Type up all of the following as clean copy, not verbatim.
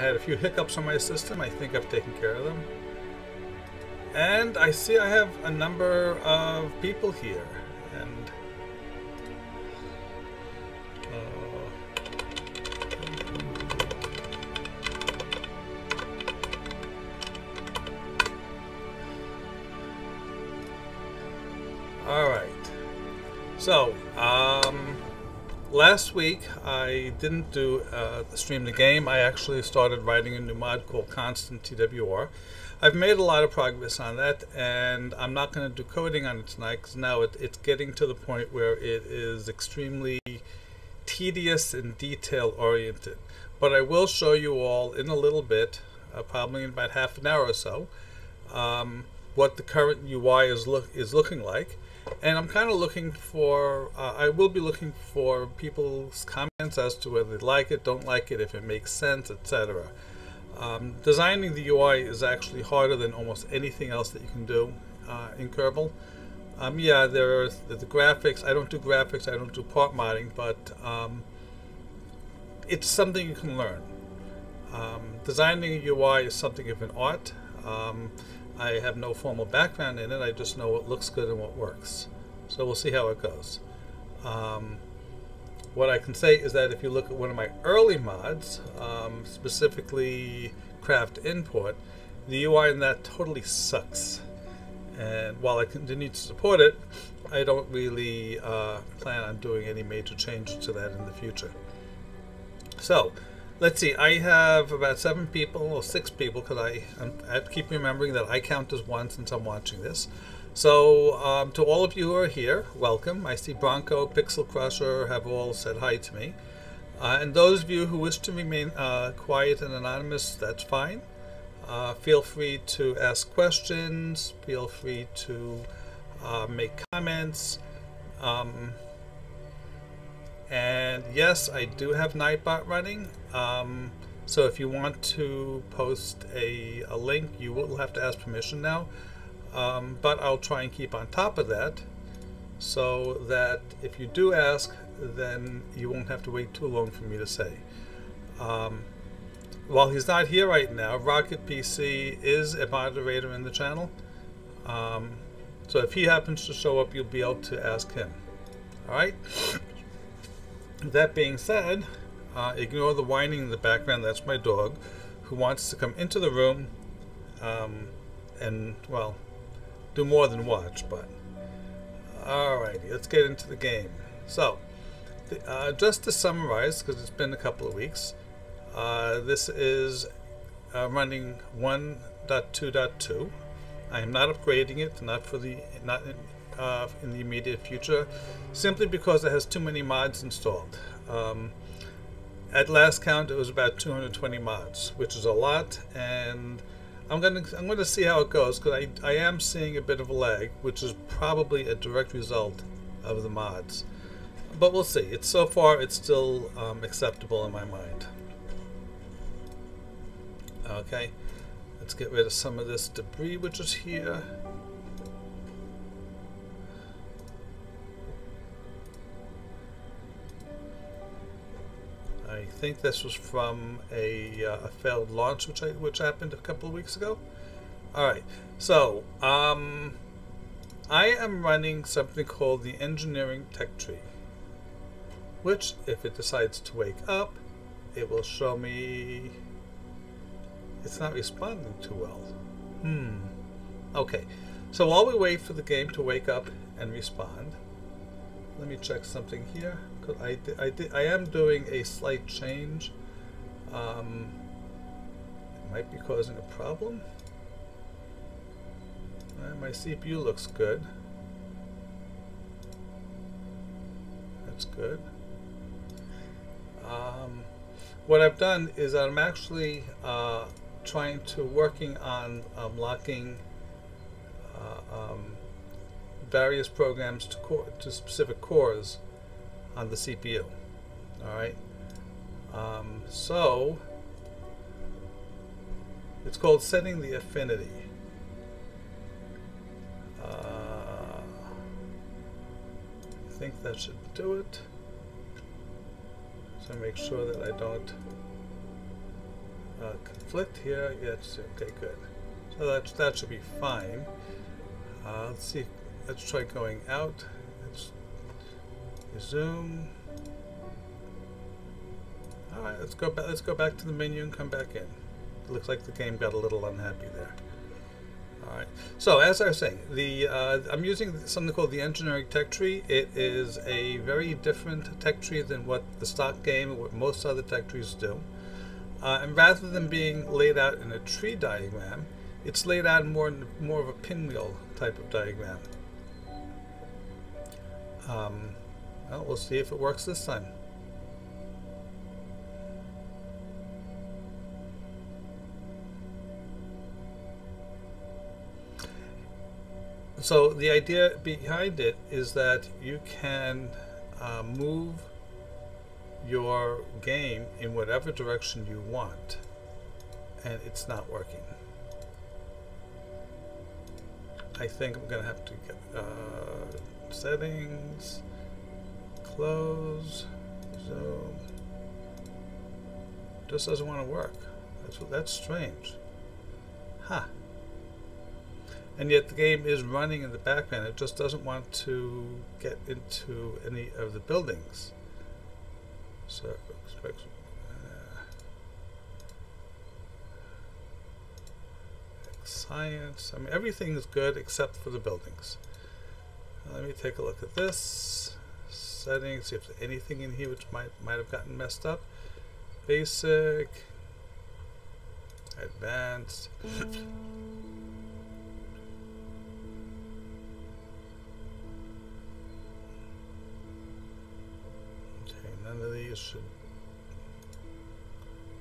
had a few hiccups on my system. I think I've taken care of them. And I see I have a number of people here. And all right. So, last week I didn't do stream the game. I actually started writing a new mod called ConstantTWR. I've made a lot of progress on that, and I'm not going to do coding on it tonight because now it's getting to the point where it is extremely tedious and detail oriented. But I will show you all in a little bit, probably in about half an hour or so, what the current UI is looking like. And I'm kind of looking for, I will be looking for people's comments as to whether they like it, don't like it, if it makes sense, etc. Designing the UI is actually harder than almost anything else that you can do in Kerbal. Yeah, there are the graphics. I don't do graphics, I don't do part modding, but it's something you can learn. Designing a UI is something of an art. I have no formal background in it. I just know what looks good and what works. So we'll see how it goes. What I can say is that if you look at one of my early mods, specifically Craft Import, the UI in that totally sucks. And while I continue to support it, I don't really plan on doing any major changes to that in the future. So, let's see, I have about 7 people, or 6 people, because I keep remembering that I count as one since I'm watching this. So, to all of you who are here, welcome. I see Bronco, Pixel Crusher have all said hi to me. And those of you who wish to remain quiet and anonymous, that's fine. Feel free to ask questions, feel free to make comments. And yes, I do have Nightbot running. So if you want to post a link, you will have to ask permission now. But I'll try and keep on top of that so that if you do ask, then you won't have to wait too long for me to say. While he's not here right now, Rocket PC is a moderator in the channel. So if he happens to show up, you'll be able to ask him. All right? That being said, ignore the whining in the background. That's my dog who wants to come into the room and, well, do more than watch. But alrighty, let's get into the game. So, just to summarize, because it's been a couple of weeks, this is running 1.2.2. I am not upgrading it, not in the immediate future, simply because it has too many mods installed. At last count, it was about 220 mods, which is a lot, and I'm gonna see how it goes, because I am seeing a bit of a lag, which is probably a direct result of the mods. But we'll see. So far, it's still acceptable in my mind. Okay, let's get rid of some of this debris which is here. I think this was from a failed launch which happened a couple of weeks ago. All right, so I am running something called the engineering tech tree, which, if it decides to wake up, it will show me it's not responding too well. Okay, so while we wait for the game to wake up and respond, let me check something here. I am doing a slight change. It might be causing a problem. My CPU looks good. That's good. What I've done is I'm actually working on locking various programs to specific cores on the CPU. All right. So it's called setting the affinity. I think that should do it. So make sure that I don't. conflict here. Yes, okay, good. So that should be fine. Let's see. Let's try going out. Let's resume. All right, let's go back. Let's go back to the menu and come back in. It looks like the game got a little unhappy there. All right. So as I was saying, I'm using something called the engineering tech tree. It is a very different tech tree than what the stock game and what most other tech trees do. And rather than being laid out in a tree diagram, it's laid out in more of a pinwheel type of diagram. Well, we'll see if it works this time. So the idea behind it is that you can move your game in whatever direction you want, and it's not working. I think I'm gonna have to get settings, close, zoom. Just doesn't want to work. That's strange. Huh. And yet the game is running in the background. It just doesn't want to get into any of the buildings. So science. I mean, everything is good except for the buildings. Now, let me take a look at this. Settings. See if there's anything in here which might have gotten messed up. Basic. Advanced. None of these should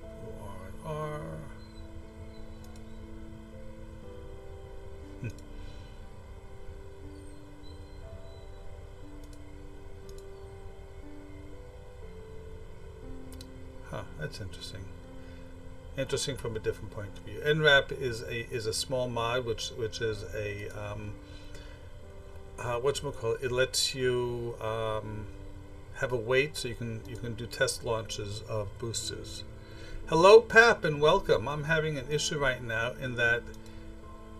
go R. Huh, that's interesting. Interesting from a different point of view. NWrap is a small mod which is a whatchamacallit. It lets you have a wait so you can do test launches of boosters. Hello Pap and welcome. I'm having an issue right now in that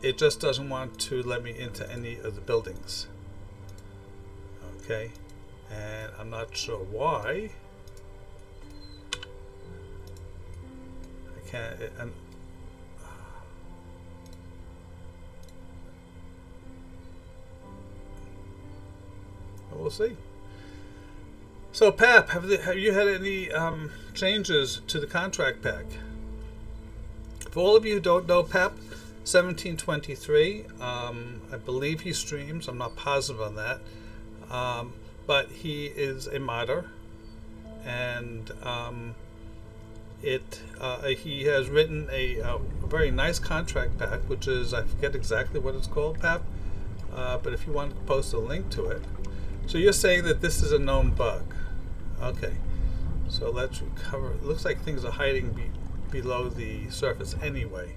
it just doesn't want to let me into any of the buildings. Okay, and I'm not sure why. I can't, and we'll see. So, Pap, have you had any changes to the contract pack? For all of you who don't know Pap, 1723, I believe he streams. I'm not positive on that, but he is a modder, and he has written a very nice contract pack, which is, I forget exactly what it's called, Pap, but if you want to post a link to it. So you're saying that this is a known bug. Okay, so let's recover. It looks like things are hiding below the surface anyway.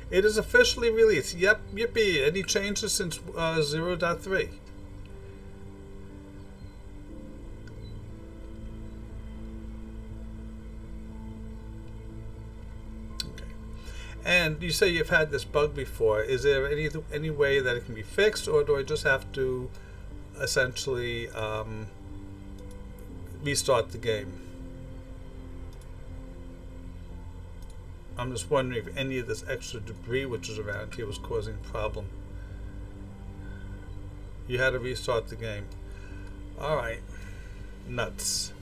It is officially released. Yep, yippee. Any changes since 0.3? Okay. And you say you've had this bug before. Is there any way that it can be fixed, or do I just have to essentially restart the game? I'm just wondering if any of this extra debris which is around here was causing a problem. You had to restart the game. Alright. Nuts.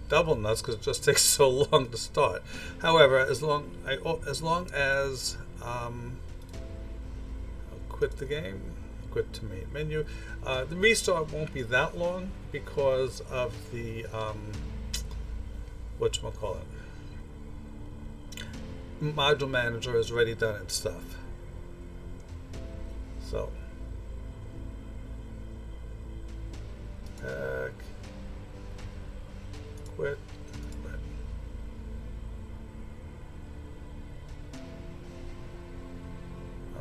Double nuts because it just takes so long to start. However, as long as I'll quit the game. Quit to main menu. The restart won't be that long because of the whatchamacallit. Module manager has already done its stuff. So quit.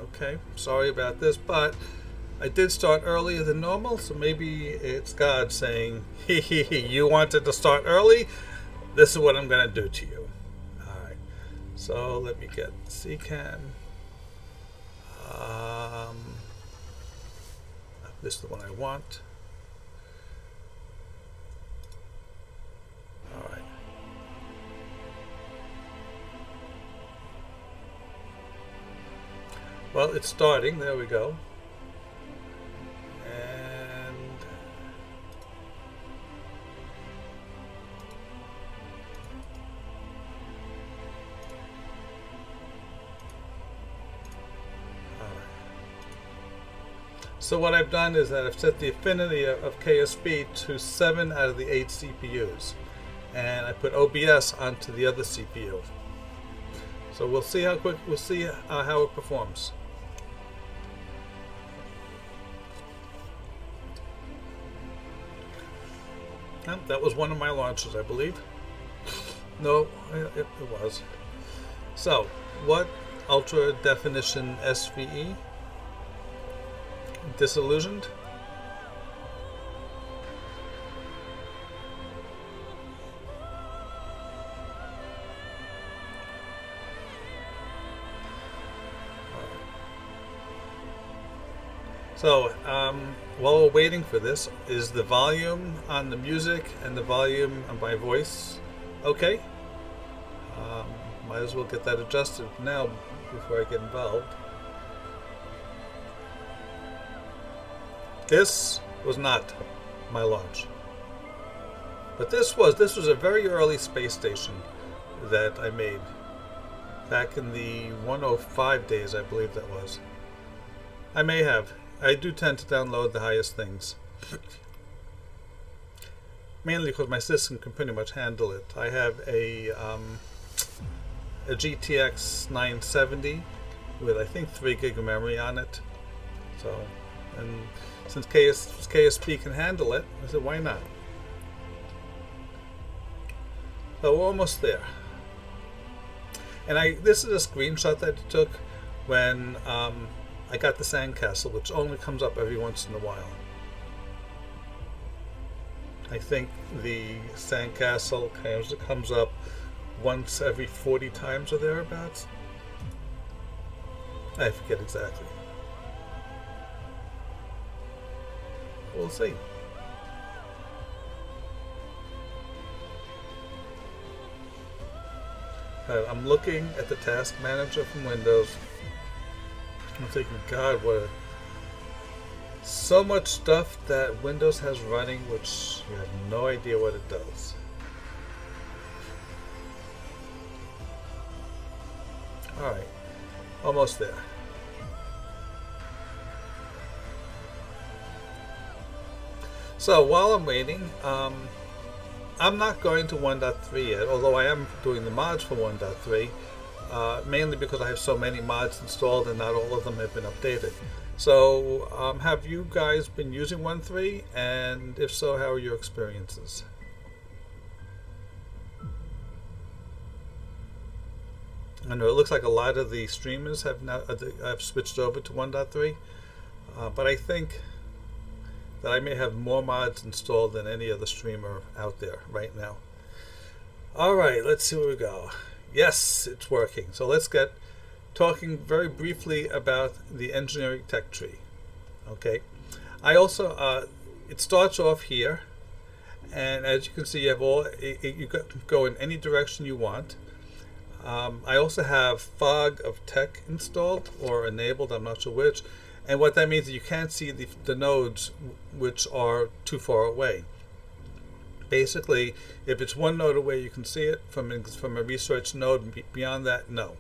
Okay, sorry about this, but I did start earlier than normal, so maybe it's God saying, you wanted to start early, this is what I'm going to do to you. So let me get CCAN. This is the one I want. All right. Well, it's starting. There we go. And all right. So what I've done is that I've set the affinity of KSB to 7 out of the 8 CPUs, and I put OBS onto the other CPU. So we'll see how quick. We'll see how it performs. That was one of my launches, I believe. No, it was. So, what ultra definition SVE? Disillusioned? So, while we're waiting for this, is the volume on the music and the volume on my voice okay? Might as well get that adjusted now before I get involved. This was not my launch, but this was a very early space station that I made back in the 105 days, I believe that was. I may have. I do tend to download the highest things, mainly because my system can pretty much handle it. I have a GTX 970 with I think 3 gig of memory on it. So, and since KSP can handle it, I said why not? So we're almost there. And this is a screenshot that I took when I got the sandcastle, which only comes up every once in a while. I think the sandcastle comes up once every 40 times or thereabouts. I forget exactly. We'll see. I'm looking at the task manager from Windows. I'm thinking, God, so much stuff that Windows has running, which you have no idea what it does. All right, almost there. So while I'm waiting, I'm not going to 1.3 yet, although I am doing the mods for 1.3. Mainly because I have so many mods installed and not all of them have been updated. So have you guys been using 1.3, and if so, how are your experiences? I know it looks like a lot of the streamers have switched over to 1.3, but I think that I may have more mods installed than any other streamer out there right now. Alright, let's see where we go. Yes, it's working. So let's get talking very briefly about the engineering tech tree. Okay, I also it starts off here, and as you can see, you have you can go in any direction you want. I also have fog of tech installed or enabled, I'm not sure which, and what that means is you can't see the nodes which are too far away. Basically, if it's one node away, you can see it from a research node. Beyond that, no.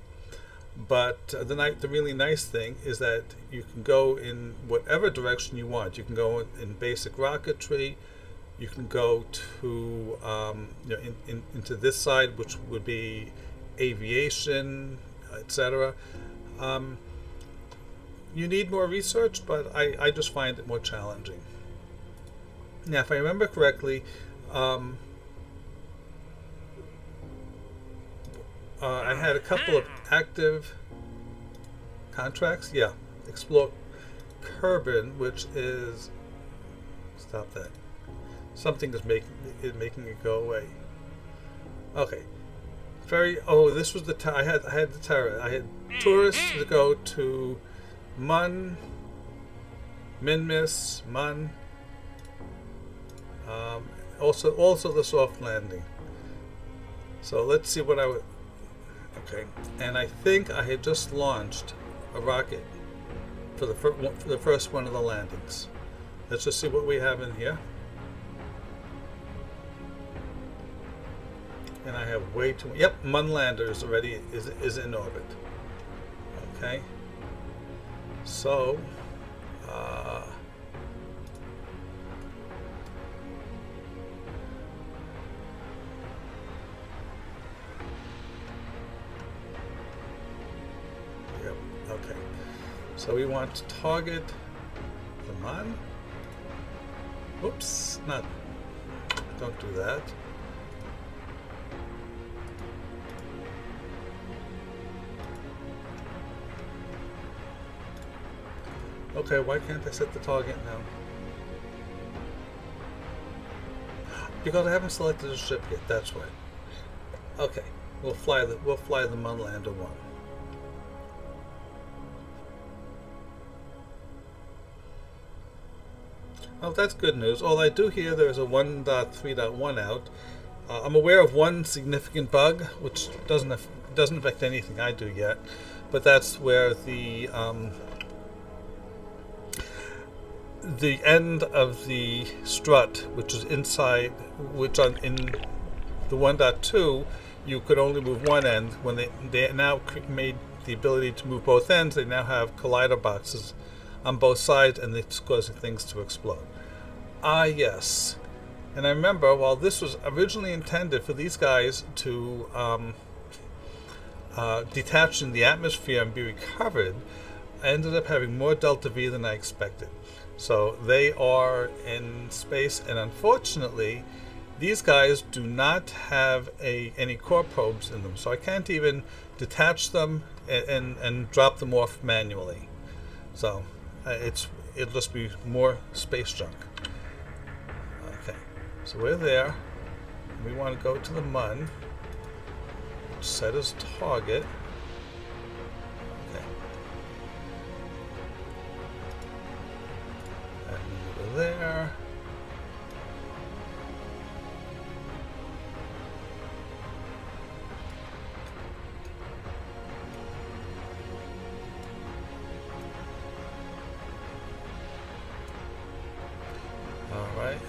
But the really nice thing is that you can go in whatever direction you want. You can go in basic rocketry. You can go to into this side, which would be aviation, etc. You need more research, but I just find it more challenging. Now, if I remember correctly, I had a couple of active contracts. Yeah, explore Kerbin, which is, stop that. Something is making it go away. Okay, This was the I had the terror. I had tourists to go to Mun, Minmis, Mun. Also the soft landing. So let's see what I would. Okay, and I think I had just launched a rocket for the first one of the landings. Let's just see what we have in here. And I have way too. Yep, Mun lander is already is in orbit. Okay. So. Yep. Okay. So we want to target the Mun. Oops, not. Don't do that. Okay, why can't I set the target now? Because I haven't selected a ship yet. That's why. Okay, we'll fly the Mun lander 1. Oh, that's good news. All I do here, there's a 1.3.1 out. I'm aware of one significant bug, which doesn't affect anything I do yet, but that's where the end of the strut, which is inside, in the 1.2, you could only move one end. When they now made the ability to move both ends, they now have collider boxes on both sides, and it's causing things to explode. Ah, yes. And I remember, while this was originally intended for these guys to detach in the atmosphere and be recovered, I ended up having more delta V than I expected. So they are in space, and unfortunately, these guys do not have any core probes in them, so I can't even detach them and drop them off manually. So it'll just be more space junk. Okay, so we're there. We want to go to the Mun, set as target. There. All right.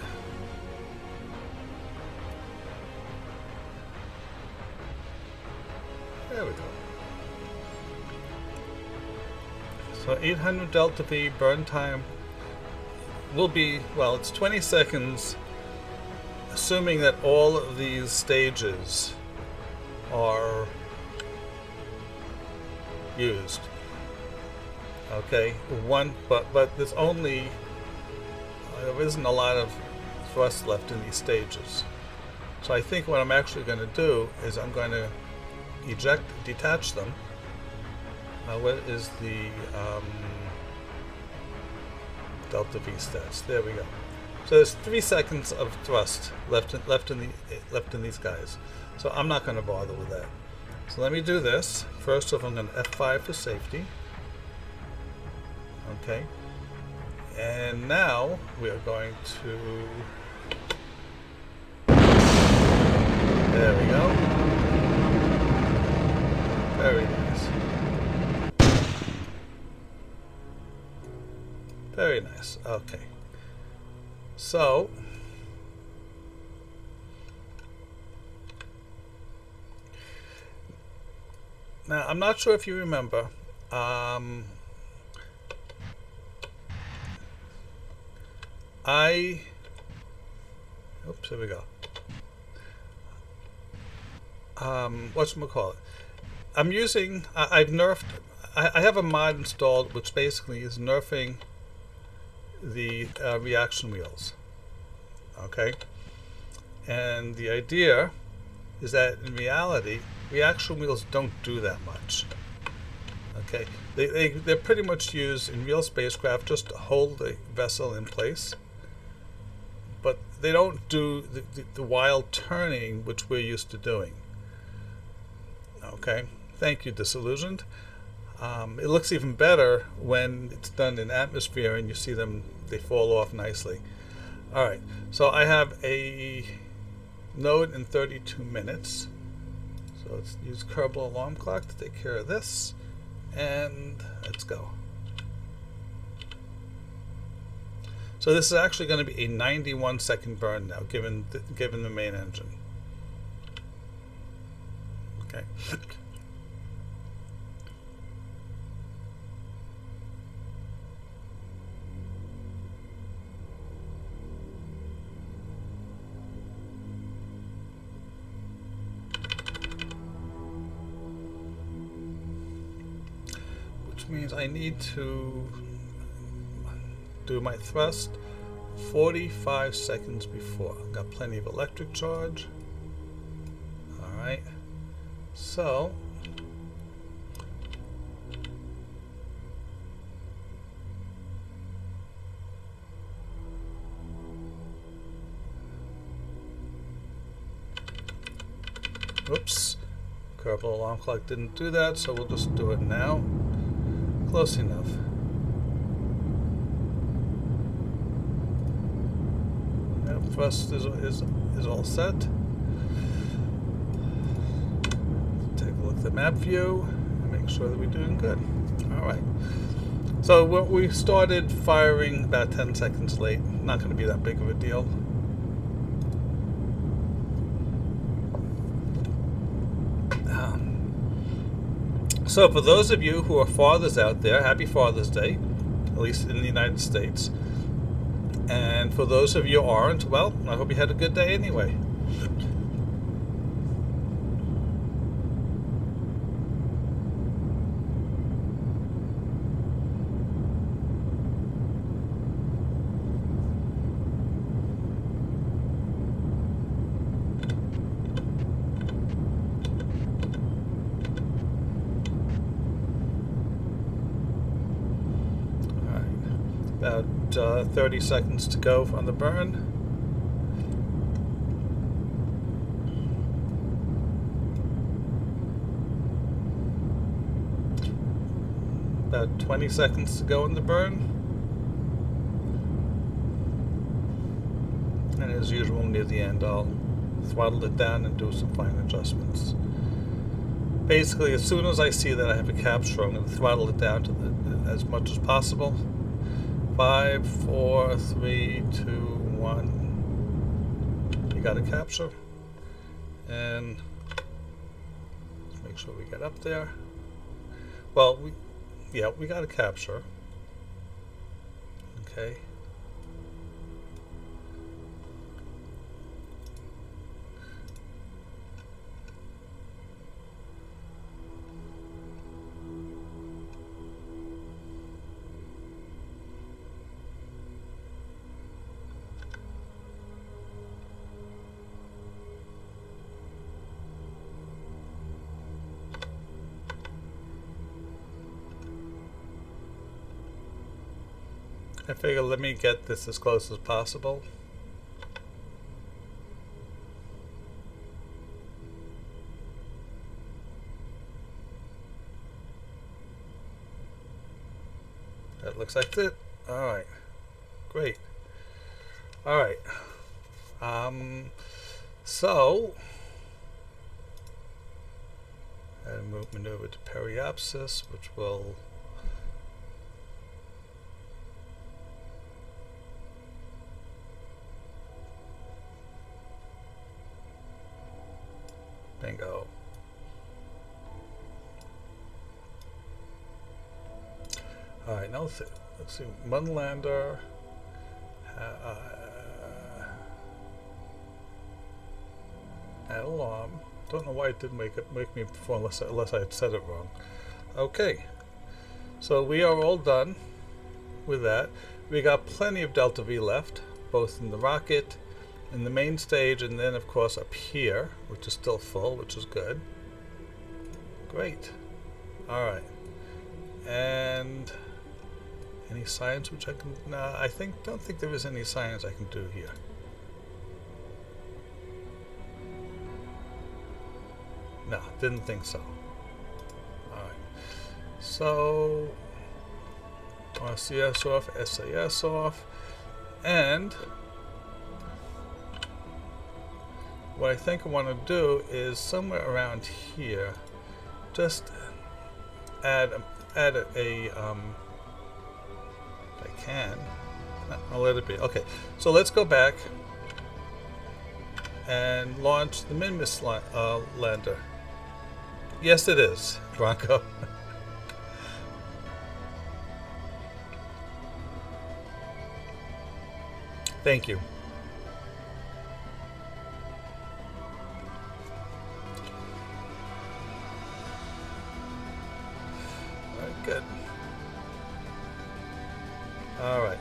There we go. So 800 delta V burn time will be, well, it's 20 seconds, assuming that all of these stages are used. Okay, but there's only, there isn't a lot of thrust left in these stages. So I think what I'm actually going to do is I'm going to detach them. What is the delta V stats? There we go. So there's 3 seconds of thrust left in these guys. So I'm not going to bother with that. So let me do this. First off, I'm going to F5 for safety. Okay. And now we are going to. There we go. Very nice. Very nice. Okay. So now I'm not sure if you remember. Oops, here we go. Whatchamacallit? I'm using. I've nerfed. I have a mod installed which basically is nerfing the reaction wheels. Okay, and the idea is that in reality, reaction wheels don't do that much. Okay, they're pretty much used in real spacecraft just to hold the vessel in place, but they don't do the wild turning which we're used to doing. Okay, thank you, Disillusioned. It looks even better when it's done in atmosphere and you see them, they fall off nicely. All right, so I have a node in 32 minutes. So let's use Kerbal Alarm Clock to take care of this, and let's go. So this is actually going to be a 91-second burn now, given the main engine. Okay. Which means I need to do my thrust 45 seconds before. Got plenty of electric charge. Alright, so oops, Kerbal Alarm Clock didn't do that, so we'll just do it now. Close enough. Yep, thrust is all set. Take a look at the map view and make sure that we're doing good. Alright. So we started firing about 10 seconds late. Not going to be that big of a deal. So for those of you who are fathers out there, happy Father's Day, at least in the United States. And for those of you who aren't, well, I hope you had a good day anyway. About 30 seconds to go on the burn. About 20 seconds to go on the burn. And as usual, near the end, I'll throttle it down and do some fine adjustments. Basically, as soon as I see that I have a capture, I'm going to throttle it down to as much as possible. 5, 4, 3, 2, 1. You got a capture. And let's make sure we get up there. Well, we got a capture. Okay. I figure let me get this as close as possible. That looks like it. Alright. Great. Alright. So I move maneuver to periapsis, which will bingo. All right, now let's see. Munlander. Add alarm. Don't know why it didn't make me perform unless I had said it wrong. Okay, so we are all done with that. We got plenty of delta V left, both in the rocket, in the main stage, and then of course up here, which is still full, which is good. Great. All right. And any science which I can? No, don't think there is any science I can do here. No, didn't think so. Alright. So RCS off, SAS off, and what I think I want to do is somewhere around here, just add a if I can. I'll let it be. Okay, so let's go back and launch the Minmus lander. Yes, it is, Bronco. Thank you. All right, good. All right,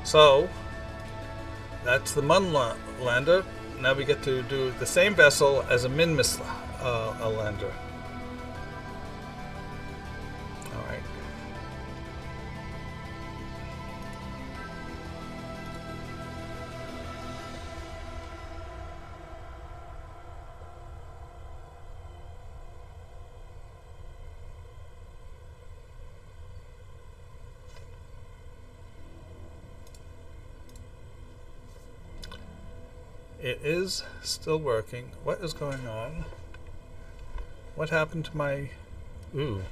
so that's the Mun lander. Now we get to do the same vessel as a Minmus lander. All right. It is still working. What is going on? What happened to my... Ooh.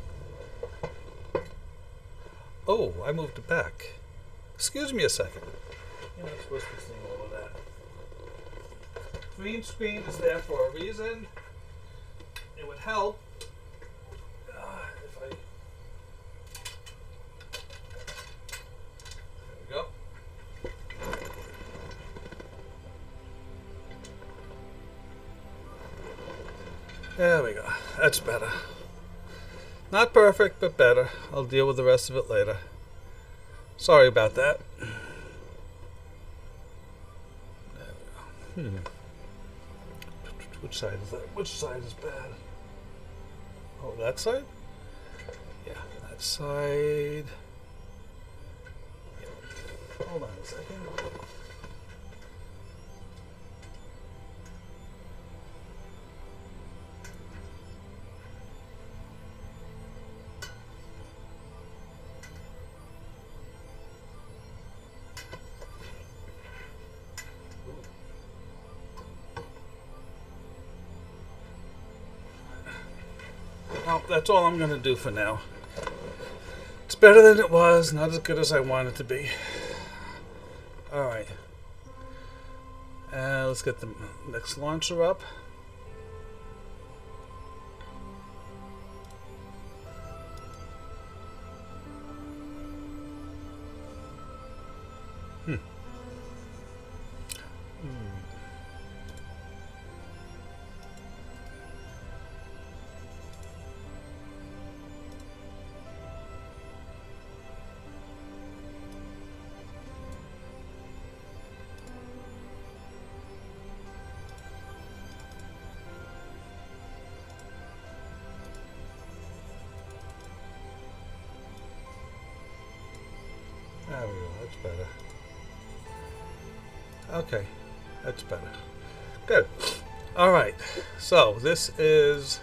Oh, I moved it back. Excuse me a second. You're not supposed to be seeing all of that. Green screen is there for a reason. It would help if I... There we go. There we go. That's better. Not perfect, but better. I'll deal with the rest of it later. Sorry about that. There we go. Which side is that? Which side is bad? Oh, that side? Yeah, that side. Yeah. Hold on a second. Well, that's all I'm going to do for now. It's better than it was, not as good as I want it to be. Alright. Let's get the next launcher up. There we go, that's better. Okay, that's better. Good. Alright, so this is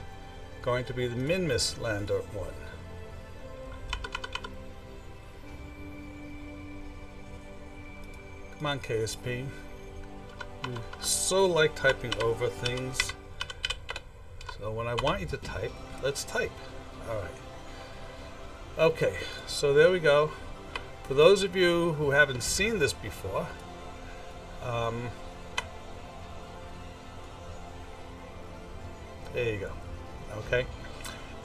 going to be the Minmus lander one. Come on, KSP. You so like typing over things. So when I want you to type, let's type. Alright. Okay, so there we go. For those of you who haven't seen this before, there you go. Okay,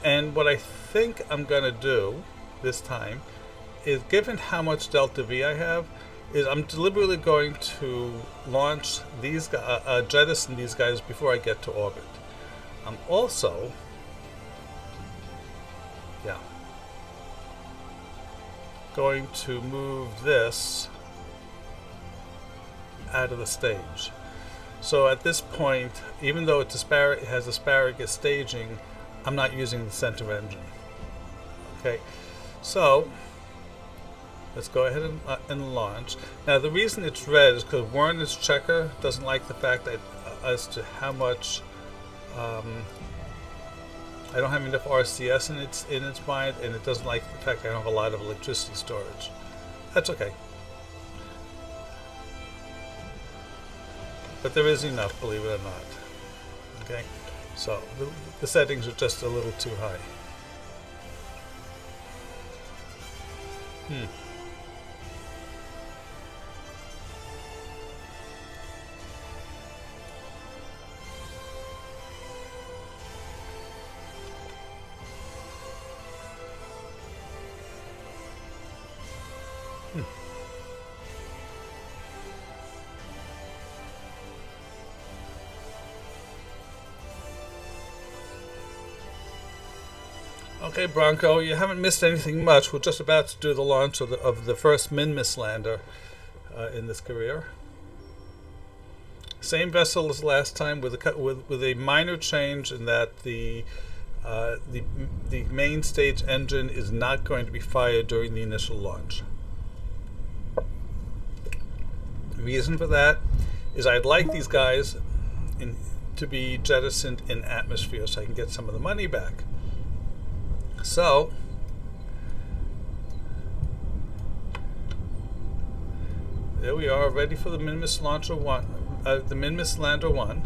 and what I think I'm going to do this time is, given how much delta V I have, is I'm deliberately going to launch these jettison these guys before I get to orbit. I'm also, yeah, going to move this out of the stage. So at this point, even though it has asparagus staging, I'm not using the center engine. Okay, so let's go ahead and launch. Now the reason it's red is because Werner's checker doesn't like the fact that as to how much I don't have enough RCS in its mind, and it doesn't like the fact I don't have a lot of electricity storage. That's okay. But there is enough, believe it or not. Okay, so the settings are just a little too high. Okay, Bronco, you haven't missed anything much. We're just about to do the launch of the first Min-Miss lander in this career. Same vessel as last time, with a minor change in that the main stage engine is not going to be fired during the initial launch. The reason for that is I'd like these guys to be jettisoned in atmosphere so I can get some of the money back. So, there we are, ready for the Min-Miss Launcher 1, the Min-Miss Lander 1.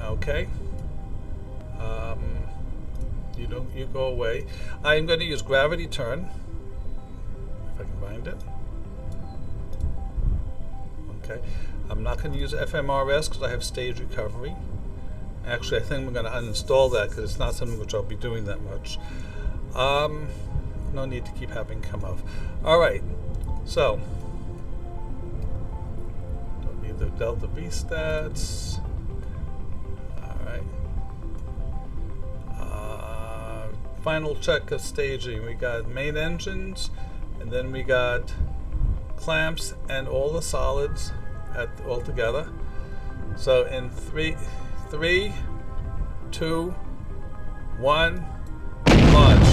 Okay. You go away. I'm going to use gravity turn, if I can find it. Okay. I'm not going to use FMRS because I have stage recovery. Actually, I think I'm going to uninstall that because it's not something which I'll be doing that much. No need to keep having come off. All right, so don't need the Delta V stats. All right. Final check of staging. We got main engines, and then we got clamps and all the solids all together. So in 3, 2, 1, launch.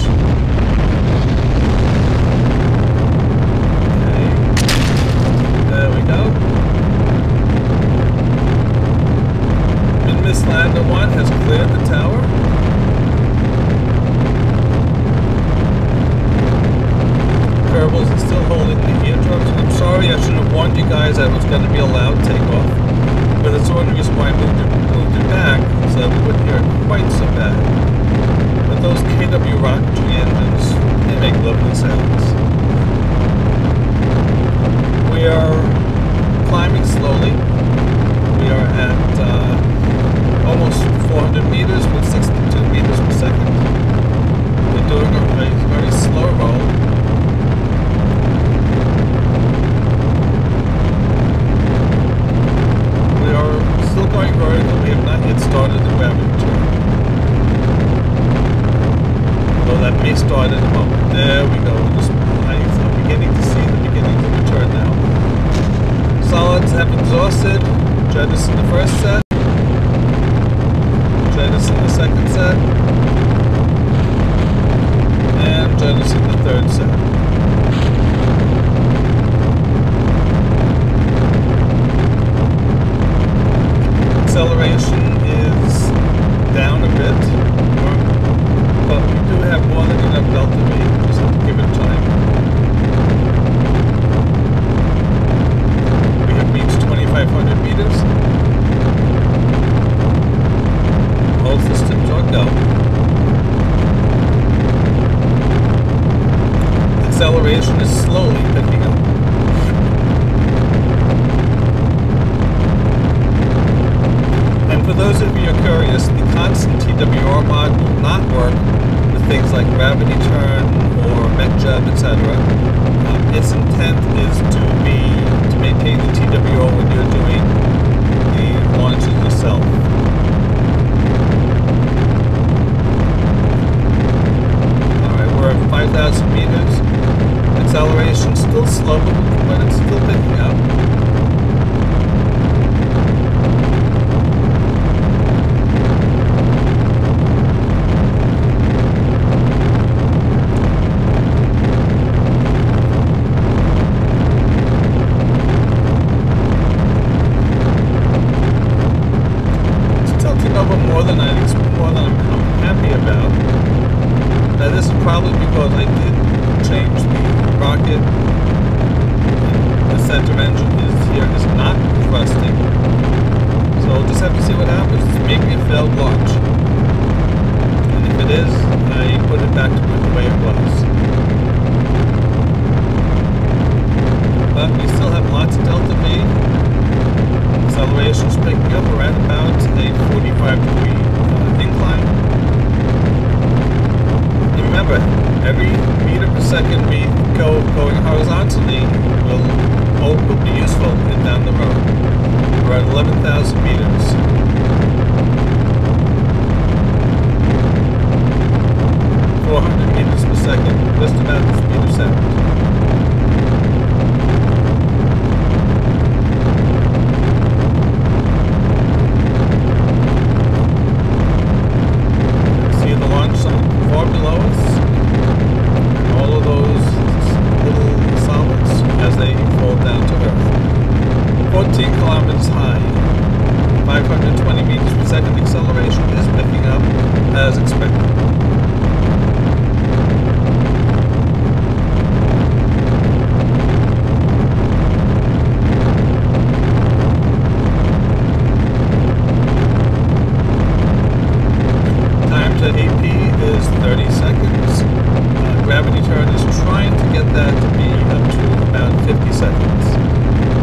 Okay. There we go. Min-Miss Lander 1 has cleared the tower. Kerbals is still holding the eardrums. I'm sorry, I should have warned you guys I was going to be a loud takeoff. But that's the only reason why I moved it back, so that we wouldn't hear it quite so bad. But those KW rocketry engines, they make lovely sounds. We are climbing slowly. We are at almost 400 meters with 62 meters per second. We're doing a very slow roll. Still going vertical, we have not yet started the gravity turn. Though that may start in a moment. There we go. I'm beginning to see the beginnings of the turn now. Solids have exhausted. Jettison the first set. Jettison the second set. And jettison the third set. Acceleration is down a bit, but we do have more than enough delta V, just have to give it time. We have reached 2,500 meters. All systems are go. Acceleration is slowly picking up. For those of you who are curious, the ConstantTWR mod will not work with things like gravity turn or MechJeb, etc. Its intent is to maintain the TWR when you're doing the launches yourself. Alright, we're at 5,000 meters. Acceleration still slow, but it's still picking up. More than I'm happy about. Now this is probably because I did change the rocket. The center engine is not thrusting. So we'll just have to see what happens. Maybe a failed launch. And if it is, I put it back to the way it was. But we still have lots of delta V. Acceleration is picking up around about a 45-degree incline. And remember, every meter per second we going horizontally will be useful down the road. We're at 11,000 meters. 400 meters per second, just about the speed of sound. See the launch site far below us, and all of those little solids as they fall down to Earth. 14 kilometers high, 520 meters per second acceleration is picking up as expected. Time to AP is 30 seconds. Gravity turn is trying to get that to be up to about 50 seconds.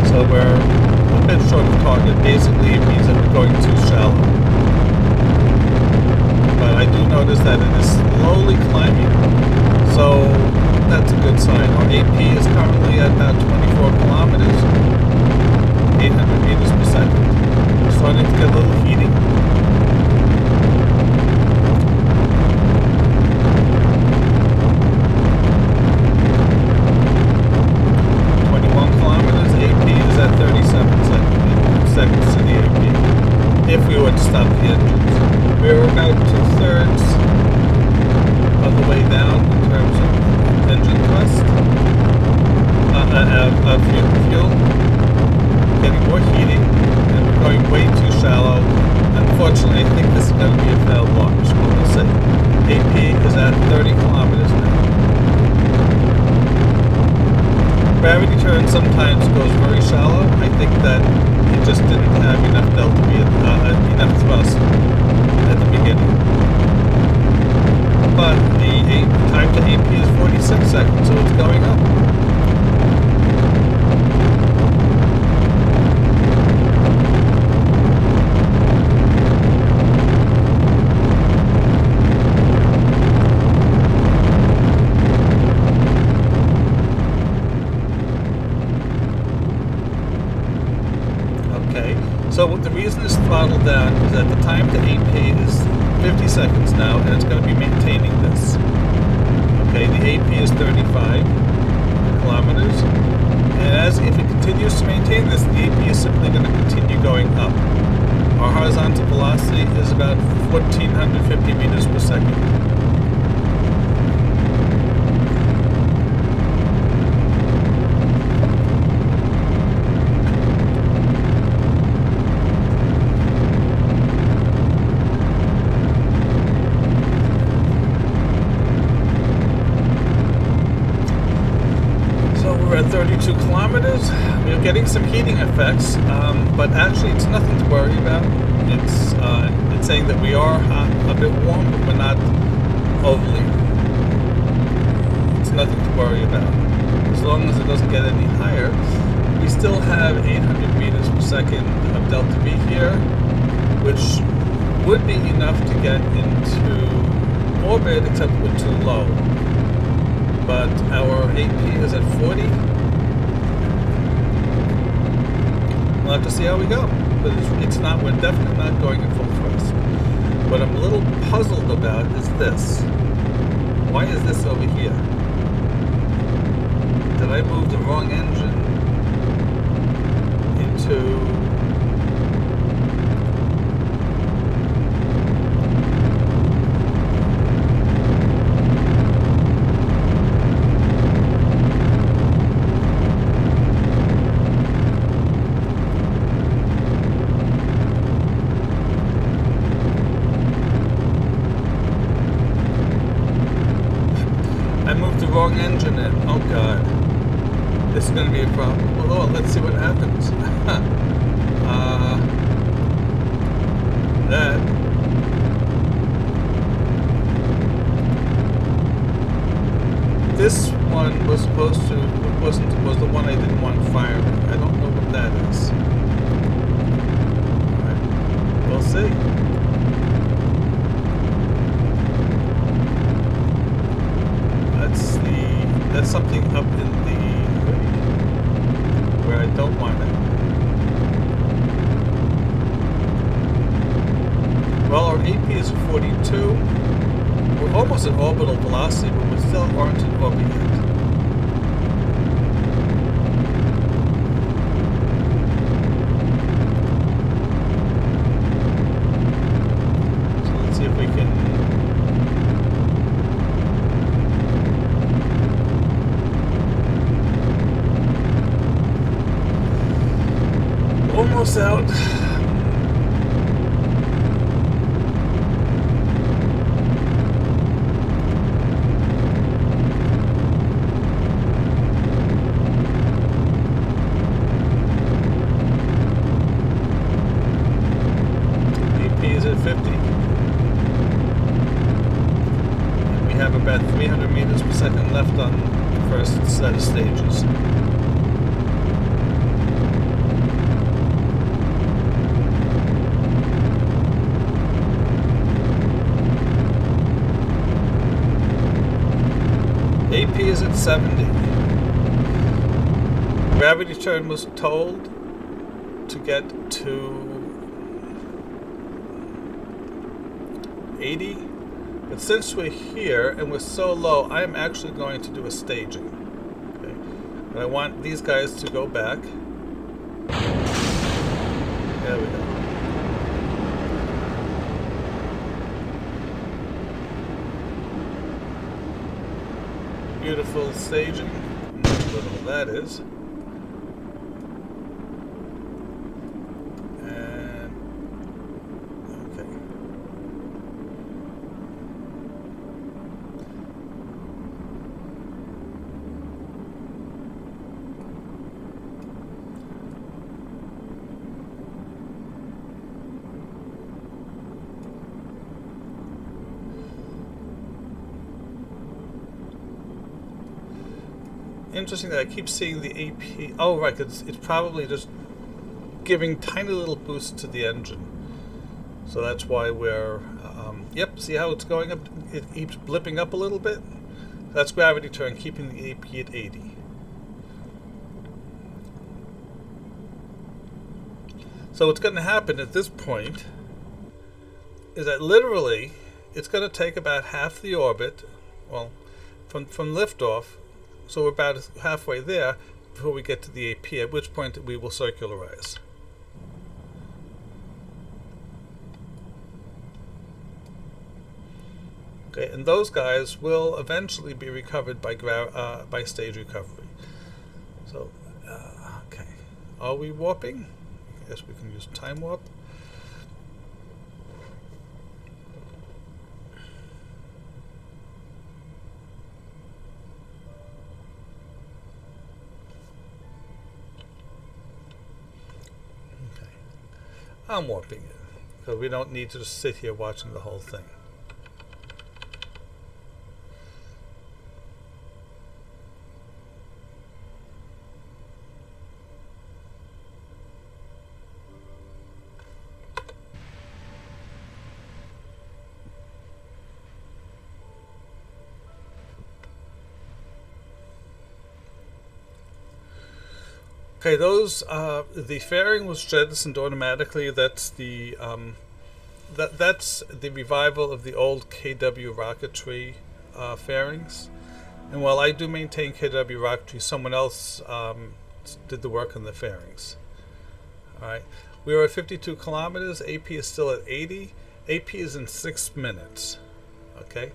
So we're a bit short of target. Basically, it means that we're going too shallow. But I do notice that it is slowly climbing, so that's a good sign. Our AP is currently at about 24 kilometers, 800 meters per second. We're starting to get a little heating. Seconds to the AP if we were to stop the engines. We're about 2/3 of the way down in terms of engine thrust of fuel. Getting more heating, and we're going way too shallow. Unfortunately, I think this is going to be a failed launch, but we'll see. AP is at 30 kilometers now. Gravity turn sometimes goes very shallow. I think that it just didn't have enough delta V, enough thrust at the beginning. But the time to AP is 46 seconds, so it's going up. So the reason it's throttled down is that the time to AP is 50 seconds now, and it's going to be maintaining this. Okay, the AP is 35 kilometers, and if it continues to maintain this, the AP is simply going to continue going up. Our horizontal velocity is about 1,450 meters per second. We're at 32 kilometers. We're getting some heating effects, but actually it's nothing to worry about. It's saying that we are a bit warm, but we're not overly. It's nothing to worry about. As long as it doesn't get any higher, we still have 800 meters per second of delta V here, which would be enough to get into orbit, except we're too low. But our AP is at 40. We'll have to see how we go. But we're definitely not going at full thrust. What I'm a little puzzled about is this. Why is this over here? Did I move the wrong engine into... wrong engine in. Oh god. This is going to be a problem. Well, let's see what happens. That. This one was supposed to, was the one I didn't want firing. I don't know what that is. Alright, we'll see. That's something up in the, where I don't want it. Well, our AP is 42. We're almost at orbital velocity, but we still aren't in orbit yet. So let's see if we can. Almost out. AP is at 50. And we have about 300 meters per second left on the first set of stages. AP is at 70. Gravity turn was told to get to 80. But since we're here and we're so low, I'm actually going to do a staging. Okay? And I want these guys to go back. There we go. Beautiful staging. What little that is. And okay. Interesting that I keep seeing the AP. Oh, right, it's probably just giving tiny little boosts to the engine. So that's why we're, yep, see how it's going up? It keeps blipping up a little bit. That's gravity turn, keeping the AP at 80. So what's going to happen at this point is that literally it's going to take about half the orbit, well, from liftoff. So we're about halfway there before we get to the AP, at which point we will circularize. Okay, and those guys will eventually be recovered by stage recovery. So, okay, are we warping? I guess we can use time warp. I'm warping it, because we don't need to just sit here watching the whole thing. Okay, those the fairing was jettisoned automatically. That's the that's the revival of the old KW rocketry fairings. And while I do maintain KW rocketry, someone else did the work on the fairings. All right, we are at 52 kilometers. AP is still at 80. AP is in 6 minutes. Okay.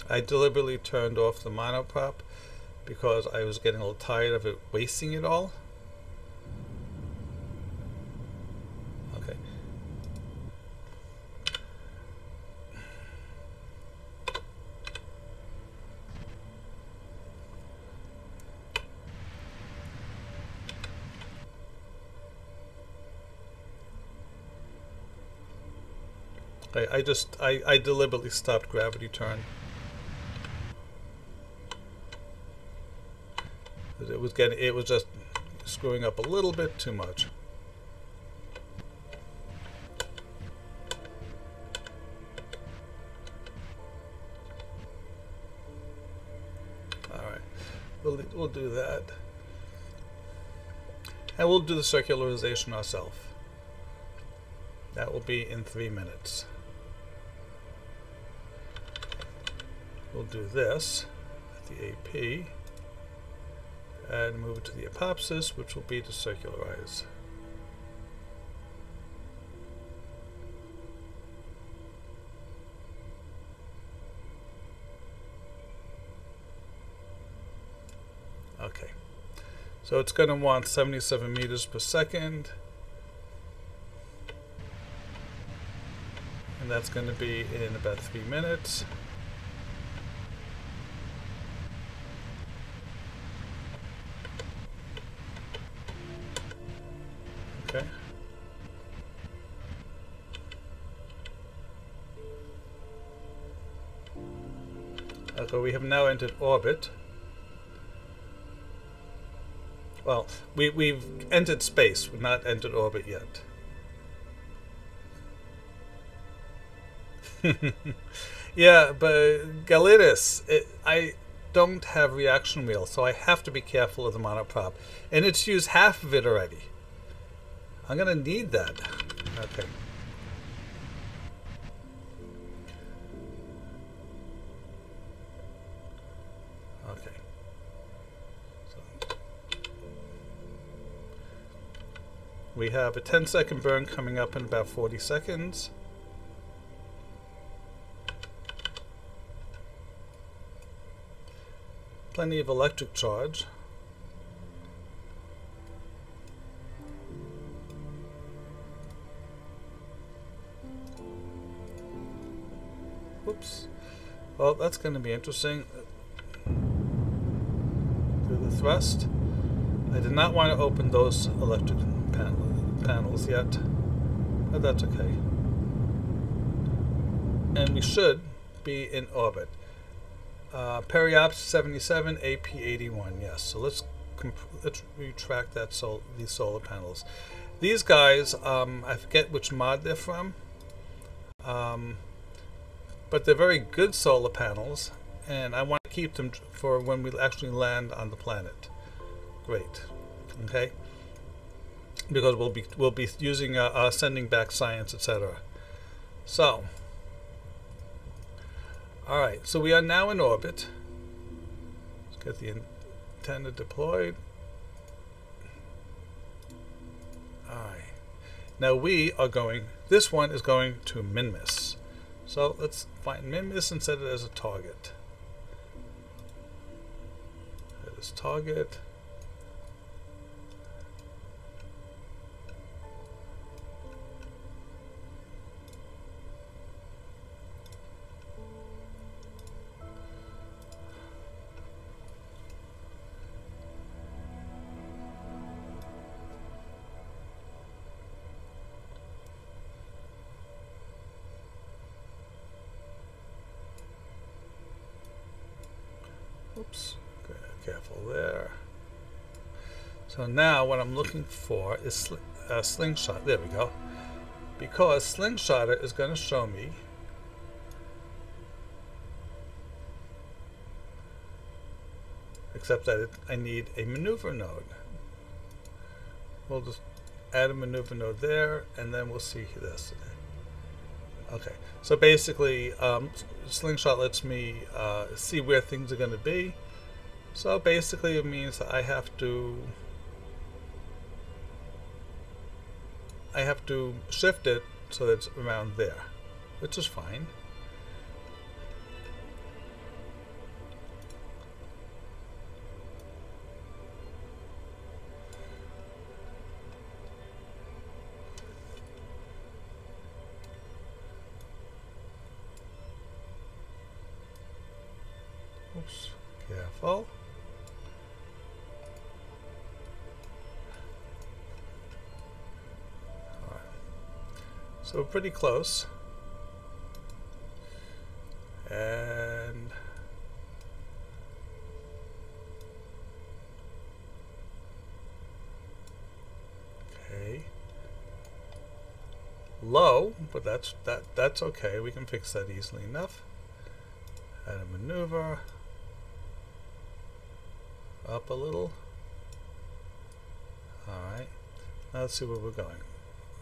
I deliberately turned off the monoprop because I was getting a little tired of it wasting it all. Okay. I deliberately stopped gravity turn. It was just screwing up a little bit too much. All right, we'll do that, and we'll do the circularization ourselves. That will be in 3 minutes. We'll do this at the AP and move it to the apopsis, which will be to circularize. Okay, so it's going to want 77 meters per second, and that's going to be in about 3 minutes. Okay. Okay, we have now entered orbit. Well, we've entered space, we've not entered orbit yet. Yeah, but Galitis, I don't have reaction wheel, so I have to be careful of the monoprop. And it's used half of it already. I'm going to need that. Okay. Okay. So we have a 10-second burn coming up in about 40 seconds. Plenty of electric charge. Oops. Well, that's going to be interesting. Do the thrust. I did not want to open those electric panels yet, but that's okay. And we should be in orbit. Periops 77, AP 81. Yes. So let's retract that these solar panels. These guys, I forget which mod they're from. But they're very good solar panels, and I want to keep them for when we actually land on the planet. Great. Okay. Because we'll be using sending back science, etc. So, all right. So we are now in orbit. Let's get the antenna deployed. All right. Now we are going. This one is going to Minmus. So let's find Minmus and set it as a target. That is target. Oops, okay, careful there. So now what I'm looking for is slingshot. There we go. Because slingshotter is going to show me except that I need a maneuver node. We'll just add a maneuver node there, and then we'll see this. Okay, so basically slingshot lets me see where things are going to be. So basically it means that I have to shift it so that it's around there, which is fine. Oops, careful. All right. So we're pretty close. And okay. Low, but that's okay. We can fix that easily enough. Add a maneuver. Up a little. Alright. Now let's see where we're going.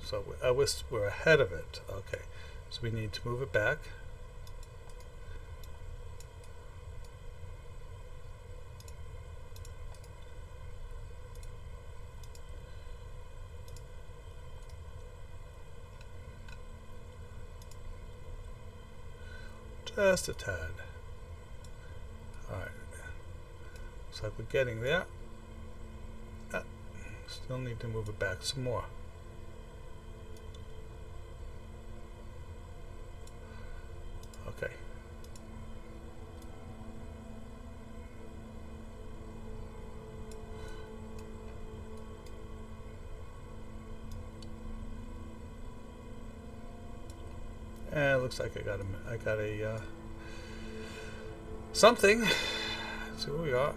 So we're ahead of it. Okay. So we need to move it back. Just a tad. Alright. Looks like we're getting there. Still need to move it back some more. Okay. And it looks like I got a something. Let's see where we are.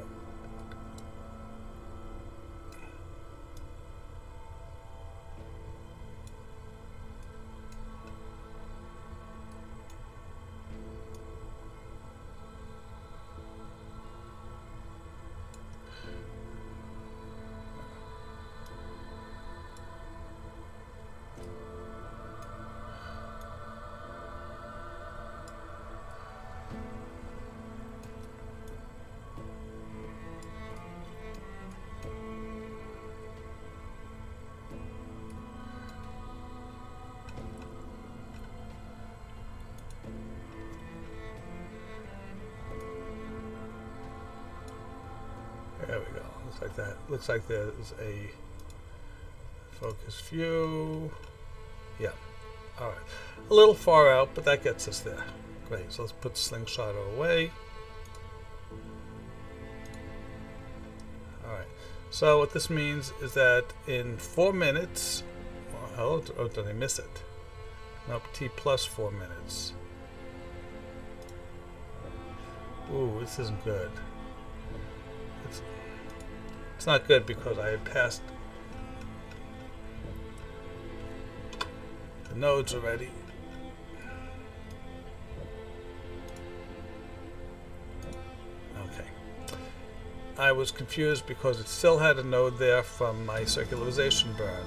There we go. Looks like that. Looks like there's a focus view. Yeah. All right. A little far out, but that gets us there. Great. So let's put the slingshot away. All right. So what this means is that in 4 minutes, oh, did I miss it? Nope. T plus 4 minutes. Ooh, this isn't good. It's not good because I had passed the nodes already. Okay. I was confused because it still had a node there from my circularization burn.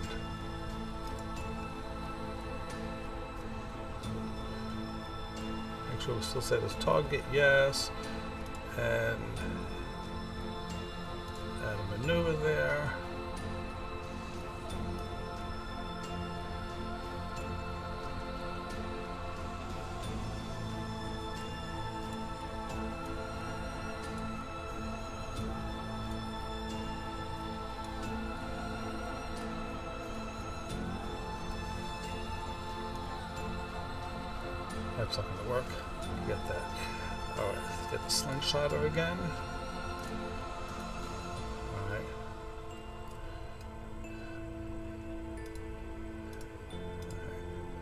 Make sure we still set as target, yes. And add a maneuver there. That's not going to work. Get that. Alright, let's get the slingshotter again.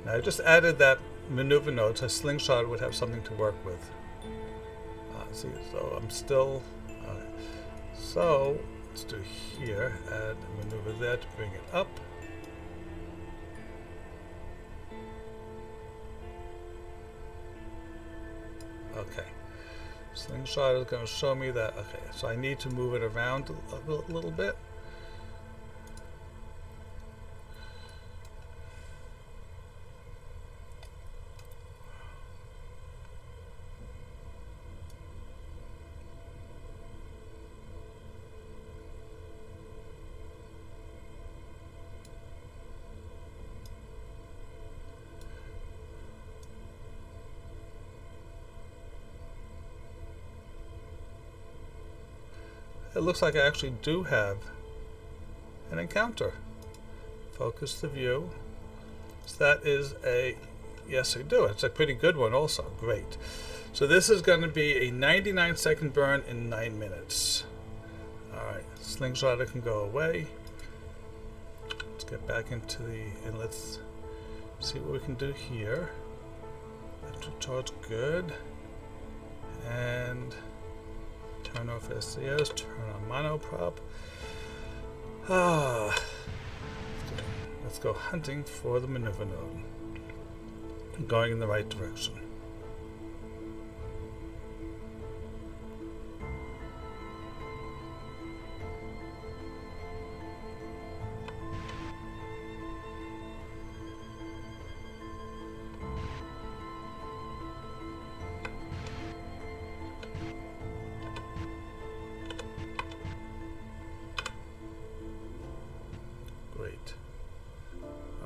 Now I just added that maneuver node so a slingshot would have something to work with. See, so I'm still. So let's do here, add a maneuver there to bring it up. Okay. Slingshot is going to show me that. Okay, so I need to move it around a little bit. It looks like I actually do have an encounter. Focus the view. So that is a Yes, I do. It's a pretty good one also. Great. So this is going to be a 99-second burn in 9 minutes. Alright, slingshot can go away. Let's get back into and let's see what we can do here. Electric charge, good. And turn off SCS, turn on monoprop. Let's go hunting for the maneuver node. I'm going in the right direction. Great.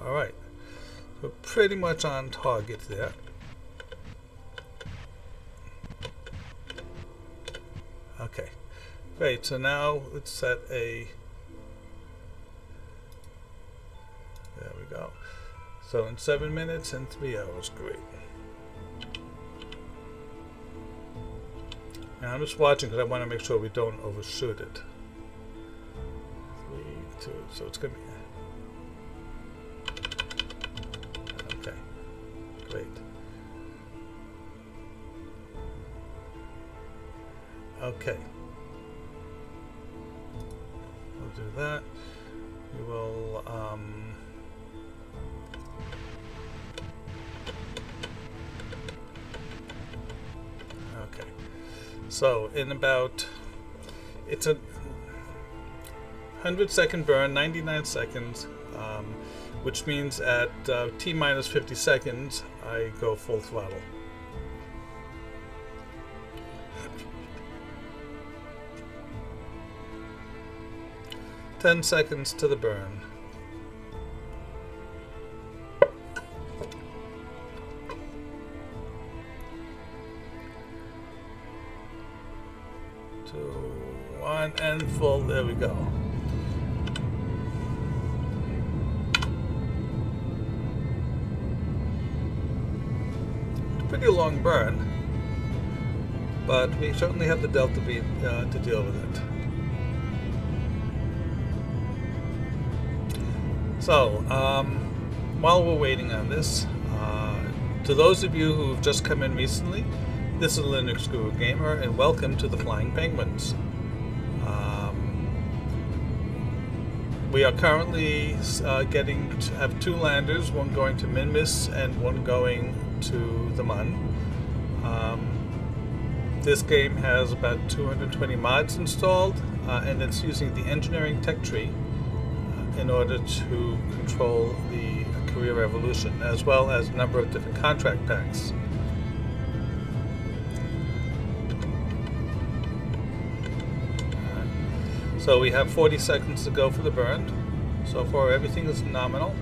All right. We're pretty much on target there. Okay, great. So now let's set a. There we go. So in 7 minutes and 3 hours, great. Now I'm just watching because I want to make sure we don't overshoot it. 3, 2. So it's gonna be. Okay, great. Okay. We'll do that. We will, okay. So in about, it's a 100-second burn, 99 seconds, which means at T minus 50 seconds, I go full throttle. Ten seconds to the burn. Two, one, and full. There we go. Pretty long burn, but we certainly have the delta V to deal with it. So, while we're waiting on this, to those of you who've just come in recently, this is Linux Guru Gamer, and welcome to the Flying Penguins. We are currently have 2 landers, one going to Minmus and one going to the Mun. This game has about 220 mods installed, and it's using the engineering tech tree in order to control the career evolution, as well as a number of different contract packs. So we have 40 seconds to go for the burn. So far everything is nominal.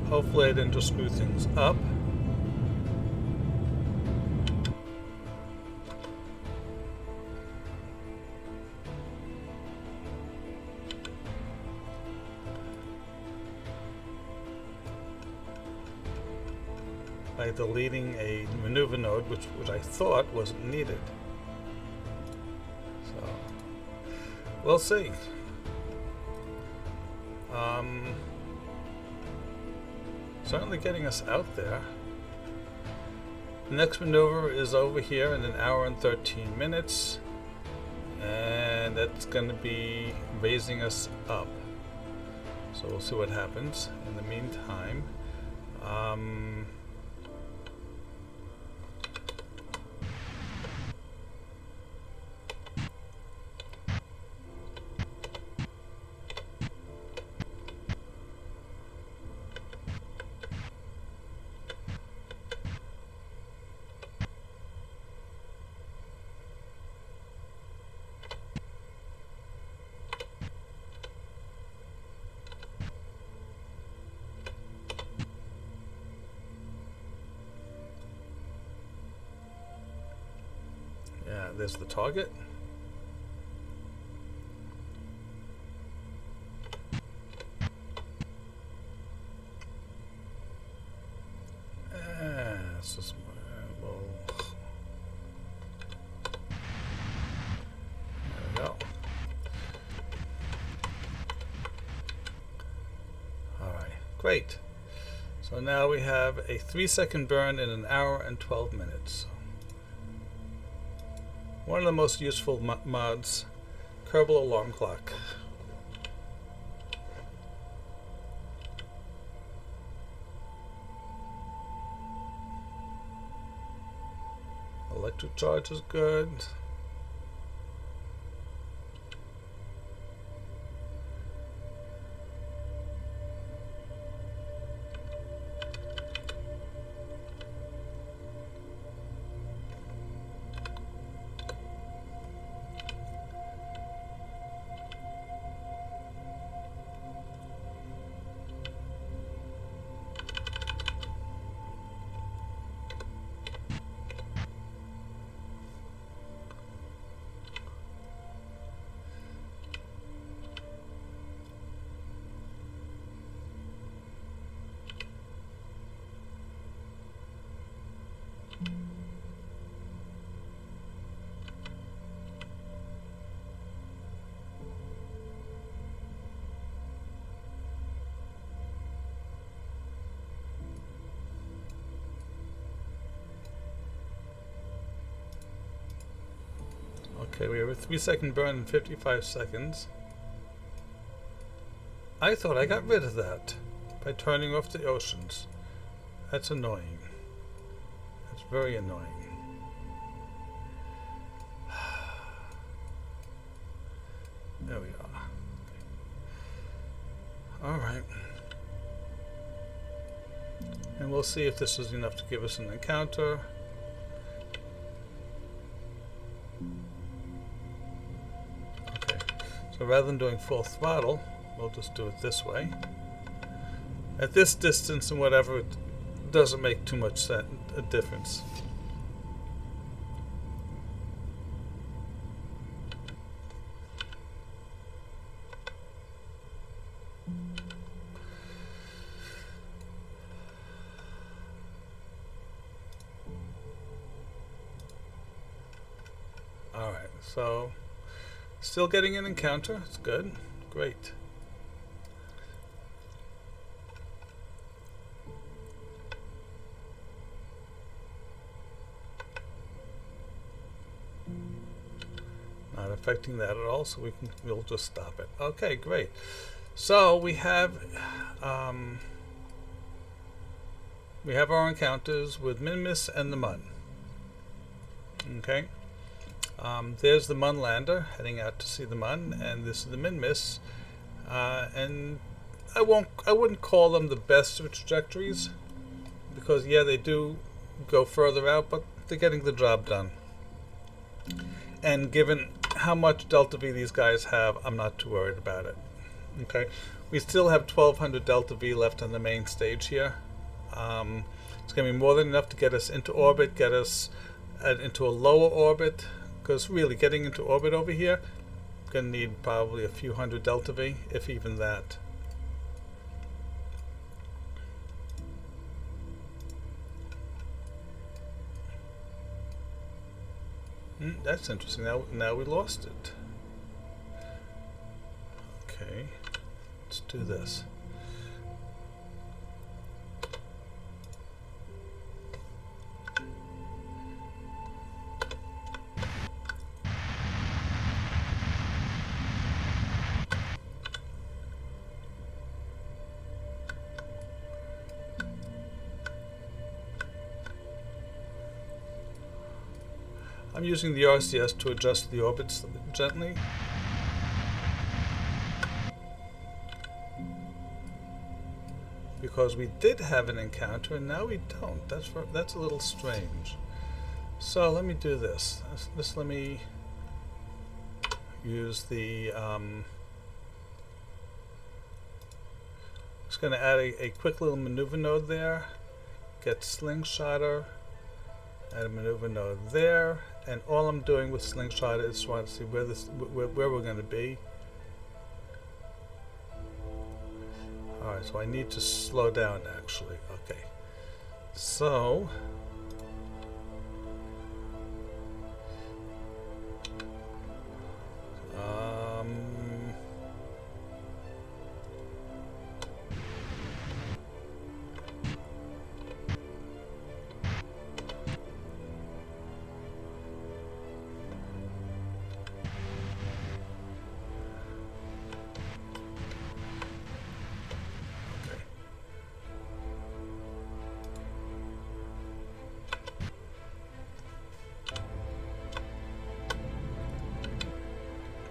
Hopefully I didn't just screw things up. By deleting a maneuver node, which I thought wasn't needed. So, we'll see. Certainly getting us out there. The next maneuver is over here in 1 hour and 13 minutes, and that's going to be raising us up. So we'll see what happens. In the meantime, there's the target. It's just, well, there we go. Alright, great. So now we have a 3-second burn in 1 hour and 12 minutes. One of the most useful mods, Kerbal Alarm Clock. Electric charge is good. Okay, we have a 3-second burn in 55 seconds. I thought I got rid of that by turning off the oceans. That's annoying. That's very annoying. There we are. Alright. And we'll see if this is enough to give us an encounter. So rather than doing full throttle, we'll just do it this way. At this distance and whatever, it doesn't make too much a difference. Alright, so still getting an encounter. It's good. Great. Not affecting that at all, so we'll just stop it. Okay, great. So we have our encounters with Minmus and the Mun. Okay. There's the Mun lander heading out to see the Mun, and this is the Minmus. And I wouldn't call them the best of trajectories, because yeah, they do go further out, but they're getting the job done. And given how much delta V these guys have, I'm not too worried about it. Okay, we still have 1200 delta V left on the main stage here. It's going to be more than enough to get us into orbit, get us into a lower orbit. Because really, getting into orbit over here, going to need probably a few hundred delta V, if even that. That's interesting. Now we lost it. Okay, let's do this. I'm using the RCS to adjust the orbits gently. Because we did have an encounter and now we don't. That's a little strange. So let me do this. Let me use the just going to add a quick little maneuver node there. Get slingshotter Add a maneuver node there, and all I'm doing with Slingshot is trying to see where we're going to be. Alright, so I need to slow down actually. Okay. So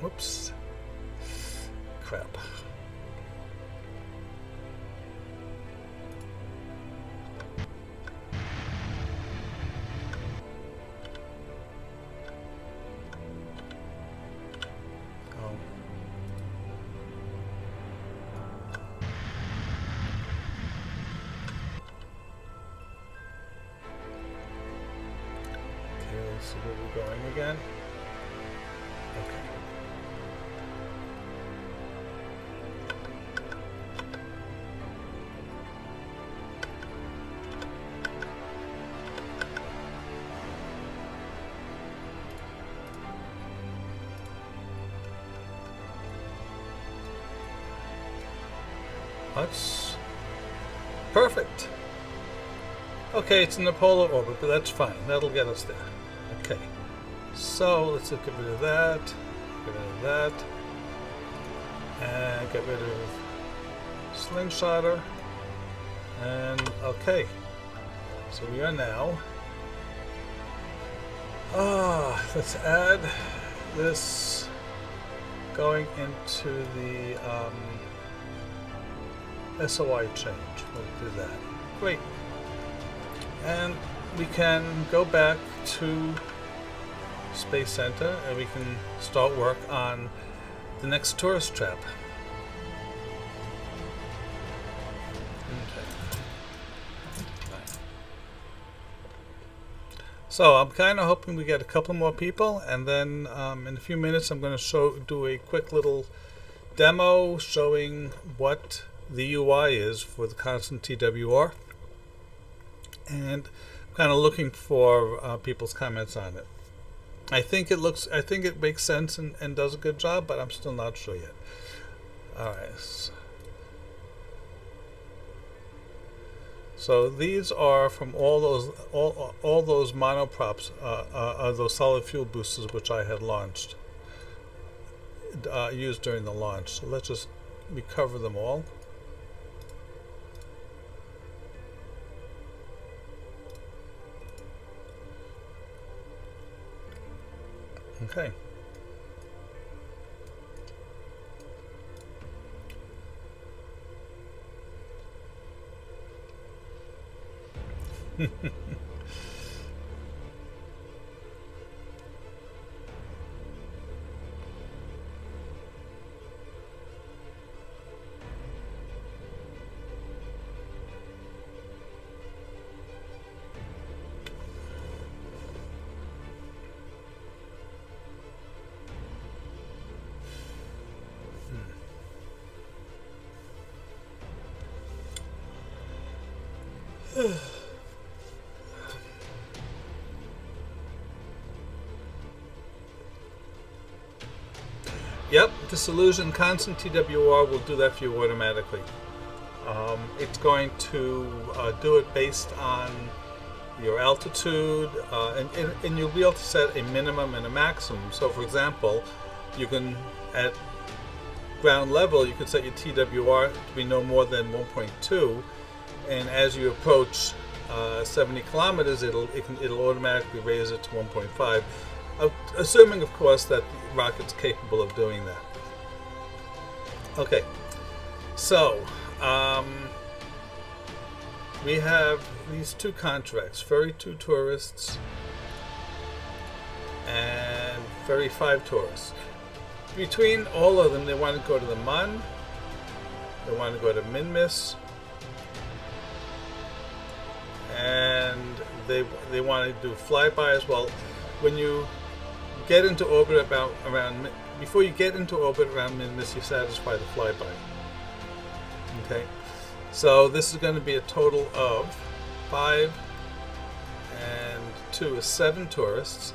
whoops. Crap. Oh. Okay, let's see where we're going again. Okay. That's perfect. Okay, it's in the polar orbit, but that's fine. That'll get us there. Okay. So let's get rid of that. Get rid of that. And get rid of Slingshotter. And okay. So we are now. Let's add this going into the SOI change. We'll do that. Great. And we can go back to Space Center and we can start work on the next tourist trap. Okay. Right. So I'm kind of hoping we get a couple more people, and then in a few minutes I'm going to do a quick little demo showing what the UI is for the ConstantTWR, and I'm kind of looking for people's comments on it. I think it makes sense and does a good job, but I'm still not sure yet. Alright, so these are from all those monoprops, those solid fuel boosters which I had launched, used during the launch. So let's just recover them all. Okay. Yep, Disillusion ConstantTWR will do that for you automatically. It's going to do it based on your altitude, and you'll be able to set a minimum and a maximum. So, for example, you can, at ground level, you can set your TWR to be no more than 1.2, and as you approach 70 kilometers, it'll automatically raise it to 1.5, assuming, of course, that the rocket's capable of doing that. Okay, so we have these two contracts: Ferry 2 tourists and Ferry 5 tourists. Between all of them, they want to go to the Mun, they want to go to Minmus, and they want to do flybys. Well, when you get into orbit before you get into orbit around min-miss, you satisfy the flyby. Okay, so this is going to be a total of 5 and 2 is 7 tourists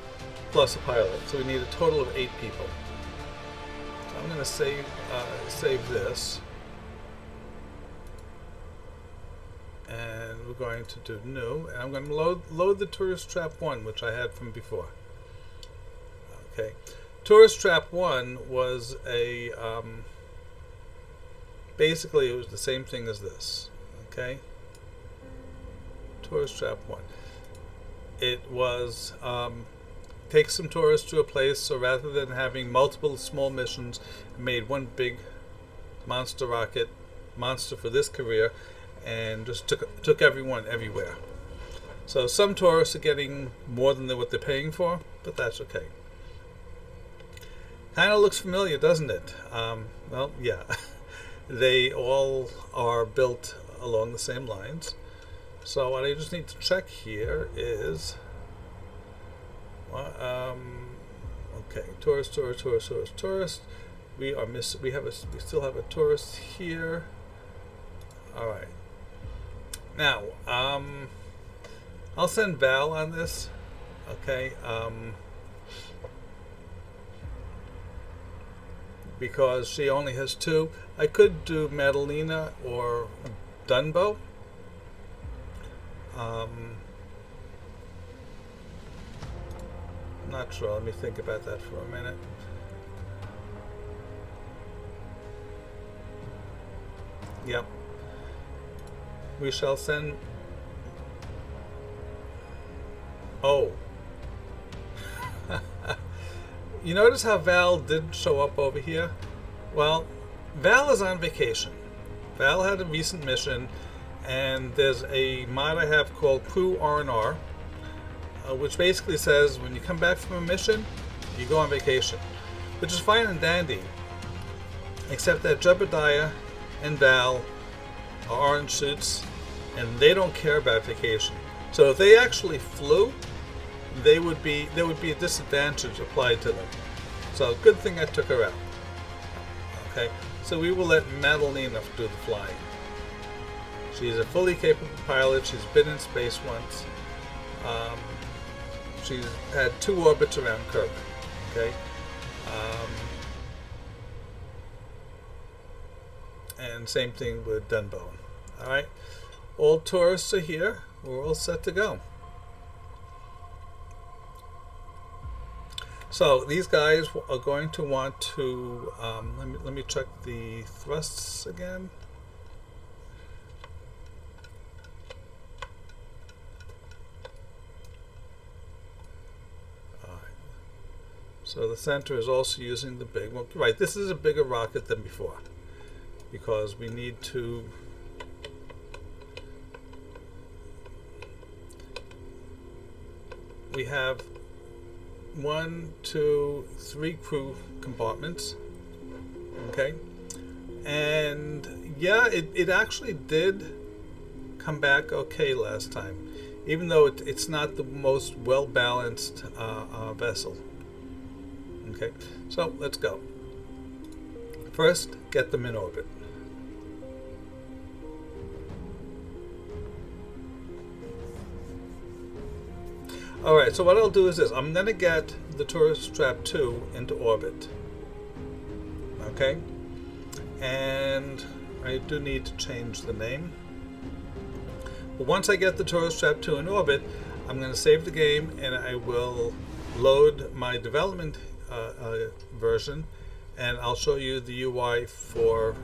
plus a pilot. So we need a total of 8 people. So I'm going to save this, and we're going to do new, and I'm going to load the tourist trap 1, which I had from before. Okay, tourist trap 1 was a basically it was the same thing as this. Okay, tourist trap 1. It was take some tourists to a place, so rather than having multiple small missions, I made one big monster rocket, monster for this career, and just took everyone everywhere. So some tourists are getting more than what they're paying for, but that's okay. Kind of looks familiar, doesn't it? Well, yeah. They all are built along the same lines. So what I just need to check here is, okay, tourist. We still have a tourist here. All right. Now, I'll send Val on this. Okay. Because she only has 2. I could do Madalena or Dunbo. Not sure. Let me think about that for a minute. Yep. We shall send... Oh. You notice how Val didn't show up over here? Well, Val is on vacation. Val had a recent mission, and there's a mod I have called Crew R&R, which basically says when you come back from a mission, you go on vacation, which is fine and dandy, except that Jebediah and Val are orange suits, and they don't care about vacation. So if they actually flew, there would be a disadvantage applied to them. So good thing I took her out. Okay, so we will let Madalena do the flying. She's a fully capable pilot. She's been in space once. She's had 2 orbits around Kirk. Okay, and same thing with Dunbo. All right, all tourists are here. We're all set to go. So these guys are going to want to let me check the thrusts again. All right. So the center is also using the big one. Right, this is a bigger rocket than before because we need to. We have 1, 2, 3 crew compartments. Okay, and yeah, it actually did come back okay last time, even though it's not the most well balanced vessel. Okay, so let's go. First, get them in orbit. Alright, so what I'll do is this. I'm going to get the tourist trap 2 into orbit. Okay? And I do need to change the name. But once I get the tourist trap 2 in orbit, I'm going to save the game and I will load my development version, and I'll show you the UI for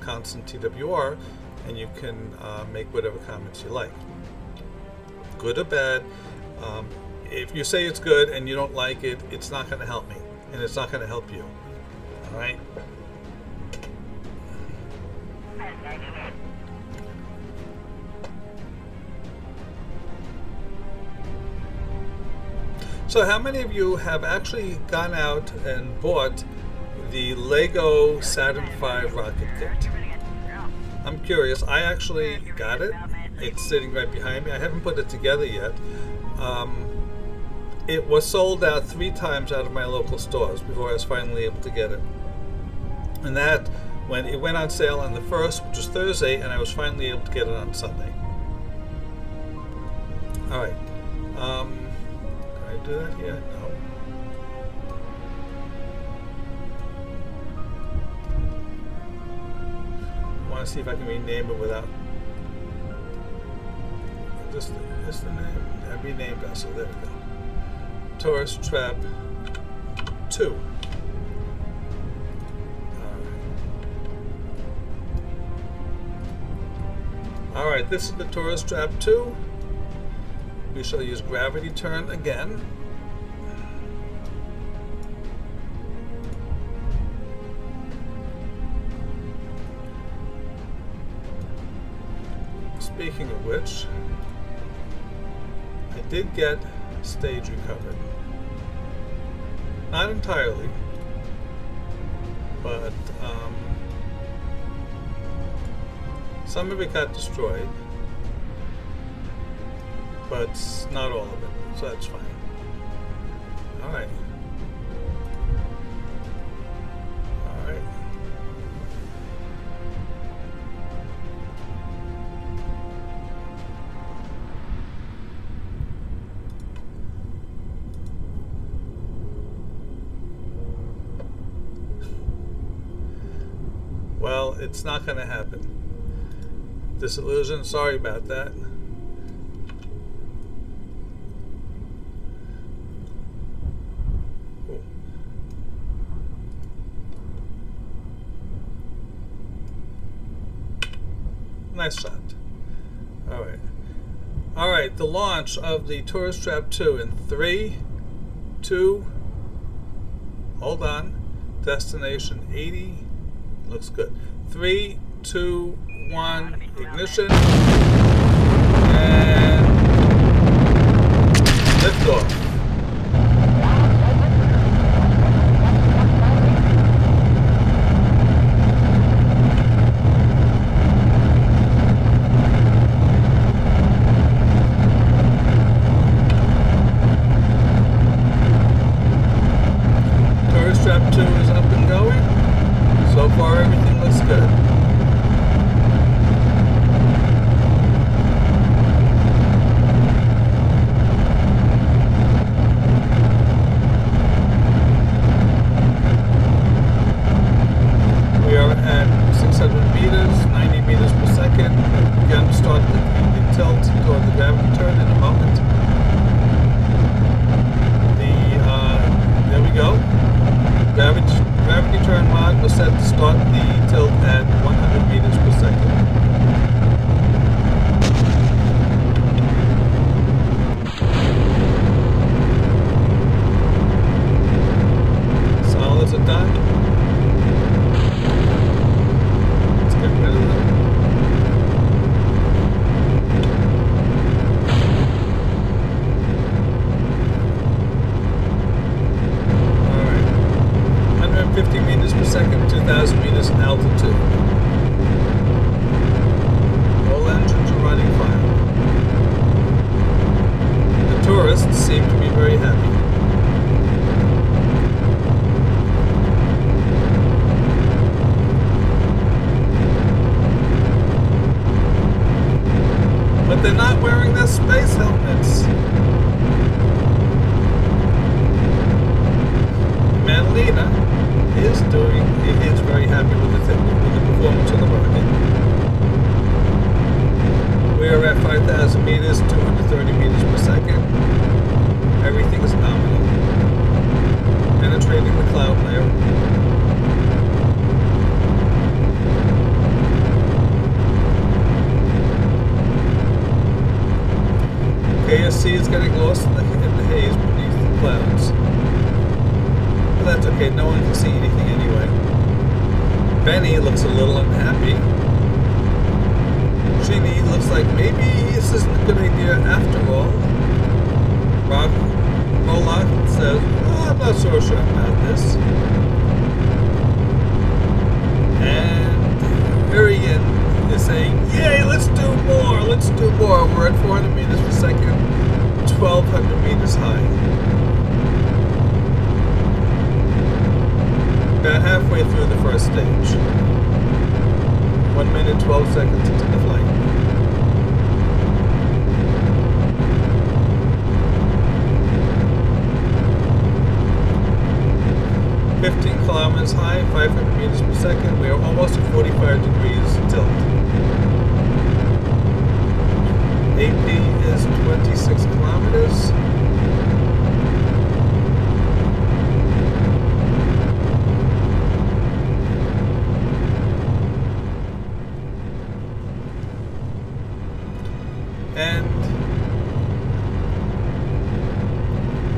ConstantTWR, and you can make whatever comments you like. Good or bad. If you say it's good and you don't like it, it's not going to help me, and it's not going to help you. All right? So how many of you have actually gone out and bought the Lego Saturn V rocket kit? I'm curious. I actually got it, It's sitting right behind me. I haven't put it together yet. It was sold out 3 times out of my local stores before I was finally able to get it. And that, when it went on sale on the 1st, which was Thursday, and I was finally able to get it on Sunday. All right. Can I do that here? No. I want to see if I can rename it without. Is this the name? I renamed it, so there we go. Tourist Trap 2. Alright, this is the Tourist Trap 2. We shall use gravity turn again. Speaking of which, I did get stage recovered. Not entirely, but some of it got destroyed, but not all of it, so that's fine. All right. All right. Well, it's not going to happen. Disillusion, sorry about that. Ooh. Nice shot. Alright. Alright, the launch of the Tourist Trap 2 in 3, 2, hold on, destination 80, looks good. 3, 2, 1, ignition, and lift off. Tourist Trap 2 is up and going. So far, everything looks good. Gravity turn mod was set to start the tilt at 100 meters per second. Solids are done. Let's get rid of them. Alright. 150 meters per second, 2,000 meters in altitude. All engines are running fine. The tourists seem to be very happy. But they're not wearing their space helmets. Manlina is very happy with the performance of the rocket. We are at 5,000 meters, 230 meters per second. Everything is nominal. Penetrating the cloud layer. KSC is getting lost in the haze beneath the clouds. But that's okay, no one can see anything anyway. Benny looks a little unhappy. Ginny looks like maybe this isn't a good idea after all. Moloch says, oh, I'm not so sure about this. And Arian is saying, yay, let's do more, let's do minute 12 seconds into the flight. 15 kilometers high, 500 meters per second. We are almost at 45 degrees tilt. AP is 26 kilometers. And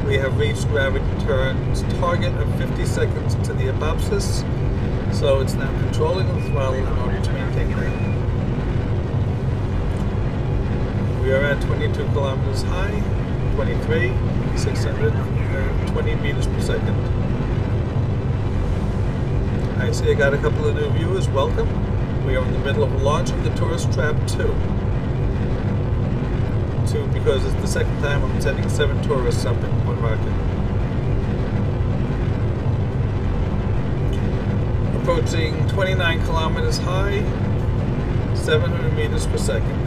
we have reached gravity turn's target of 50 seconds to the apopsis, so it's now controlling the throttle in order to maintain that. We are at 22 kilometers high, 23, 620 meters per second. I see I got a couple of new viewers. Welcome. We are in the middle of a launch of the Tourist Trap 2. Because it's the second time I'm sending 7 tourists up in one rocket. Approaching 29 kilometers high, 700 meters per second.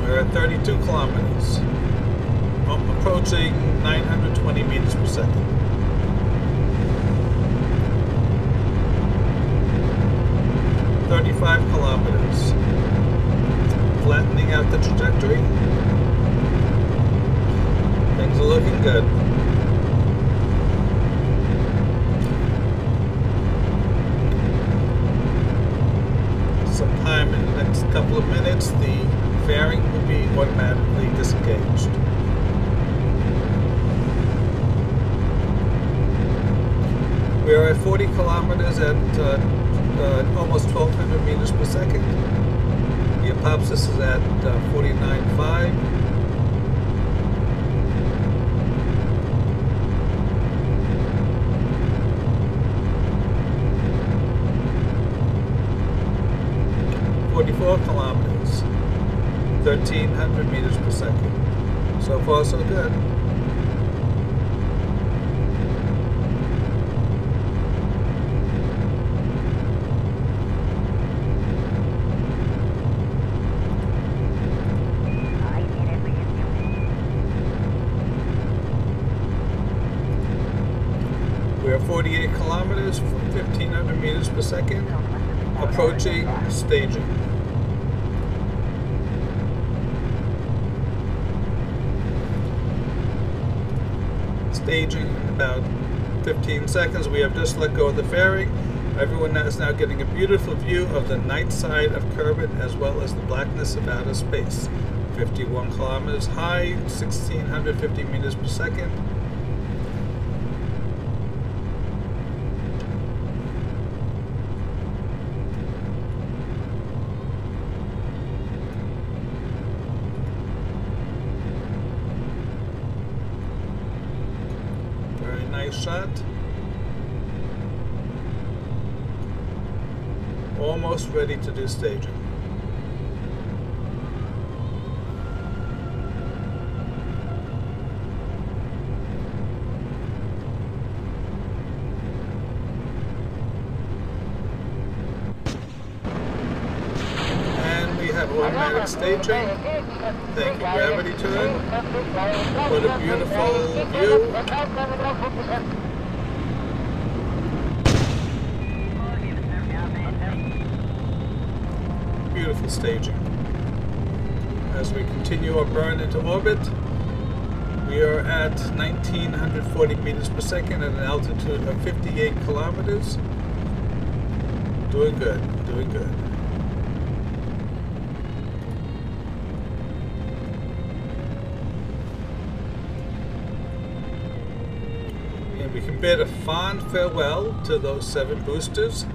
We're at 32 kilometers. I'm approaching 920 meters per second. 35 kilometers. Flattening out the trajectory. Things are looking good. Sometime in the next couple of minutes, the fairing will be automatically disengaged. We are at 40 kilometers at almost 1,200 meters per second. The apopsis is at 49.5. Kilometers, 1,300 meters per second. So far, so good. We are 48 kilometers, 1,500 meters per second, approaching staging. Staging in about 15 seconds. We have just let go of the fairing. Everyone is now getting a beautiful view of the night side of Kerbin as well as the blackness of outer space. 51 kilometers high, 1,650 meters per second. Nice shot. Almost ready to do staging. And we have automatic staging. Thank you, gravity turn. What a beautiful view. Beautiful staging. As we continue our burn into orbit, we are at 1,940 meters per second at an altitude of 58 kilometers. Doing good, doing good. And we can bid a fond farewell to those 7 boosters.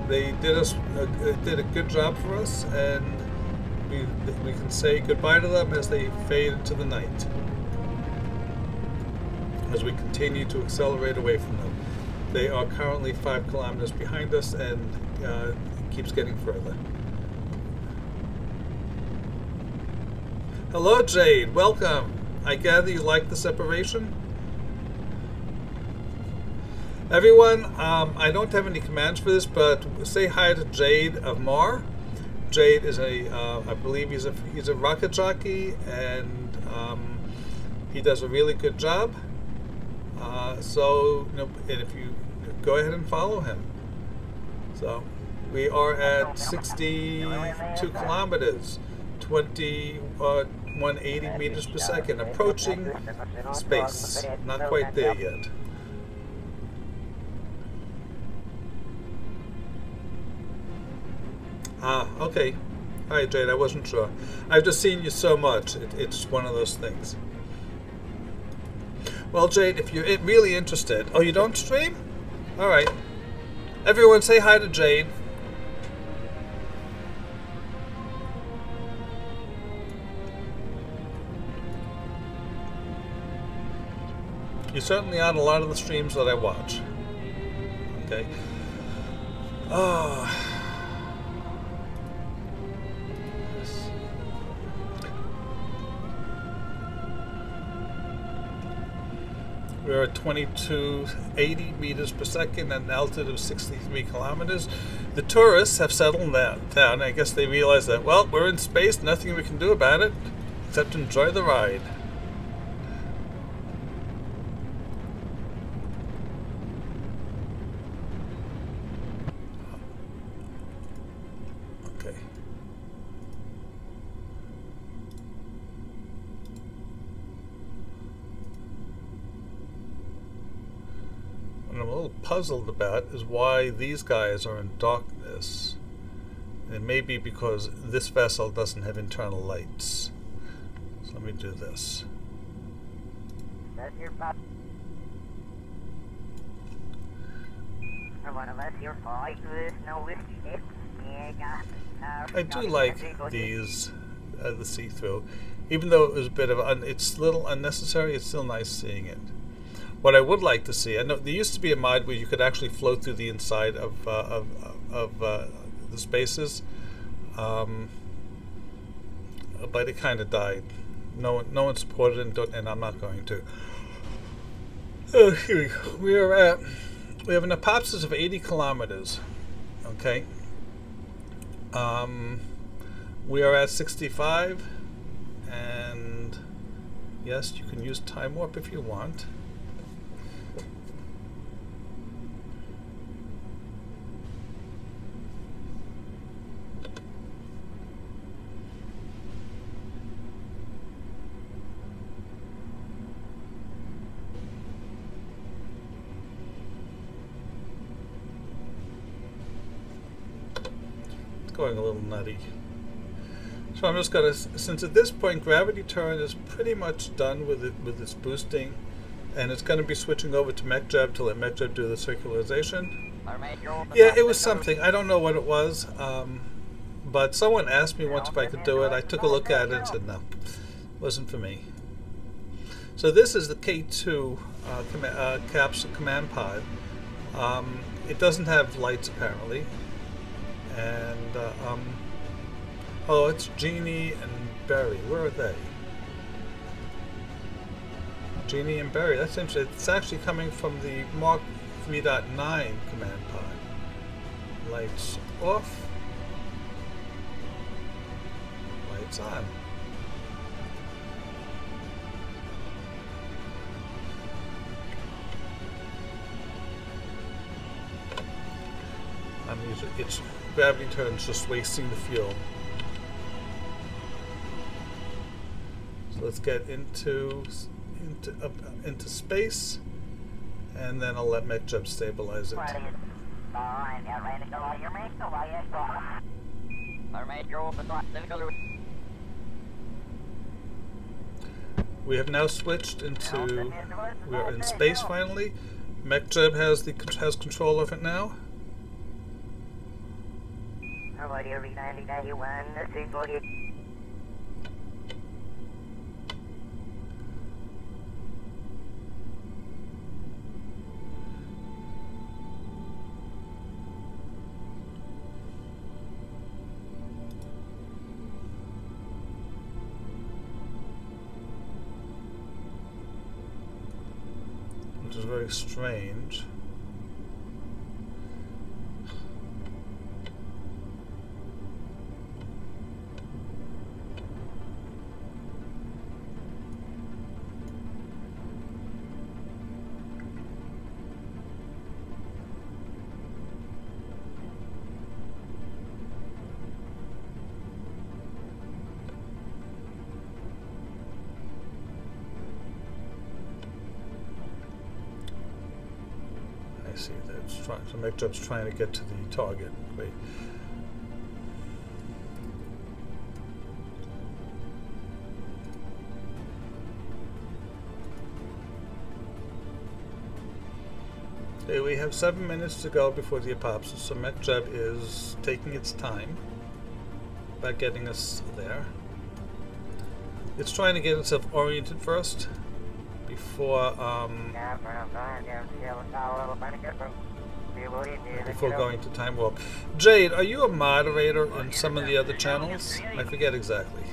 They did a good job for us, and we can say goodbye to them as they fade into the night, as we continue to accelerate away from them. They are currently 5 kilometers behind us, and it keeps getting further. Hello, Jade. Welcome. I gather you like the separation? Everyone, I don't have any commands for this, but say hi to Jade of Mar. Jade is I believe he's a rocket jockey, and he does a really good job. So, and if you go ahead and follow him. So, we are at 62 kilometers, 180 meters per second, approaching space. Not quite there yet. Ah, okay. All right, Jade, I wasn't sure. I've just seen you so much. It's one of those things. Well, Jade, if you're really interested... Oh, you don't stream? All right. Everyone say hi to Jade. You're certainly on a lot of the streams that I watch. Okay. Oh... We're at 2280 meters per second at an altitude of 63 kilometers. The tourists have settled down. I guess they realize that, well, we're in space, nothing we can do about it except enjoy the ride. Okay. What I'm a little puzzled about is why these guys are in darkness. And it may be because this vessel doesn't have internal lights. So let me do this. I do like these, the see-through. Even though it was a bit of, it's a little unnecessary, it's still nice seeing it. What I would like to see, I know there used to be a mod where you could actually float through the inside of the spaces, but it kind of died. No one supported it, and I'm not going to. Oh, here we go. We have an apopsis of 80 kilometers. Okay. We are at 65, and yes, you can use time warp if you want. Going a little nutty. So I'm just gonna, since at this point gravity turn is pretty much done with its boosting, and it's gonna be switching over to MechJeb to let MechJeb do the circularization. Yeah, it was something. I don't know what it was, but someone asked me once if I could do it. I took a look at it and said no, it wasn't for me. So this is the K2 capsule command pod. It doesn't have lights apparently. And, oh, it's Jeannie and Barry. Where are they? Jeannie and Barry. That's interesting. It's actually coming from the Mark 3.9 command pod. Lights off. Lights on. I'm using it's gravity turns just wasting the fuel. So let's get into space, and then I'll let MechJeb stabilize it. We have now switched into, we are in space finally. MechJeb has control of it now. is very strange. I see that it's trying, so MechJob's trying to get to the target. Wait. Okay, we have 7 minutes to go before the apocalypse, so MechJob is taking its time about getting us there. It's trying to get itself oriented first before going to time warp. Jade, are you a moderator in some of the other channels? I forget exactly.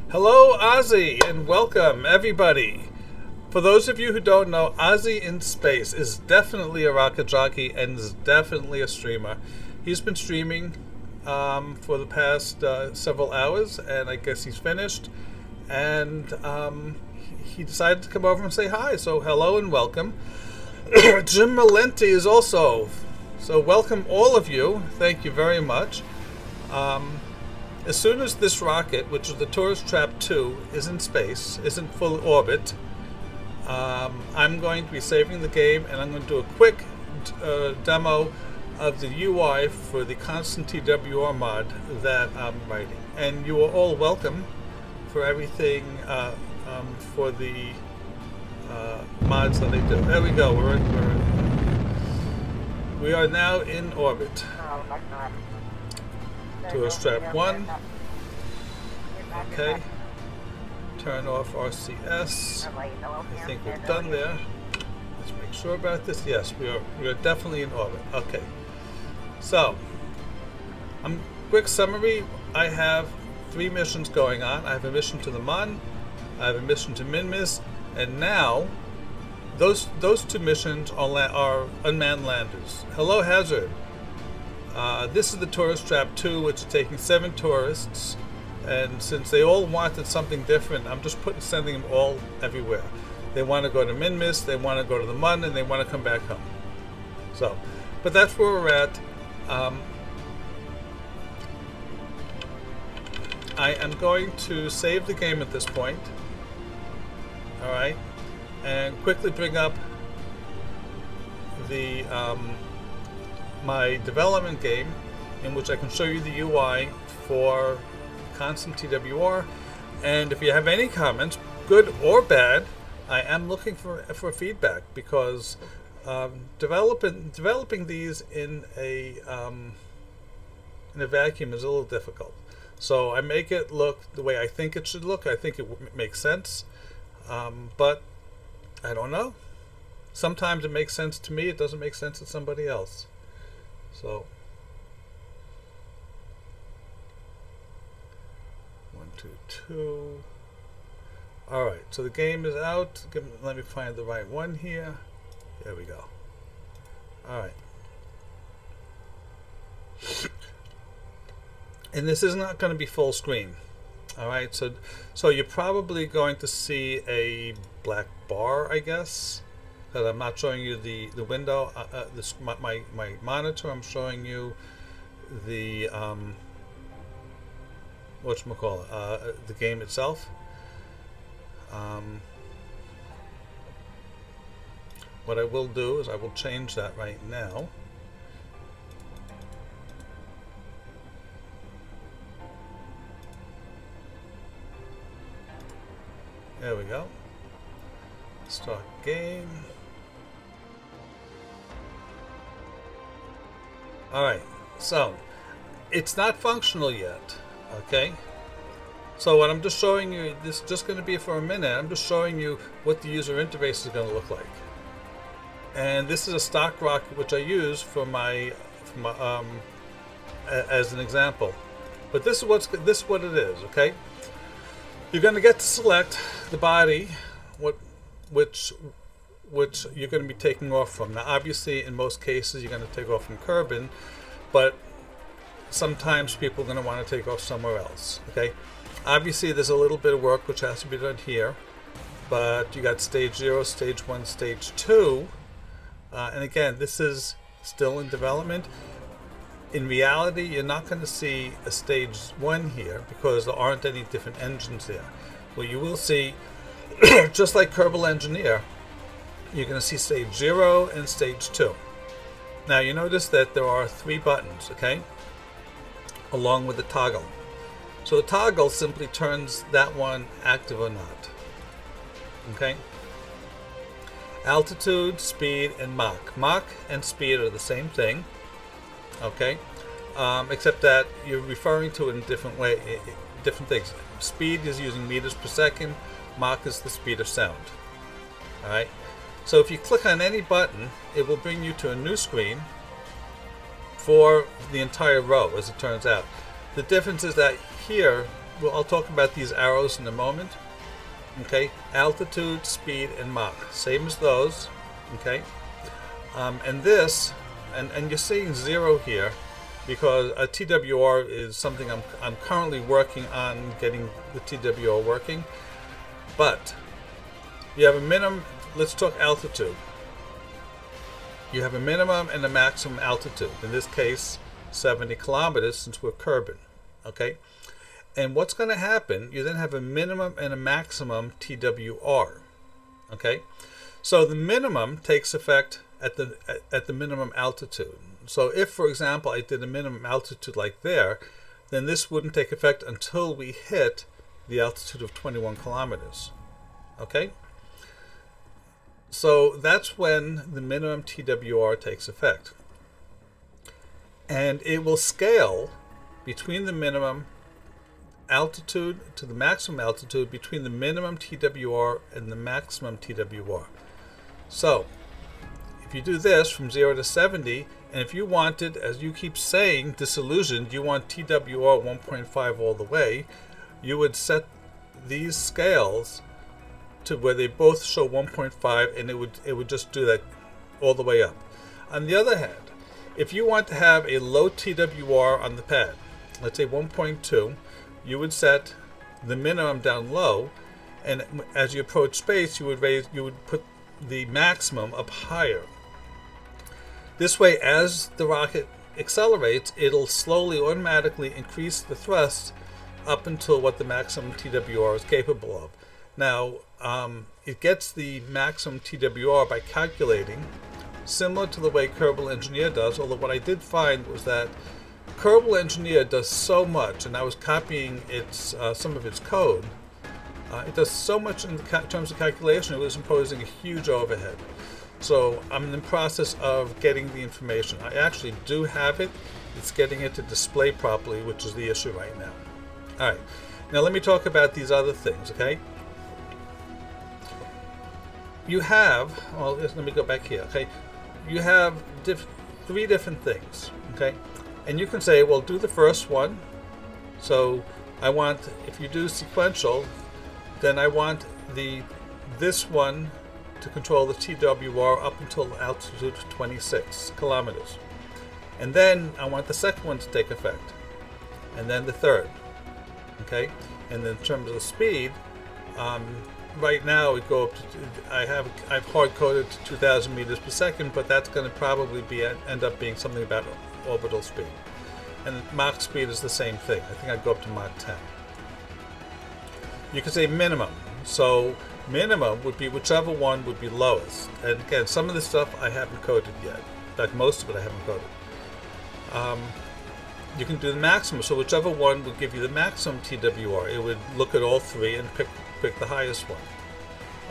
Hello, Ozzy, and welcome, everybody. For those of you who don't know, Ozzy in Space is definitely a rocket jockey and is definitely a streamer. He's been streaming for the past several hours, and I guess he's finished. And he decided to come over and say hi, so hello and welcome. Jim Malenti is also, so welcome all of you. Thank you very much. As soon as this rocket, which is the Tourist Trap 2, is in space, is in full orbit, I'm going to be saving the game, and I'm going to do a quick demo of the UI for the ConstantTWR mod that I'm writing. And you are all welcome for everything for the mods that I do. There we go. We are now in orbit. Tourist Trap 1. Okay. Turn off RCS. I think we're done there. Let's make sure about this. Yes, we are definitely in orbit. Okay. So, quick summary. I have 3 missions going on. I have a mission to the Mun, I have a mission to Minmus, and now those 2 missions are unmanned landers. Hello, Hazard. This is the Tourist Trap 2, which is taking 7 tourists, and since they all wanted something different, I'm just sending them all everywhere. They want to go to Minmus, they want to go to the Mun, and they want to come back home. So, but that's where we're at. I am going to save the game at this point. Alright, and quickly bring up the my development game, in which I can show you the UI for ConstantTWR. And if you have any comments, good or bad, I am looking for feedback, because developing these in a vacuum is a little difficult. So I make it look the way I think it should look. I think it makes sense, but I don't know. Sometimes it makes sense to me. It doesn't make sense to somebody else. So 1, 2, 2. All right. So the game is out. Let me find the right one here. There we go. All right. And this is not going to be full screen. All right. So you're probably going to see a black bar, I guess. That I'm not showing you the window, my monitor. I'm showing you the whatchamacallit, the game itself. What I will do is I will change that right now. There we go. Start game. Alright, so it's not functional yet, okay? So what I'm just showing you, this is just going to be for a minute, I'm just showing you what the user interface is going to look like. And this is a stock rocket which I use for my as an example. But this is what it is, okay? You're going to get to select the body which you're going to be taking off from. Now obviously in most cases you're going to take off from Kerbin, but sometimes people are going to want to take off somewhere else, okay? Obviously there's a little bit of work which has to be done here, but you got stage 0, stage 1, stage 2, and again this is still in development. In reality you're not going to see a stage 1 here because there aren't any different engines there. What you will see, just like Kerbal Engineer, you're going to see stage 0 and stage 2. Now you notice that there are 3 buttons, okay, along with the toggle. So the toggle simply turns that one active or not. Okay. Altitude, speed, and Mach. Mach and speed are the same thing. Okay. Except that you're referring to it in different things. Speed is using meters per second. Mach is the speed of sound. All right. So if you click on any button, it will bring you to a new screen for the entire row, as it turns out. The difference is that here, well, I'll talk about these arrows in a moment. Okay, altitude, speed, and Mach, same as those. Okay, and this, and you're seeing 0 here because a TWR is something I'm currently working on getting the TWR working. But you have a minimum. Let's talk altitude. You have a minimum and a maximum altitude. In this case, 70 kilometers, since we're Kerbin. Okay, and what's going to happen, you then have a minimum and a maximum TWR. Okay, so the minimum takes effect at the minimum altitude. So if, for example, I did a minimum altitude like there, then this wouldn't take effect until we hit the altitude of 21 kilometers. Okay, so that's when the minimum TWR takes effect, and it will scale between the minimum altitude to the maximum altitude, between the minimum TWR and the maximum TWR. So if you do this from 0 to 70, and if you wanted, as you keep saying, disillusioned, you want TWR 1.5 all the way, you would set these scales to where they both show 1.5, and it would just do that all the way up. On the other hand, if you want to have a low TWR on the pad, let's say 1.2, you would set the minimum down low, and as you approach space, you would put the maximum up higher. This way, as the rocket accelerates, it'll slowly, automatically increase the thrust up until what the maximum TWR is capable of. Now, it gets the maximum TWR by calculating, similar to the way Kerbal Engineer does, although what I did find was that Kerbal Engineer does so much, and I was copying some of its code. It does so much in terms of calculation, it was imposing a huge overhead. So I'm in the process of getting the information. I actually do have it. It's getting it to display properly, which is the issue right now. All right. Now let me talk about these other things, okay? You have, well, let me go back here, okay? You have 3 different things, okay? And you can say, well, do the first one. So I want, if you do sequential, then I want this one to control the TWR up until altitude 26 kilometers. And then I want the second one to take effect. And then the third. Okay? And then in terms of the speed, right now it go up to, I've hard coded to 2,000 meters per second, but that's going to probably end up being something about orbital speed. And Mach speed is the same thing. I think I'd go up to Mach 10. You can say minimum. So minimum would be whichever one would be lowest. And again, some of this stuff I haven't coded yet. In fact, most of it I haven't coded. You can do the maximum. So whichever one would give you the maximum TWR, it would look at all 3 and pick the highest one.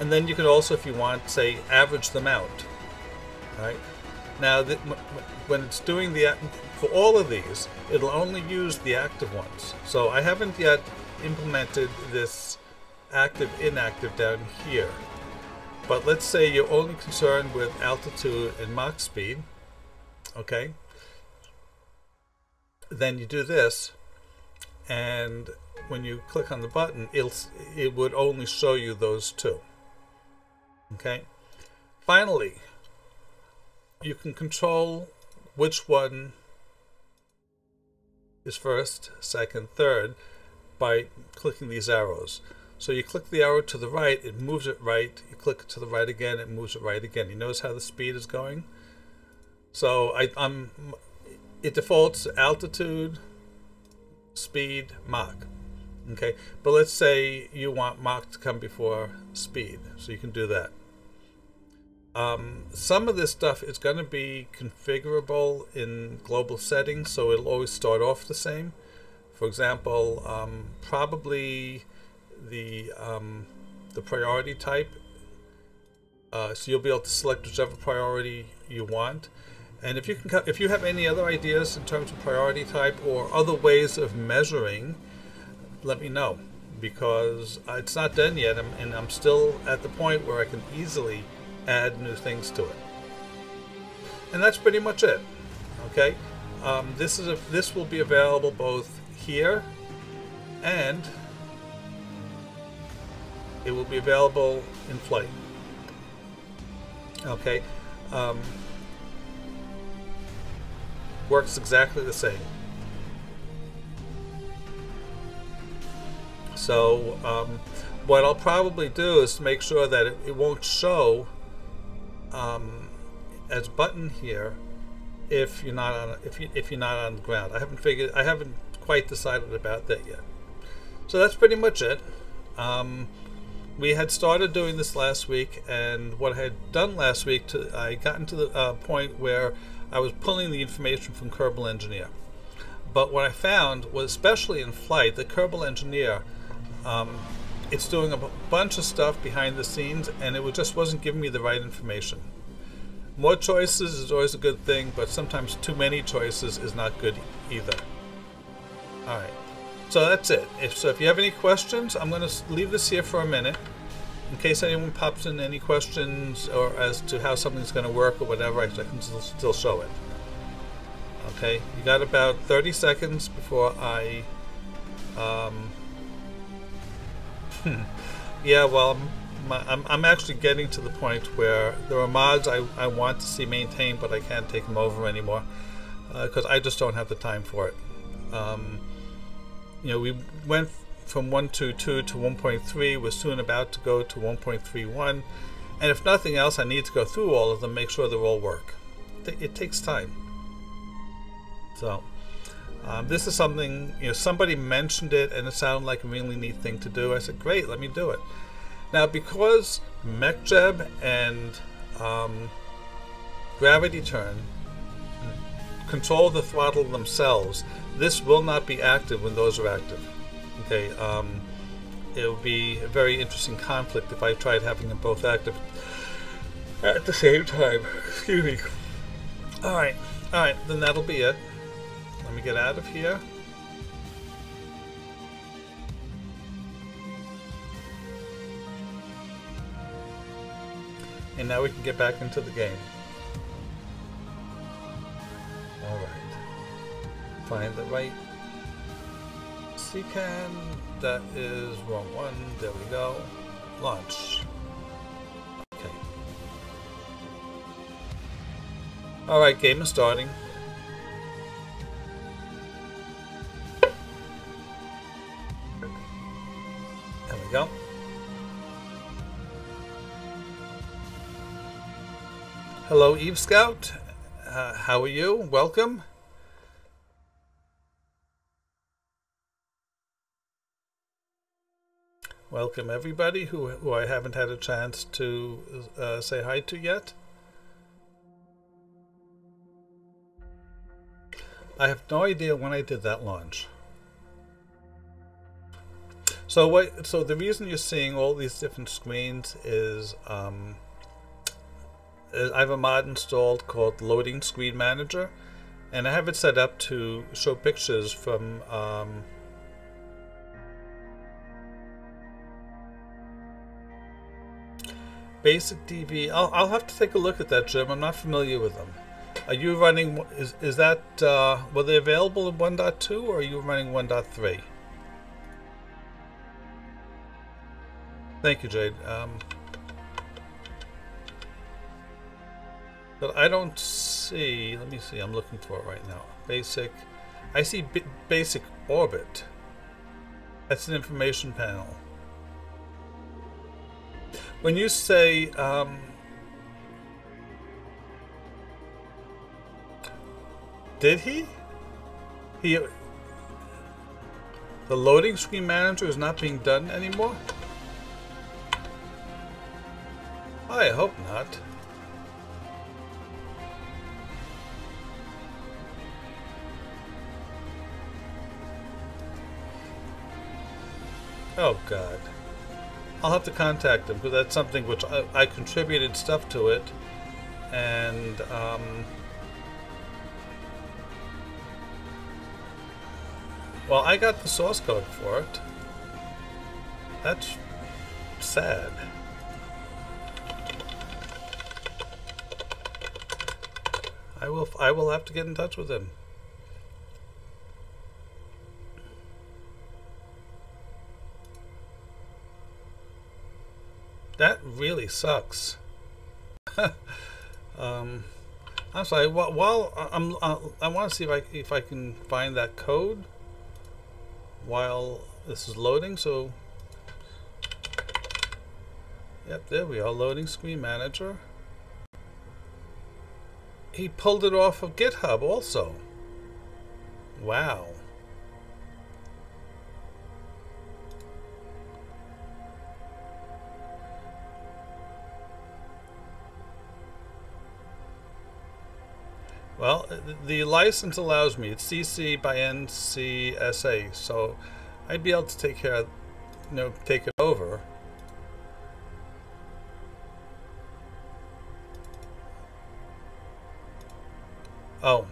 And then you can also, if you want, say average them out. Right? Now, when it's doing for all of these, it'll only use the active ones. So I haven't yet implemented this active inactive down here. But let's say you're only concerned with altitude and Mach speed, okay? Then you do this, and when you click on the button, it would only show you those two, okay? Finally, you can control which one is first, second, third by clicking these arrows. So you click the arrow to the right, it moves it right. You click it to the right again, it moves it right again. You notice how the speed is going? So it defaults altitude, speed, Mach. Okay, but let's say you want Mach to come before speed, so you can do that. Some of this stuff is going to be configurable in global settings, so it'll always start off the same. For example, probably the priority type, so you'll be able to select whichever priority you want. And if you have any other ideas in terms of priority type or other ways of measuring, let me know, because it's not done yet, and I'm still at the point where I can easily add new things to it. And that's pretty much it. Okay, this will be available both here, and it will be available in flight. Okay, works exactly the same. So what I'll probably do is make sure that it won't show as button here if you're not on if you're not on the ground. I haven't quite decided about that yet. So that's pretty much it. We had started doing this last week, and what I had done last week, I got into the point where I was pulling the information from Kerbal Engineer. But what I found was, especially in flight, the Kerbal Engineer, it's doing a bunch of stuff behind the scenes, and it just wasn't giving me the right information. More choices is always a good thing, but sometimes too many choices is not good either. All right. So that's it. If you have any questions, I'm going to leave this here for a minute in case anyone pops in any questions or as to how something's going to work or whatever. I can still show it. Okay, you got about 30 seconds before I yeah, well, I'm actually getting to the point where there are mods I want to see maintained, but I can't take them over anymore because I just don't have the time for it. You know, we went from 1.22 to 1.3. We're soon about to go to 1.31, and if nothing else, I need to go through all of them, make sure they all work. It takes time. So this is something, you know, somebody mentioned it, and it sounded like a really neat thing to do. I said, great, let me do it. Now, because MechJeb and Gravity Turn control the throttle themselves, this will not be active when those are active. Okay, it will be a very interesting conflict if I tried having them both active at the same time. Excuse me. All right, then that'll be it. Let me get out of here. And now we can get back into the game. All right. Find the right CCAN. That is wrong one. There we go. Launch. Okay. All right, game is starting. There we go. Hello, Eve Scout. How are you? Welcome. Welcome everybody who I haven't had a chance to say hi to yet. I have no idea when I did that launch. So the reason you're seeing all these different screens is I have a mod installed called Loading Screen Manager, and I have it set up to show pictures from Basic DV. I'll have to take a look at that, Jim. I'm not familiar with them. Are you running? Is that were they available in 1.2 or are you running 1.3? Thank you, Jade. But I don't see. Let me see. I'm looking for it right now. Basic. I see basic orbit. That's an information panel. When you say did he? The loading screen manager is not being done anymore? I hope not. Oh God. I'll have to contact them because that's something which I contributed stuff to it, and well, I got the source code for it. That's sad. I will have to get in touch with him. That really sucks. I'm sorry. While I want to see if I can find that code while this is loading. So, yep, there we are. Loading screen manager. He pulled it off of GitHub also. Wow. Well, the license allows me. It's CC by NCSA, so I'd be able to take care of, take it over. Oh.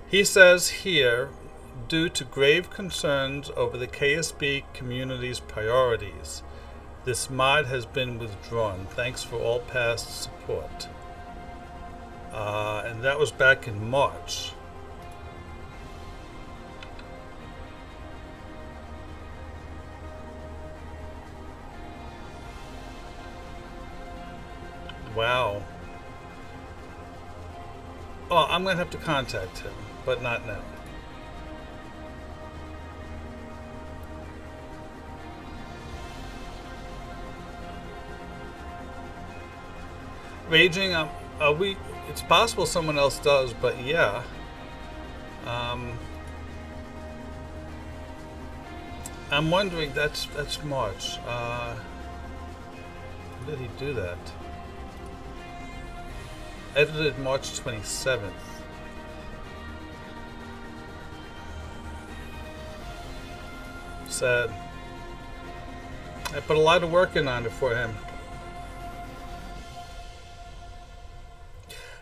He says here, due to grave concerns over the KSB community's priorities, this mod has been withdrawn. Thanks for all past support. And that was back in March. Wow. Oh, I'm going to have to contact him, but not now. Raging, it's possible someone else does, but yeah. I'm wondering, that's March. When did he do that? Edited March 27th. Sad. I put a lot of work in on it for him.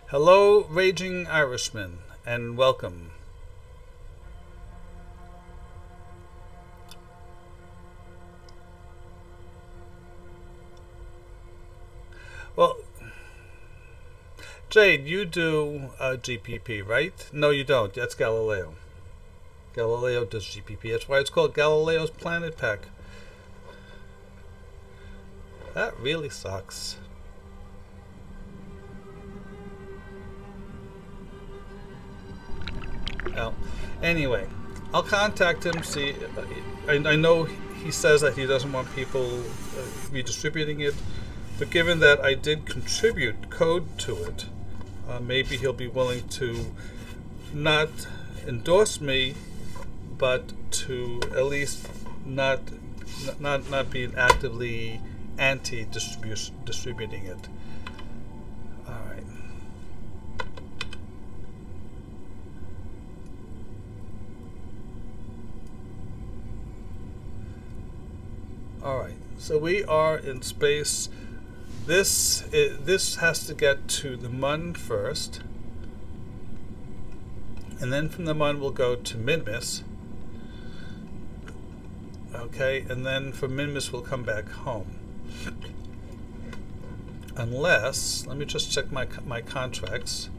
Hello, Raging Irishman, and welcome. Well, Jade, you do GPP, right? No, you don't. That's Galileo. Galileo does GPP. That's why it's called Galileo's Planet Pack. That really sucks. Well, anyway, I'll contact him. See, I know he says that he doesn't want people redistributing it, but given that I did contribute code to it, maybe he'll be willing to not endorse me, but to at least not be actively anti-distributing it. All right. All right. So we are in space. This has to get to the MUN first, and then from the MUN we'll go to Minmus, Okay, and then for Minmus we'll come back home. Unless, let me just check my contracts.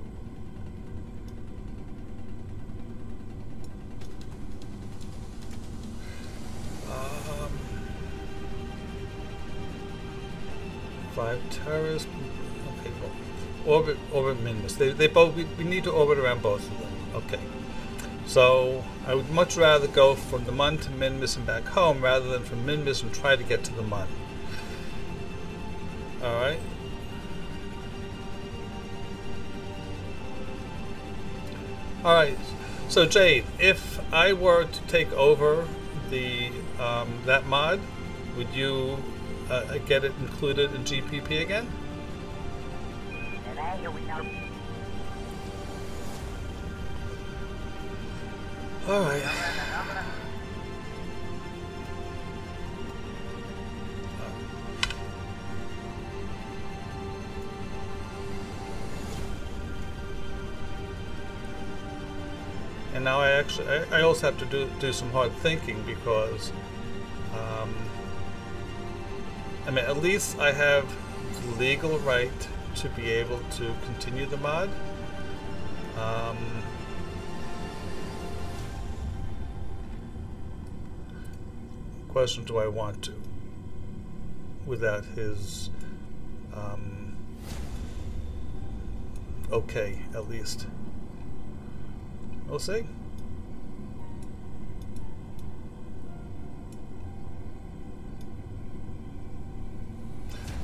Five terrorists. Okay, well, orbit Minmus. They both. We need to orbit around both of them. Okay. So I would much rather go from the Mun to Minmus and back home rather than from Minmus and try to get to the Mun. All right. All right. So Jade, if I were to take over the that mod, would you get it included in GPP again? All right. And now I also have to do some hard thinking because I mean, at least I have the legal right to be able to continue the mod. Question: do I want to without his okay, at least? We'll see.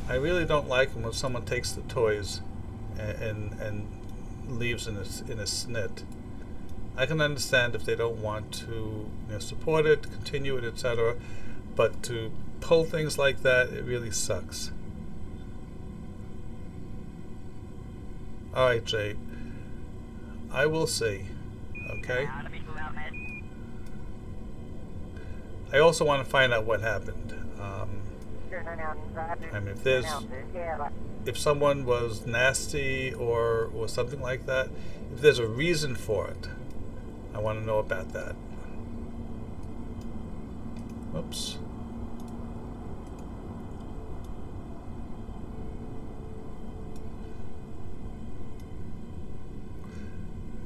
I really don't like it when someone takes the toys and leaves in a snit. I can understand if they don't want to support it, continue it, etc. But to pull things like that, it really sucks. All right, Jade. I will see. Okay. I also want to find out what happened. I mean, if someone was nasty or something like that, if there's a reason for it, I want to know about that. Oops.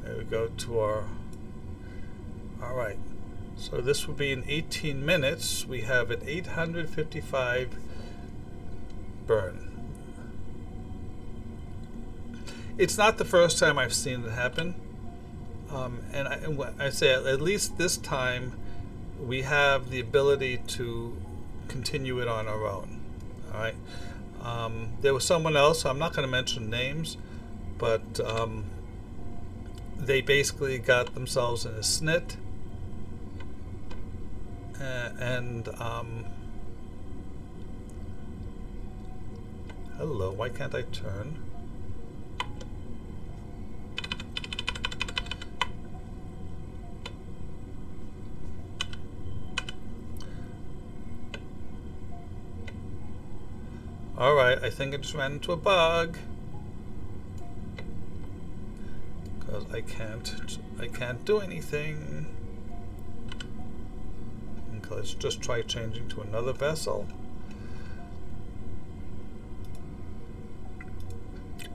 There we go to our. All right. So this will be in 18 minutes. We have an 855 burn. It's not the first time I've seen it happen. And I say at least this time we have the ability to continue it on our own. All right. There was someone else, I'm not going to mention names, but they basically got themselves in a snit. Hello, why can't I turn? Alright, I think I just ran into a bug. Because I can't do anything. Okay, let's just try changing to another vessel.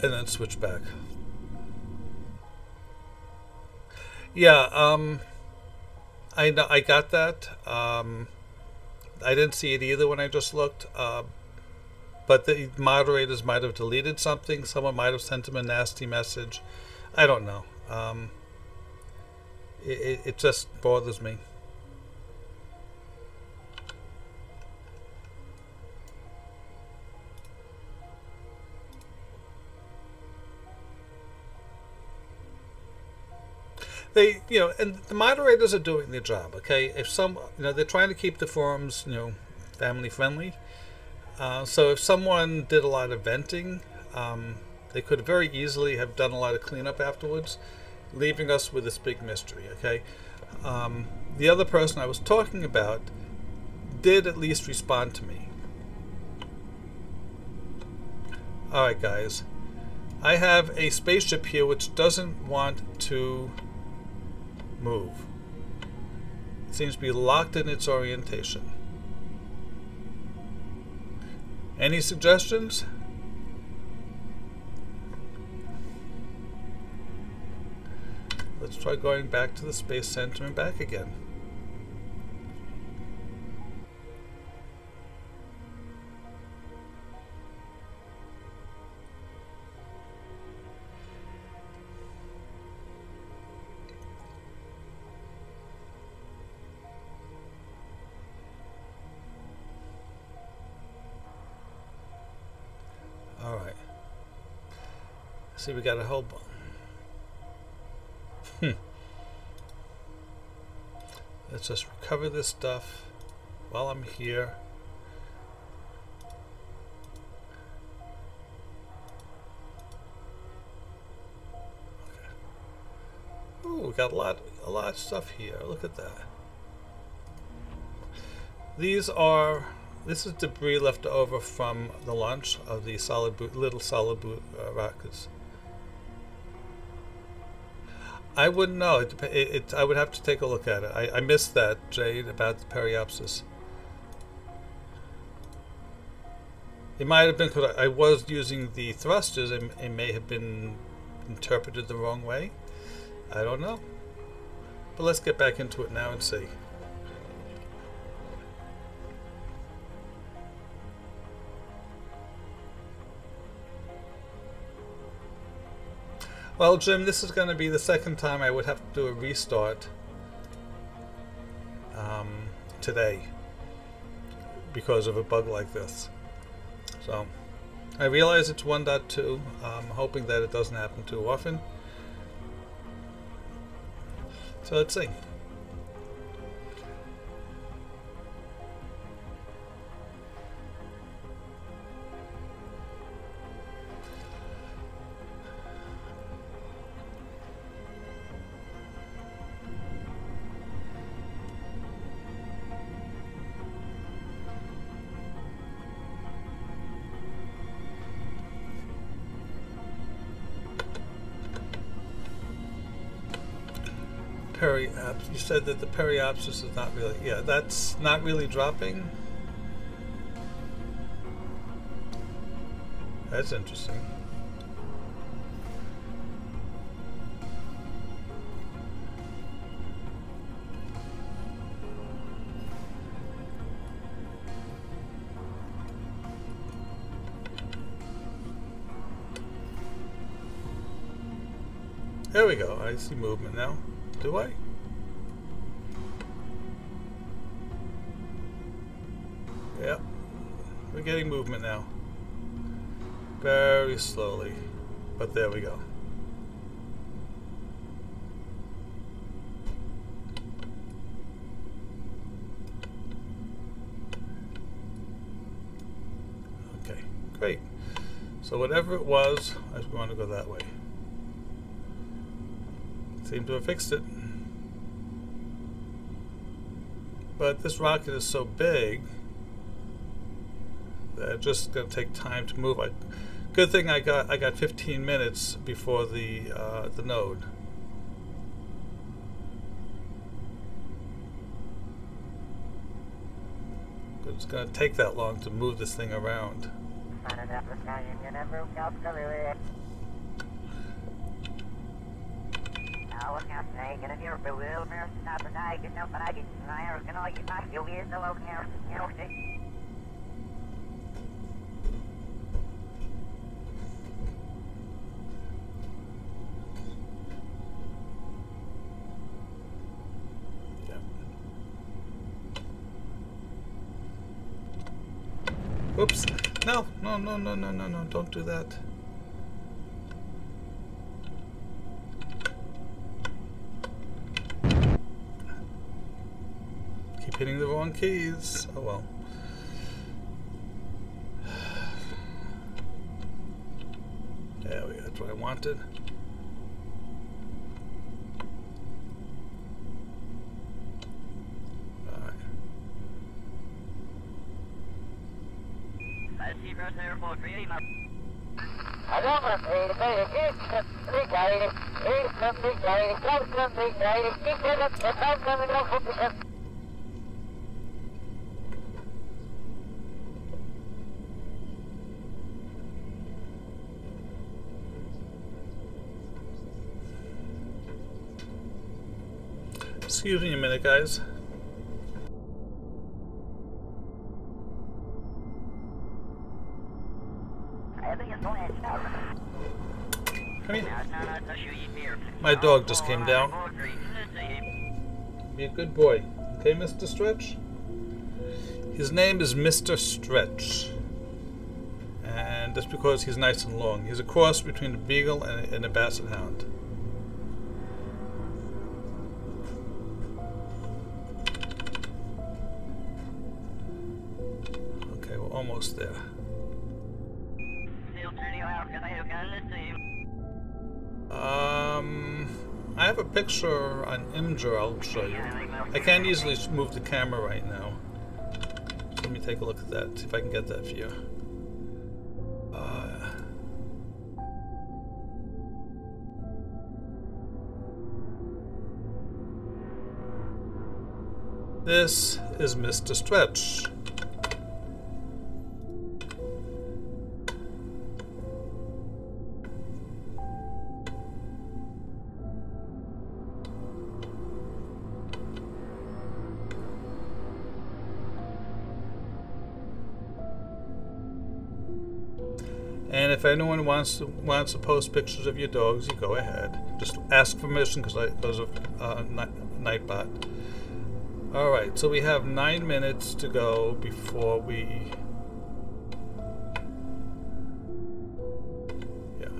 And then switch back. Yeah, I got that. I didn't see it either when I just looked. But the moderators might have deleted something. Someone might have sent him a nasty message. I don't know. It just bothers me. They, and the moderators are doing their job. Okay, if some, they're trying to keep the forums, family friendly. So if someone did a lot of venting, they could very easily have done a lot of cleanup afterwards, leaving us with this big mystery. Okay, the other person I was talking about did at least respond to me. All right, guys, I have a spaceship here which doesn't want to move. It seems to be locked in its orientation. Any suggestions? Let's try going back to the Space Center and back again. All right. See, we got a whole bunch. Let's just recover this stuff while I'm here. Okay. Ooh, we got a lot of stuff here. Look at that. This is debris left over from the launch of the little solid boot rockets. I wouldn't know. I would have to take a look at it. I missed that, Jade, about the periapsis. It might have been because I was using the thrusters. It may have been interpreted the wrong way. I don't know. But let's get back into it now and see. Well, Jim, this is going to be the second time I would have to do a restart today because of a bug like this. So I realize it's 1.2. I'm hoping that it doesn't happen too often. So let's see. You said that the periapsis is not really, yeah, that's not really dropping. That's interesting. There we go. I see movement now. Do I? Yeah, we're getting movement now. Very slowly, but there we go. Okay, great. So whatever it was, I was going to go that way. Seem to have fixed it. But this rocket is so big that it's just going to take time to move. Good thing I got 15 minutes before the node. But it's going to take that long to move this thing around. Oops. No, no, no, no, no, no, no, don't do that. Keep hitting the wrong keys. Oh well. There we go, that's what I wanted. Excuse me a minute, guys. Come here. My dog just came down. Be a good boy. Okay, Mr. Stretch? His name is Mr. Stretch. And that's because he's nice and long. He's a cross between a beagle and a basset hound. Okay, we're almost there. I have a picture on Imgur I'll show you. I can't easily move the camera right now. So let me take a look at that, see if I can get that for you. This is Mr. Stretch. And if anyone wants to post pictures of your dogs, you go ahead. Just ask permission because of Nightbot. All right, so we have 9 minutes to go before we. Yeah,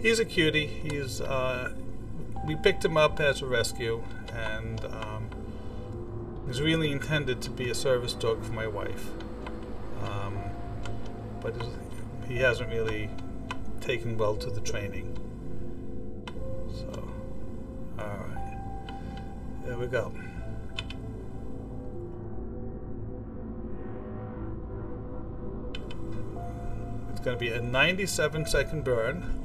he's a cutie. He's we picked him up as a rescue, and he's really intended to be a service dog for my wife. But he hasn't really taken well to the training. So, all right, there we go. It's going to be a 97-second burn.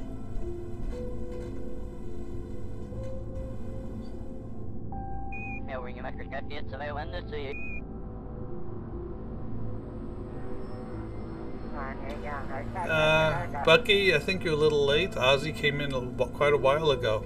Bucky, I think you're a little late. Ozzy came in quite a while ago.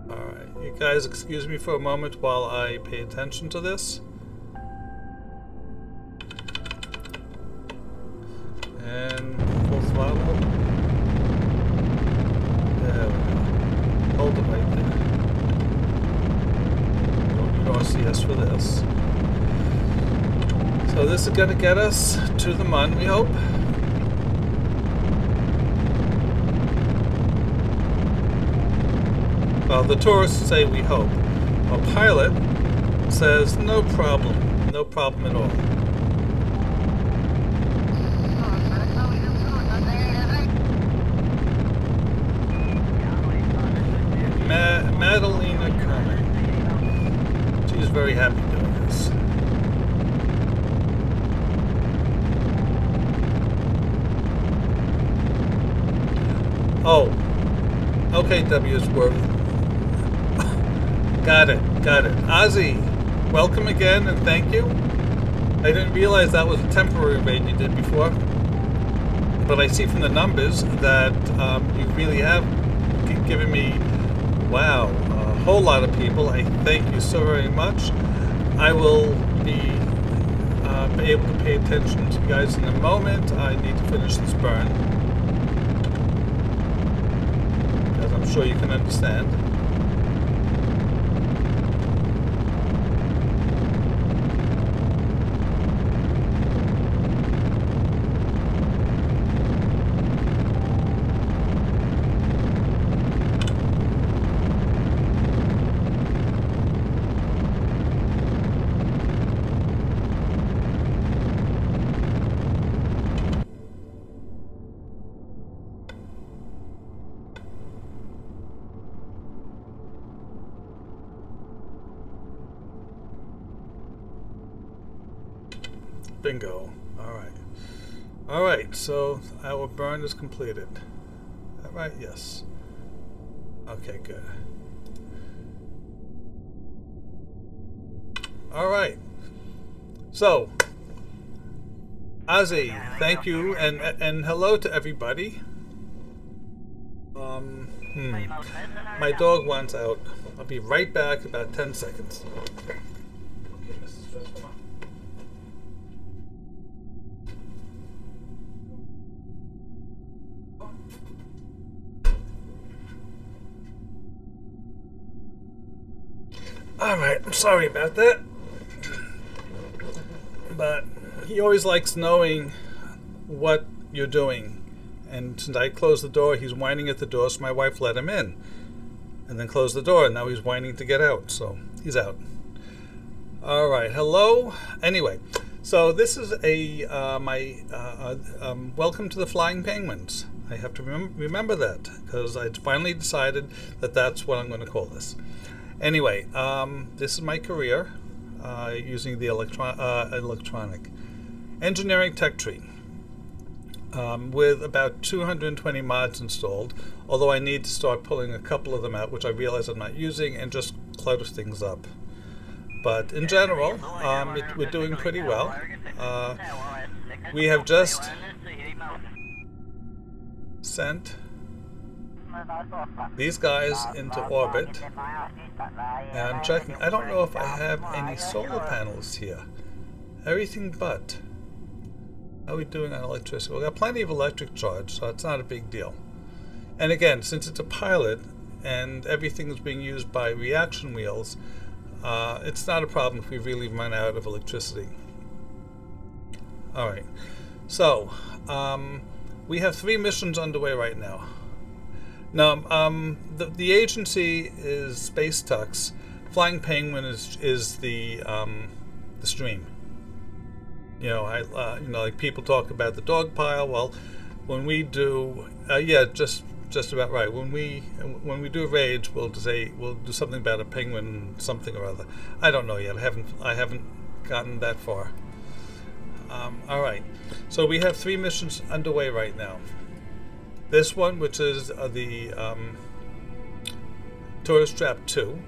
Alright, you guys excuse me for a moment while I pay attention to this. And full throttle. There we go. Hold it right there. Don't need RCS for this. So this is going to get us to the Mun, we hope. Well, the tourists say we hope. Our pilot says no problem at all. Madalena Kerman. She's very happy doing this. Oh, okay, W's-worth. Got it. Ozzy, welcome again and thank you. I didn't realize that was a temporary raid you did before. But I see from the numbers that you really have given me, wow, a whole lot of people. I thank you so very much. I will be able to pay attention to you guys in a moment. I need to finish this burn, as I'm sure you can understand. Bingo. All right. All right, so our burn is completed. Is that right? Yes. Okay, good. All right. So, Ozzy, thank you, and hello to everybody. My dog wants out. I'll be right back, about 10 seconds. Okay, Mrs. Stress, come on. All right, I'm sorry about that. But he always likes knowing what you're doing. And since I closed the door, he's whining at the door, so my wife let him in. And then closed the door, and now he's whining to get out, so he's out. All right, hello. Anyway, so this is a welcome to the Flying Penguins. I have to remember that, because I finally decided that that's what I'm going to call this. Anyway, this is my career using the electronic engineering tech tree with about 220 mods installed, although I need to start pulling a couple of them out, which I realize I'm not using, and just clutter things up. But in general, we're doing pretty well. We have just sent these guys into orbit, and I'm checking. I don't know if I have any solar panels here. Everything but. How are we doing on electricity? We've got plenty of electric charge, so it's not a big deal. And again, since it's a pilot and everything is being used by reaction wheels, it's not a problem if we really run out of electricity. All right, so we have 3 missions underway right now. Now, the agency is Space Tux. Flying Penguin is the stream. You know, like people talk about the dog pile. Well, when we do, yeah, just about right. When we do Rage, we'll do something about a penguin, something or other. I don't know yet. I haven't gotten that far. All right. So we have 3 missions underway right now. This one, which is the Tourist Trap 2.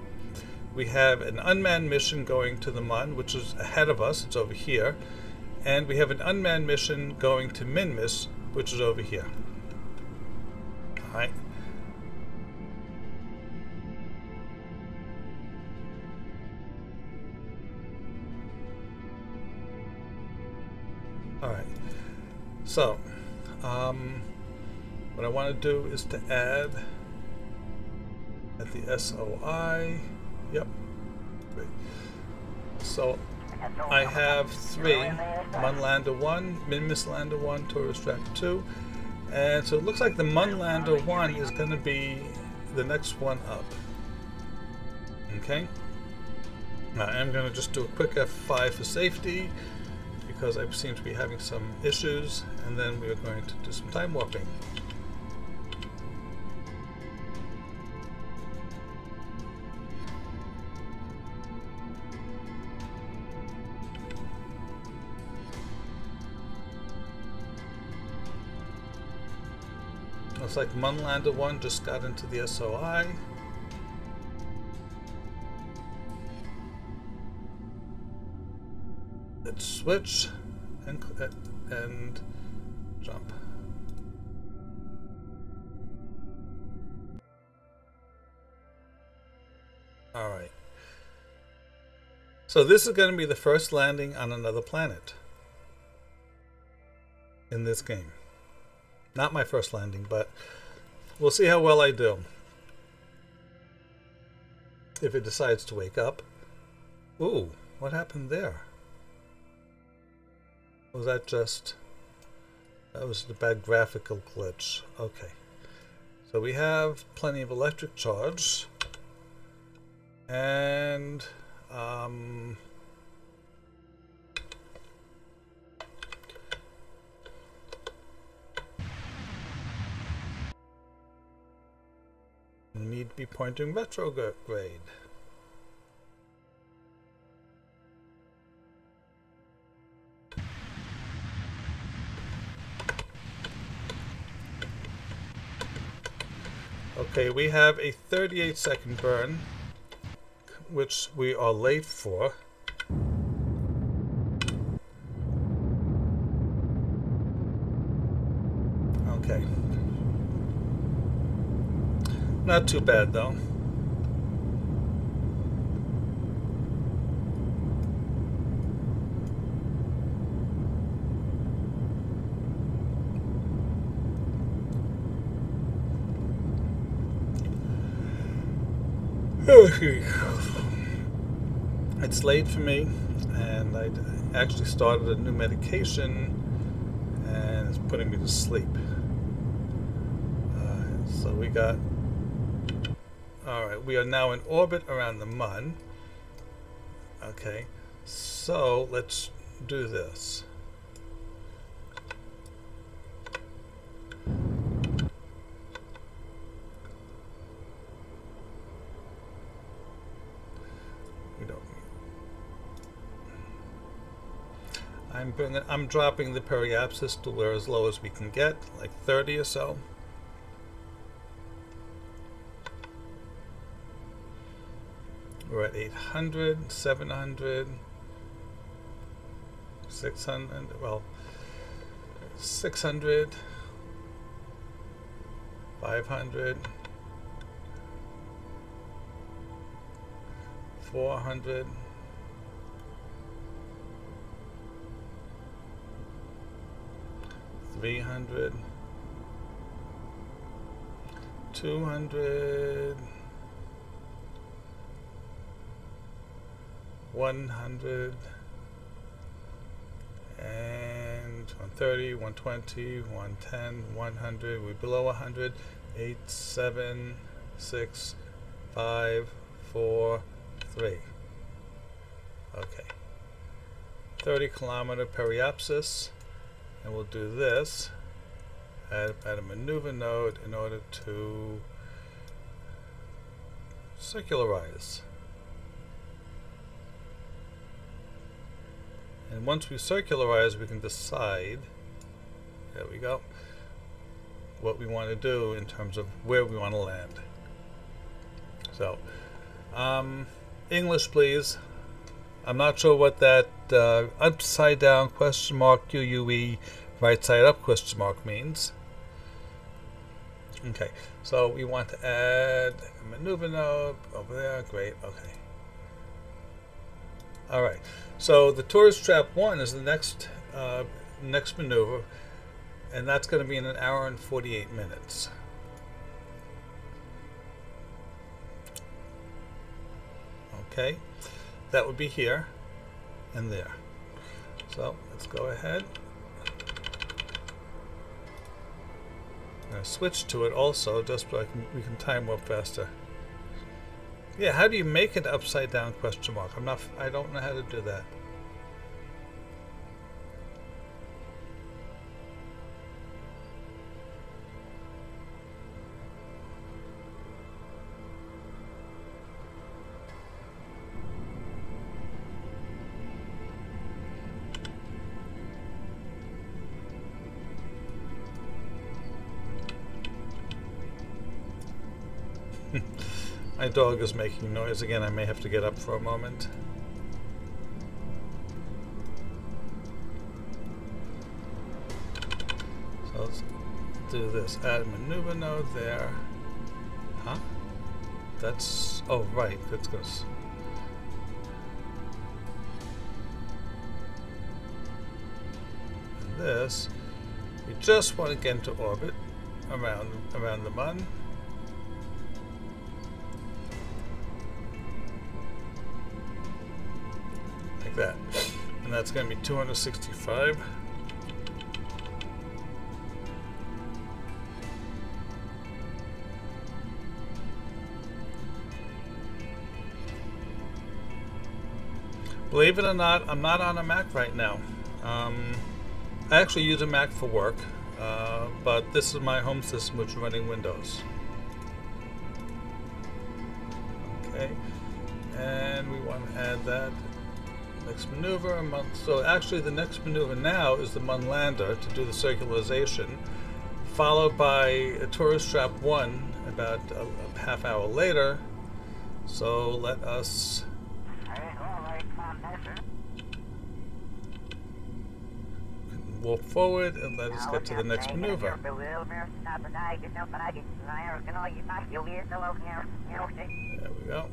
We have an unmanned mission going to the Mun, which is ahead of us. It's over here. And we have an unmanned mission going to Minmus, which is over here. All right. All right. So, what I want to do is to add at the SOI. Yep. Great. So I have 3, Mun Lander 1, Minmus Lander 1, Tourist Trap 2, and so it looks like the Mun Lander 1 is going to be the next one up. Okay. Now I'm going to just do a quick F5 for safety because I seem to be having some issues, and then we are going to do some time warping. Looks like Mun Lander 1 just got into the SOI. Let's switch and jump. All right. So this is going to be the first landing on another planet in this game. Not my first landing, but we'll see how well I do. If it decides to wake up. Ooh, what happened there? Was that just... That was a bad graphical glitch. Okay. So we have plenty of electric charge. And... we need to be pointing retrograde. Okay, we have a 38-second burn, which we are late for. Okay. Not too bad, though. It's late for me, and I actually started a new medication, and it's putting me to sleep. So we got... Alright, we are now in orbit around the Mun. Okay, so let's do this. I'm dropping the periapsis to where as low as we can get, like 30 or so. We're at 800, 700, 600, well, 600, 500, 400, 300, 200, 100, and 130, 120, 110, 100. We're below 100. 8, 7, 6, 5, 4, 3. Okay. 30-kilometer periapsis. And we'll do this at a maneuver node in order to circularize. And once we circularize, we can decide, there we go, what we want to do in terms of where we want to land. So, English, please. I'm not sure what that upside down question mark QUE right side up question mark means. Okay, so we want to add a maneuver node over there. Great, okay. Alright, so the tourist trap 1 is the next maneuver, and that's going to be in 1 hour and 48 minutes. Okay. That would be here and there. So let's go ahead. I'm going to switch to it also, just so we can time warp faster. Yeah, how do you make an upside down question mark? I don't know how to do that. My dog is making noise again. I may have to get up for a moment. So let's do this. Add a maneuver node there. Huh? That's... oh, right. That's good. And this, we just want to get into orbit around the Mun. That, and that's going to be 265. Believe it or not, I'm not on a Mac right now. I actually use a Mac for work, but this is my home system, which is running Windows. Okay, and we want to add that. Next maneuver, so actually the next maneuver now is the Mun lander to do the circularization, followed by a tourist trap 1 about a half hour later. So let us walk forward and let us get to the next maneuver. There we go.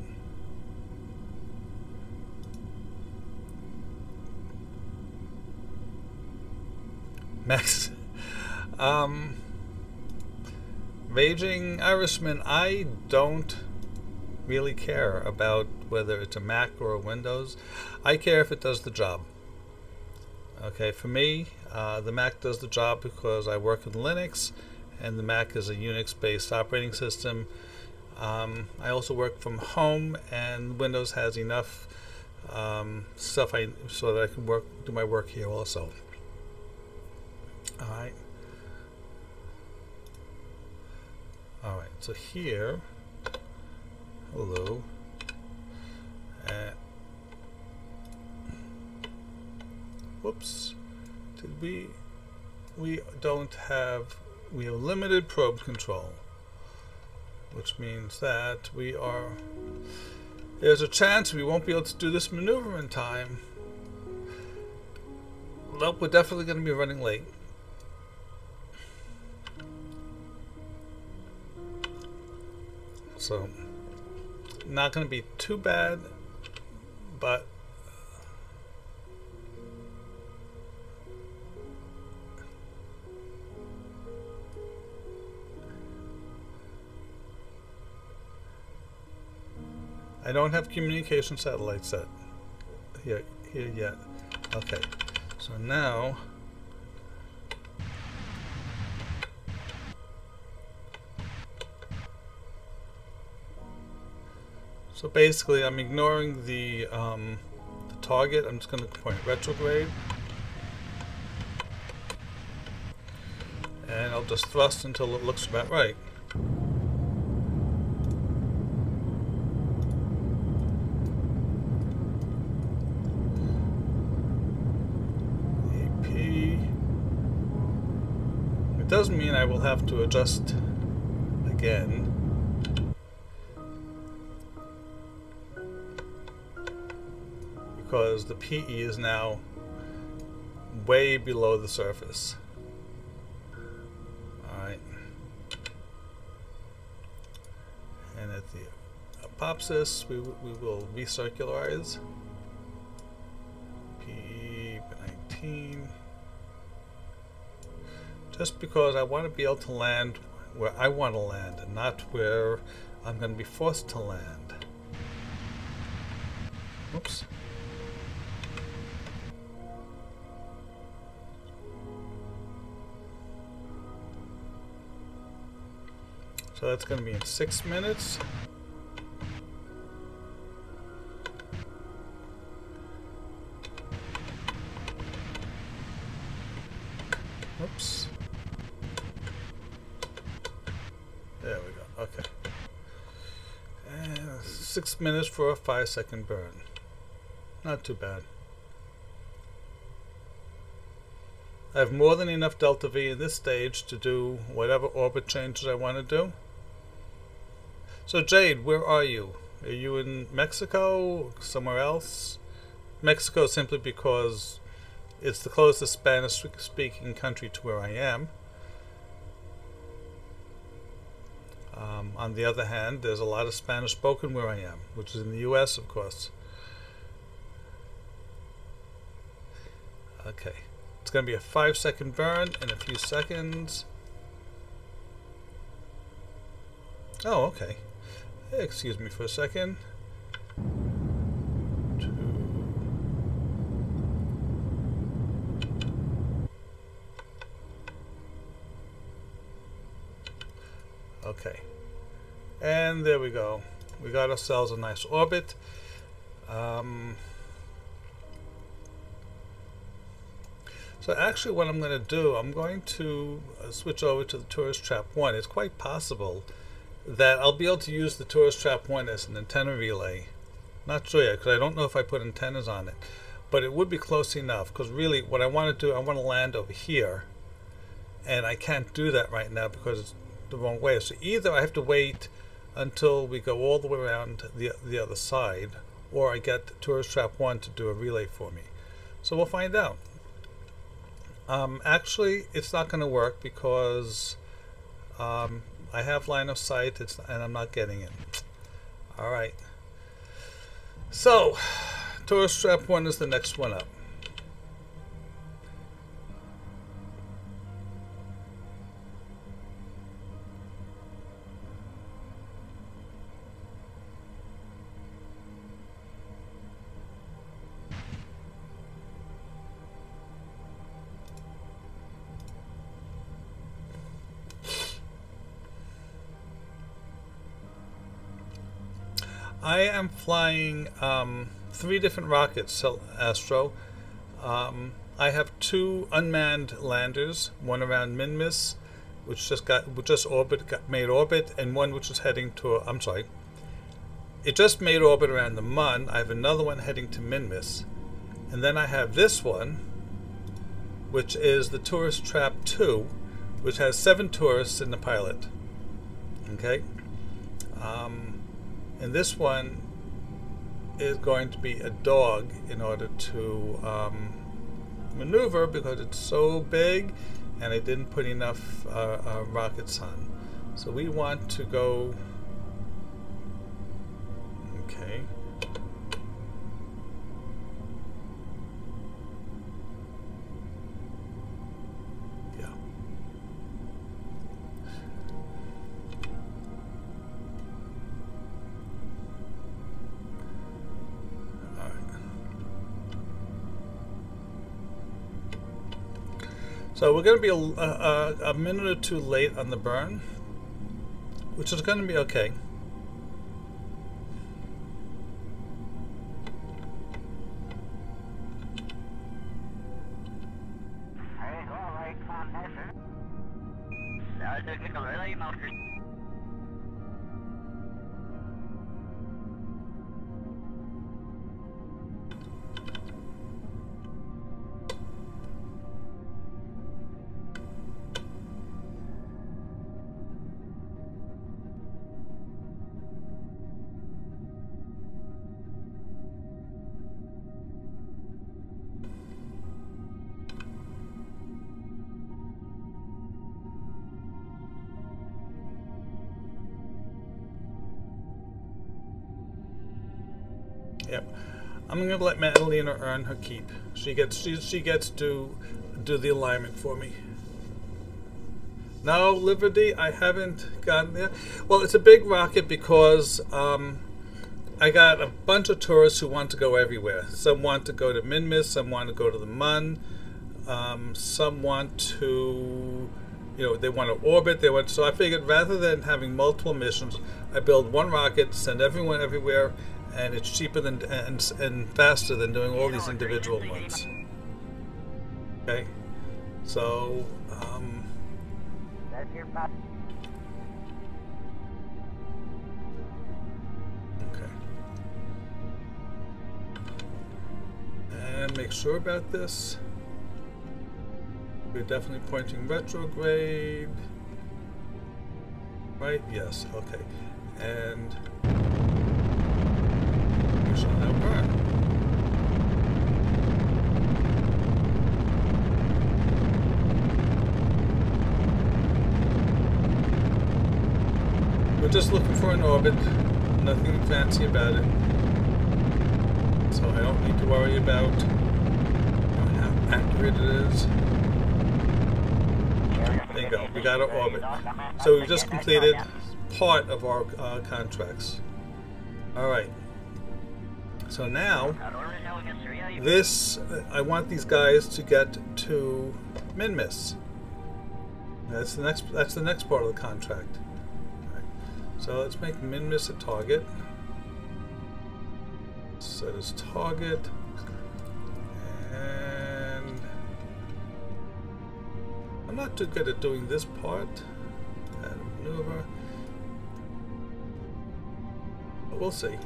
Max. Raging Irishman, I don't really care about whether it's a Mac or a Windows. I care if it does the job. Okay, for me, the Mac does the job because I work in Linux, and the Mac is a Unix-based operating system. I also work from home, and Windows has enough stuff so that I can do my work here also. Alright. Alright, so here, hello. Whoops. We have limited probe control, which means that there's a chance we won't be able to do this maneuver in time. Nope, we're definitely going to be running late. So, not going to be too bad, but I don't have communication satellite set here yet. Okay, so now basically I'm ignoring the target. I'm just going to point retrograde, and I'll just thrust until it looks about right. Does mean I will have to adjust again. Because the PE is now way below the surface. Alright. And at the apopsis we will recircularize. PE 19. Just because I want to be able to land where I want to land and not where I'm going to be forced to land. Oops. So that's going to be in 6 minutes. Oops. There we go. Okay. And 6 minutes for a 5-second burn. Not too bad. I have more than enough delta V in this stage to do whatever orbit changes I want to do. So Jade, where are you? Are you in Mexico? Somewhere else? Mexico simply because it's the closest Spanish-speaking country to where I am. On the other hand, there's a lot of Spanish spoken where I am, which is in the US, of course. Okay. It's going to be a 5-second burn in a few seconds. Oh, okay. Excuse me for a second. 2. Okay. And there we go. We got ourselves a nice orbit. So actually what I'm going to do, I'm going to switch over to the Tourist Trap 1. It's quite possible that I'll be able to use the Tourist Trap 1 as an antenna relay. Not sure yet, because I don't know if I put antennas on it. But it would be close enough, because really what I want to do, I want to land over here. And I can't do that right now because the wrong way. So either I have to wait until we go all the way around the other side, or I get Tourist Trap 1 to do a relay for me. So we'll find out. Actually, it's not going to work because I have line of sight, and I'm not getting it. All right. So, Tourist Trap 1 is the next one up. I am flying 3 different rockets, Astro. I have 2 unmanned landers, one around Minmus, which just made orbit, and one which is heading to. It just made orbit around the Mun. I have another one heading to Minmus, and then I have this one, which is the Tourist Trap 2, which has 7 tourists in the pilot. Okay. And this one is going to be a dog in order to maneuver because it's so big and I didn't put enough rockets on. So we want to go, okay. So we're going to be a minute or 2 late on the burn, which is going to be okay. Yep. I'm going to let Madalena earn her keep. She gets to do the alignment for me. No, Liberty, I haven't gotten there. Well, it's a big rocket because I got a bunch of tourists who want to go everywhere. Some want to go to Minmus, some want to go to the Mun, some want to, they want to orbit. So I figured rather than having multiple missions, I build one rocket, send everyone everywhere, and it's cheaper than and faster than doing all these individual ones. Okay, so okay, and make sure about this. We're definitely pointing retrograde, right? Yes. Okay, and we shall now burn. We're just looking for an orbit, nothing fancy about it. So I don't need to worry about how accurate it is. There you go, we got our orbit. So we've just completed part of our contracts. Alright. So now, I want these guys to get to Minmus. That's the next part of the contract. Right. So let's make Minmus a target. Set as target, and I'm not too good at doing this part. Add a maneuver, but we'll see.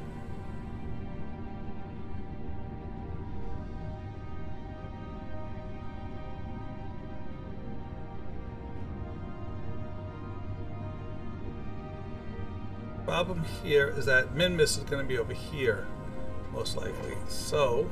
problem here is that min-miss is going to be over here, most likely. So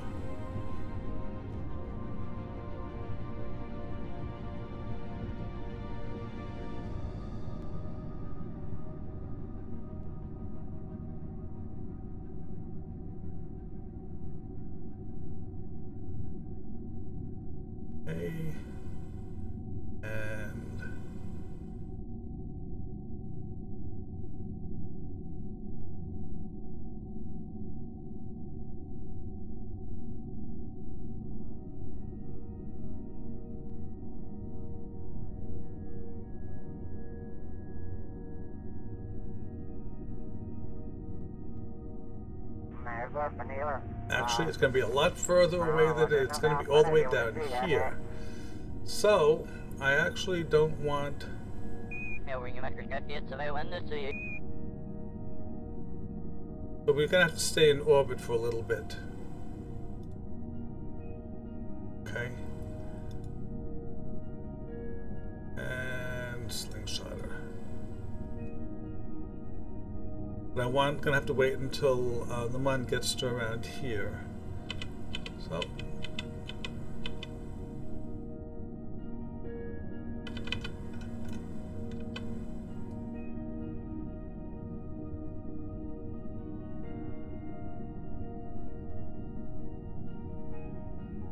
actually, it's going to be a lot further away than it's going to be all the way down here. So, I actually don't want... But we're going to have to stay in orbit for a little bit. Okay. And slingshotter. But I'm gonna have to wait until the mun gets to around here. So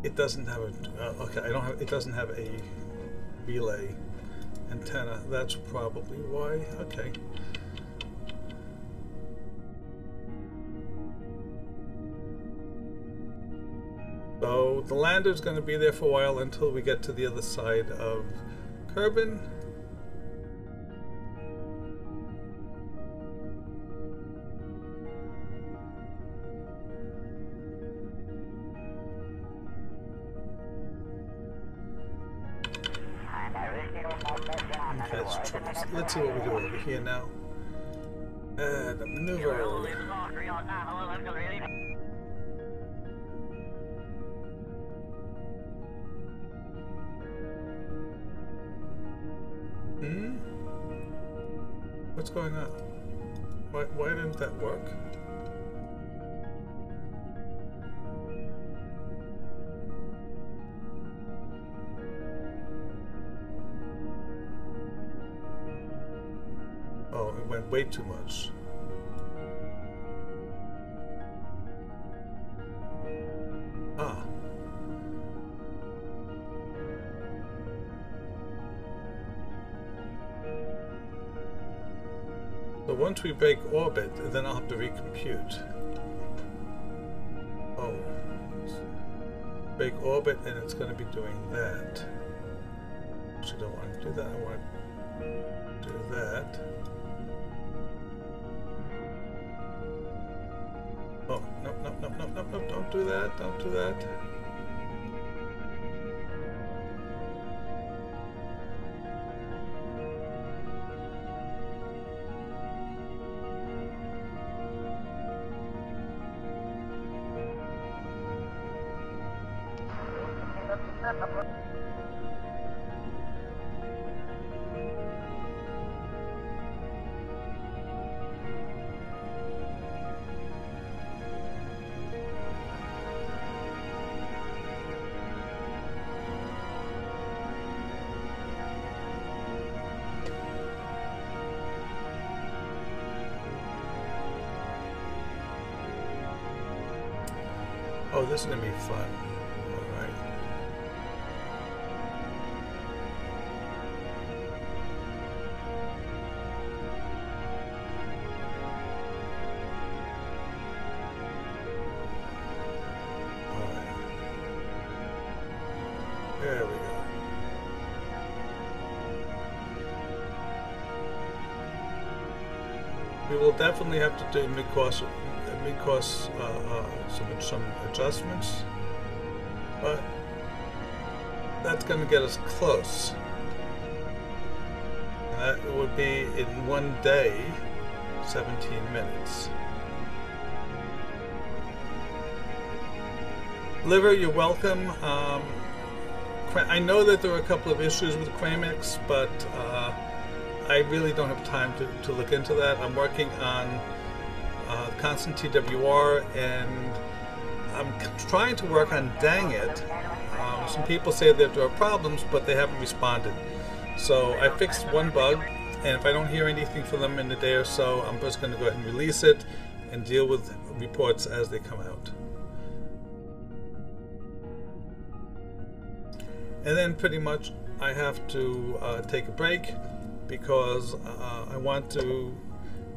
it doesn't have a okay. It doesn't have a relay antenna. That's probably why. Okay. So the lander is going to be there for a while until we get to the other side of Kerbin. Okay, let's see what we do over here now. And a maneuver. What's going on? Why didn't that work? Oh, it went way too much. Ah. So once we break orbit, then I'll have to recompute. Oh. Break orbit, and it's going to be doing that. Actually, I don't want to do that. I want to do that. Oh, no, don't do that. Don't do that. Oh, this is going to be fun. All right. All right. There we go. We will definitely have to do mid-course some adjustments, but that's going to get us close. And that would be in 1 day, 17 minutes. Liver, you're welcome. I know that there are a couple of issues with Cramex, but I really don't have time to look into that. I'm working on ConstantTWR, and I'm trying to work on Dang It. Some people say that there are problems, but they haven't responded. So I fixed one bug, and if I don't hear anything from them in a day or so, I'm just going to go ahead and release it and deal with reports as they come out. And then pretty much I have to take a break because I want to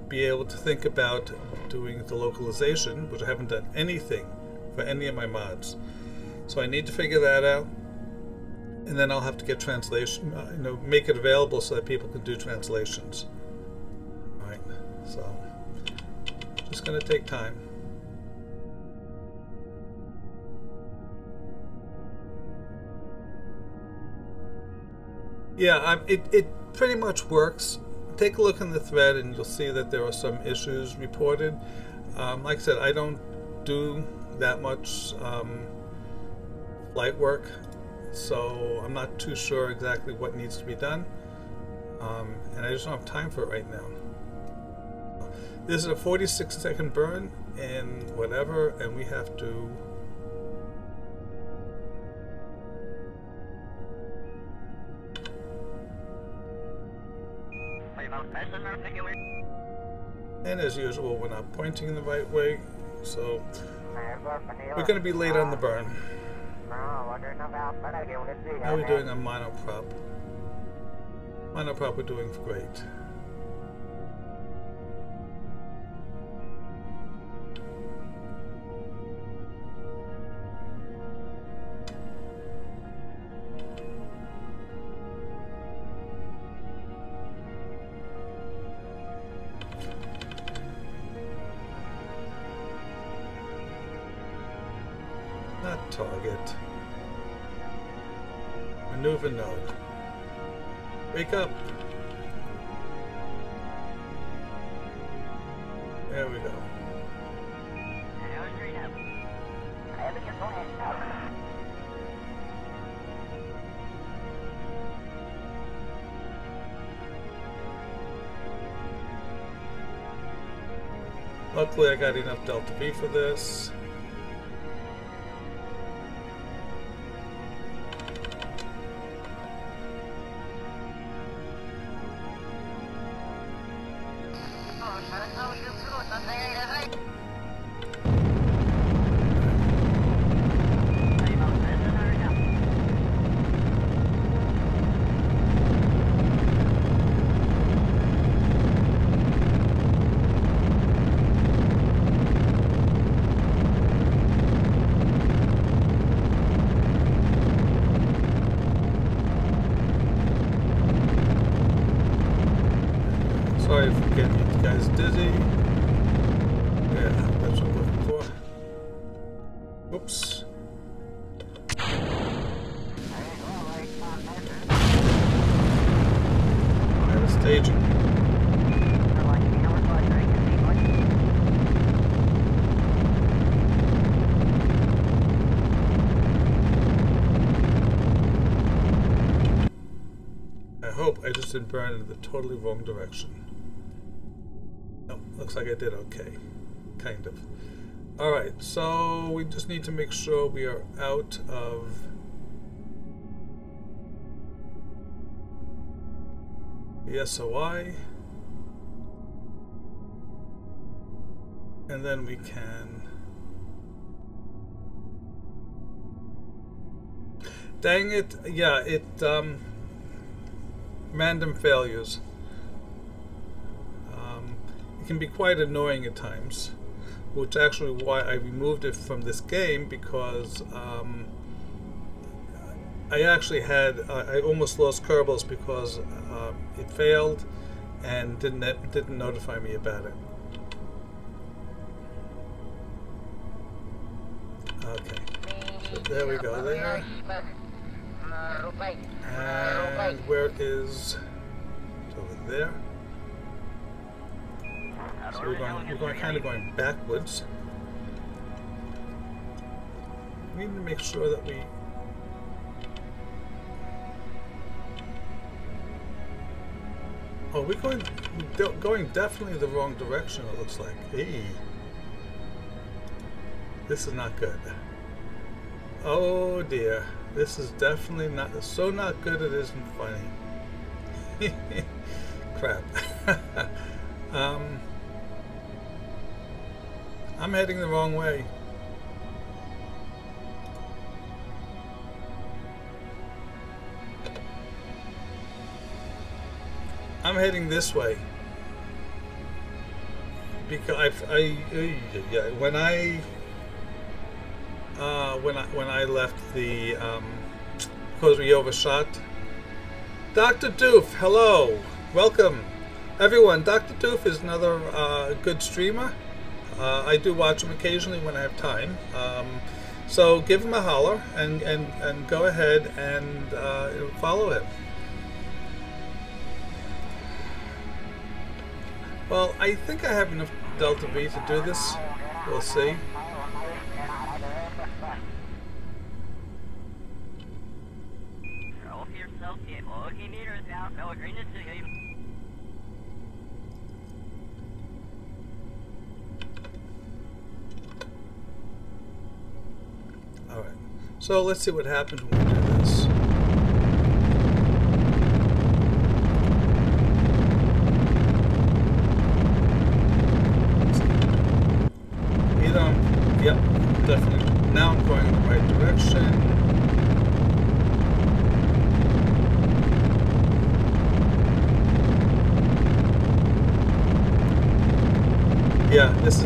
be able to think about doing the localization, which I haven't done anything for any of my mods. So I need to figure that out, and then I'll have to get translation, make it available so that people can do translations. All right, so just going to take time. Yeah, it pretty much works. Take a look in the thread and you'll see that there are some issues reported. Like I said, I don't do that much flight work, so I'm not too sure exactly what needs to be done, and I just don't have time for it right now. This is a 46-second burn and whatever, and we have to and as usual, we're not pointing in the right way, so we're going to be late on the burn. How are we doing on monoprop? Monoprop, we're doing great. Not target. Maneuver node. Wake up. There we go. Luckily I got enough Delta V for this. Sorry for getting you guys dizzy. Yeah, that's what I'm looking for. Oops. I have a staging. I hope I just didn't burn in the totally wrong direction. Looks like I did okay, kind of. Alright, so we just need to make sure we are out of the SOI, and then we can dang it, yeah, it random failures. It can be quite annoying at times, which actually why I removed it from this game, because I actually had I almost lost Kerbals because it failed and didn't notify me about it. Okay, so there we go there. And where is it's over there? So we're going kind of going backwards. We need to make sure that we Oh, we're going definitely the wrong direction, it looks like. Hey. This is not good. Oh dear. This is definitely not so not good it isn't funny. Crap. I'm heading the wrong way. I'm heading this way because when I left the because we overshot. Dr. Doof, hello, welcome everyone. Dr. Doof is another good streamer. I do watch him occasionally when I have time. So give him a holler and go ahead and follow him. Well, I think I have enough Delta V to do this. We'll see. Alright, so let's see what happens when we do this. Yep, definitely. Now I'm going in the right direction. Yeah, this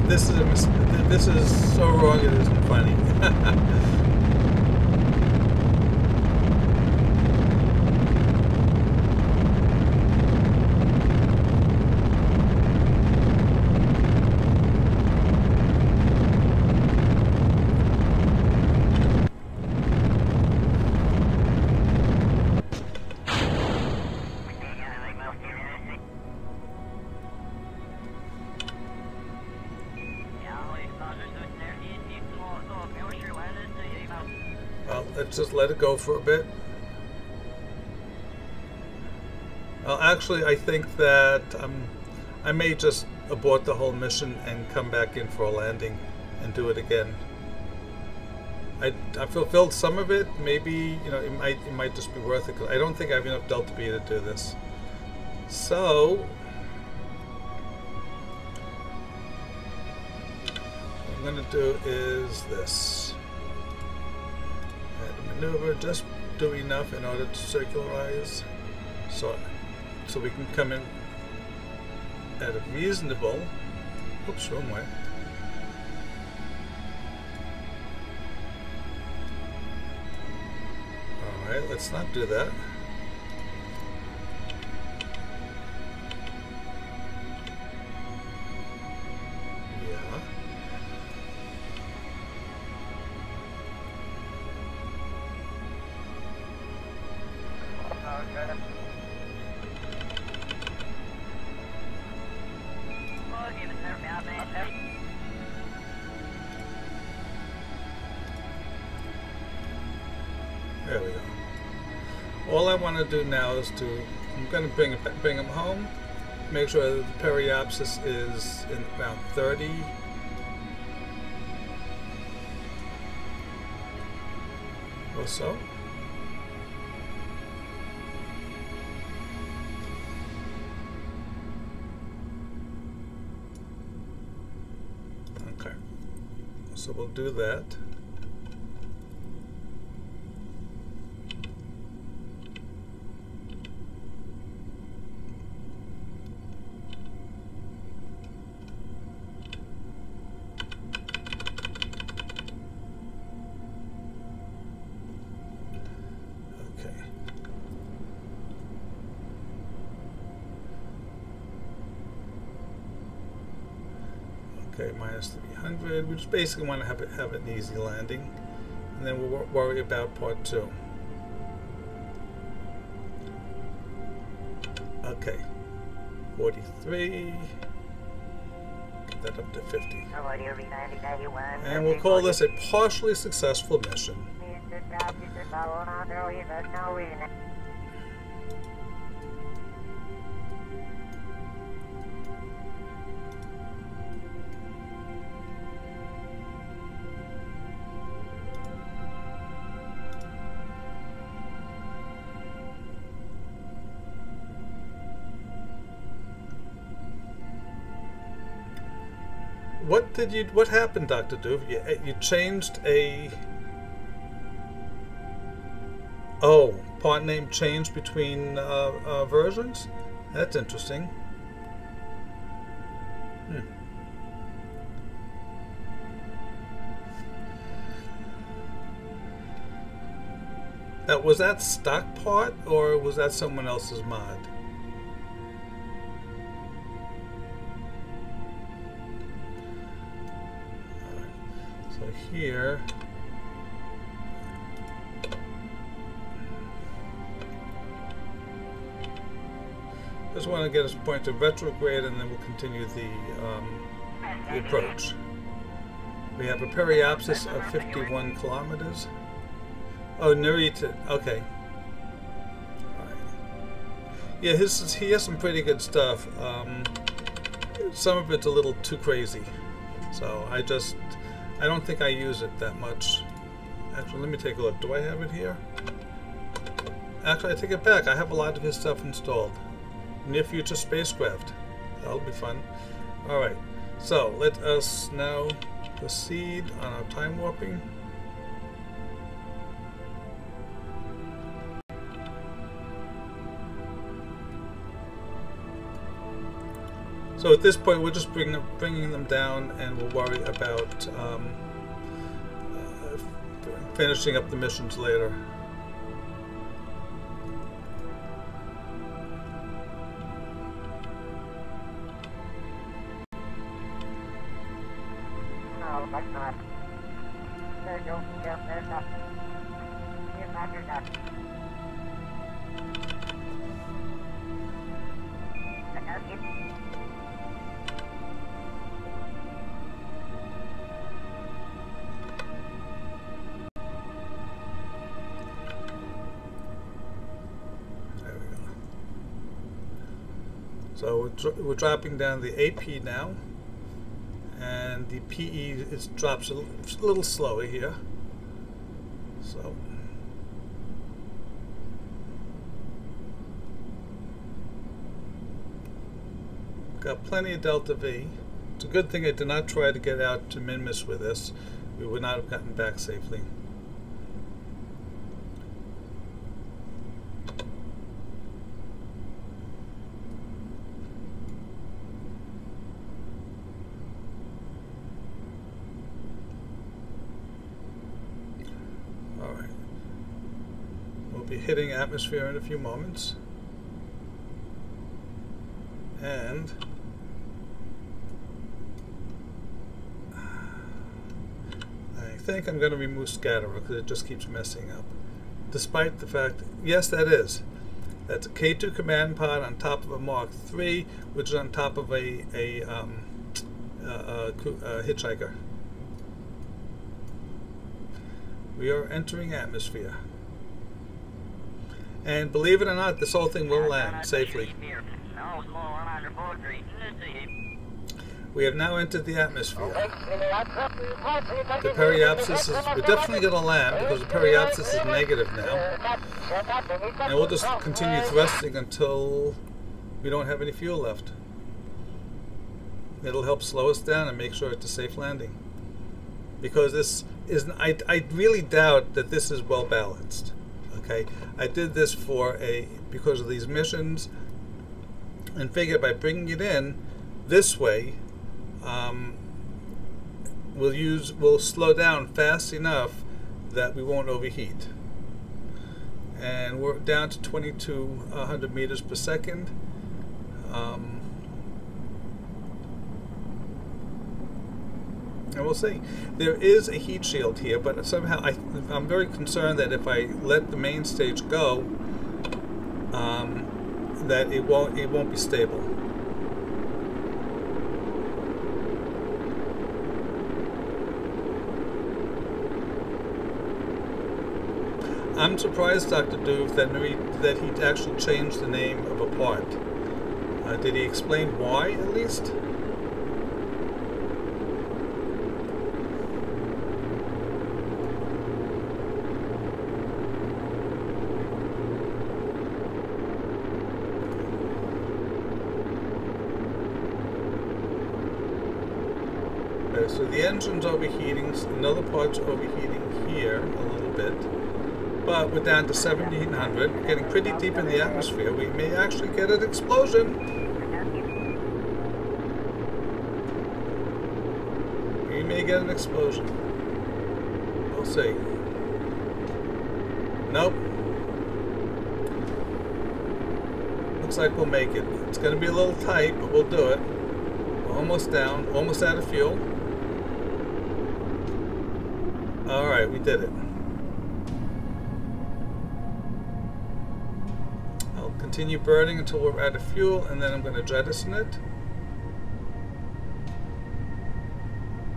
is so wrong it isn't funny. Let's just let it go for a bit. Well, actually, I think that I may just abort the whole mission and come back in for a landing and do it again. I fulfilled some of it. Maybe it might just be worth it because I don't think I have enough Delta B to do this. So what I'm going to do is this. Maneuver, just do enough in order to circularize, so we can come in at a reasonable. Oops, wrong way. All right, let's not do that. There we go. All I want to do now is I'm going to bring him home, make sure that the periapsis is in around 30. Or so. Okay. So we'll do that. Okay, minus 300. We just basically want to have an easy landing, and then we'll worry about part 2. Okay, 43. Get that up to 50. And we'll call this a partially successful mission. What happened, Dr. Doof? You changed a... Oh, part name changed between versions? That's interesting. Now, was that stock part, or was that someone else's mod? So here, just want to get us point to retrograde, and then we'll continue the approach. We have a periapsis of 51 kilometers. Oh, Narita. Okay. Alright. Yeah, he has some pretty good stuff. Some of it's a little too crazy. So I don't think I use it that much. Actually, let me take a look. Do I have it here? Actually, I take it back. I have a lot of his stuff installed. Near future spacecraft. That'll be fun. Alright. So let us now proceed on our time warping. So at this point, we're just bringing them down, and we'll worry about finishing up the missions later. So we're dropping down the AP now, and the PE drops a little slower here. So got plenty of delta V. It's a good thing I did not try to get out to Minmus with this. We would not have gotten back safely. Be hitting atmosphere in a few moments, and I think I'm going to remove scatterer because it just keeps messing up, despite the fact, yes, that's a K2 command pod on top of a Mark III, which is on top of a hitchhiker. We are entering atmosphere. And believe it or not, this whole thing will land safely. We have now entered the atmosphere. The periapsis we're definitely going to land because the periapsis is negative now. And we'll just continue thrusting until we don't have any fuel left. It'll help slow us down and make sure it's a safe landing. Because this is, I really doubt that this is well balanced. Okay, I did this because of these missions, and figured by bringing it in this way, we'll slow down fast enough that we won't overheat. And we're down to 2,200 meters per second. And we'll see. There is a heat shield here, but somehow I'm very concerned that if I let the main stage go, that it won't be stable. I'm surprised, Dr. Doof, that he actually changed the name of a part. Did he explain why, at least? Okay, so the engine's overheating, another part's overheating here a little bit, but we're down to 1700, we're getting pretty deep in the atmosphere. We may actually get an explosion. We may get an explosion. We'll see. Nope. Looks like we'll make it. It's going to be a little tight, but we'll do it. We're almost down, almost out of fuel. Alright, we did it. I'll continue burning until we're out of fuel, and then I'm going to jettison it.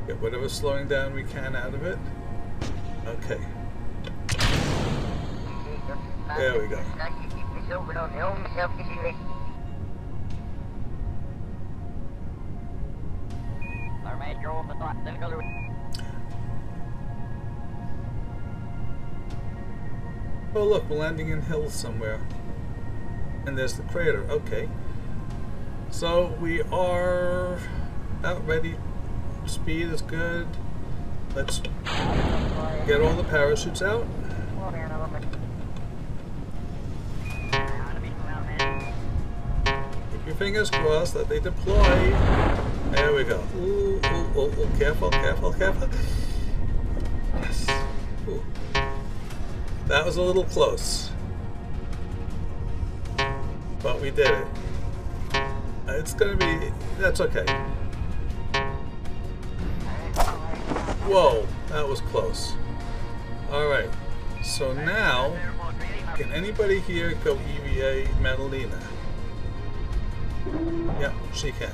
Get whatever's slowing down we can out of it. Okay. There we go. Oh look, we're landing in hills somewhere. And there's the crater. Okay. So we are about ready. Speed is good. Let's get all the parachutes out. Keep your fingers crossed that they deploy. There we go. Ooh, ooh, ooh, ooh. Careful, careful, careful. Yes. Ooh. That was a little close. But we did it. It's gonna be, that's okay. Whoa, that was close. Alright, so now, can anybody here go EVA Madalena? Yep, she can.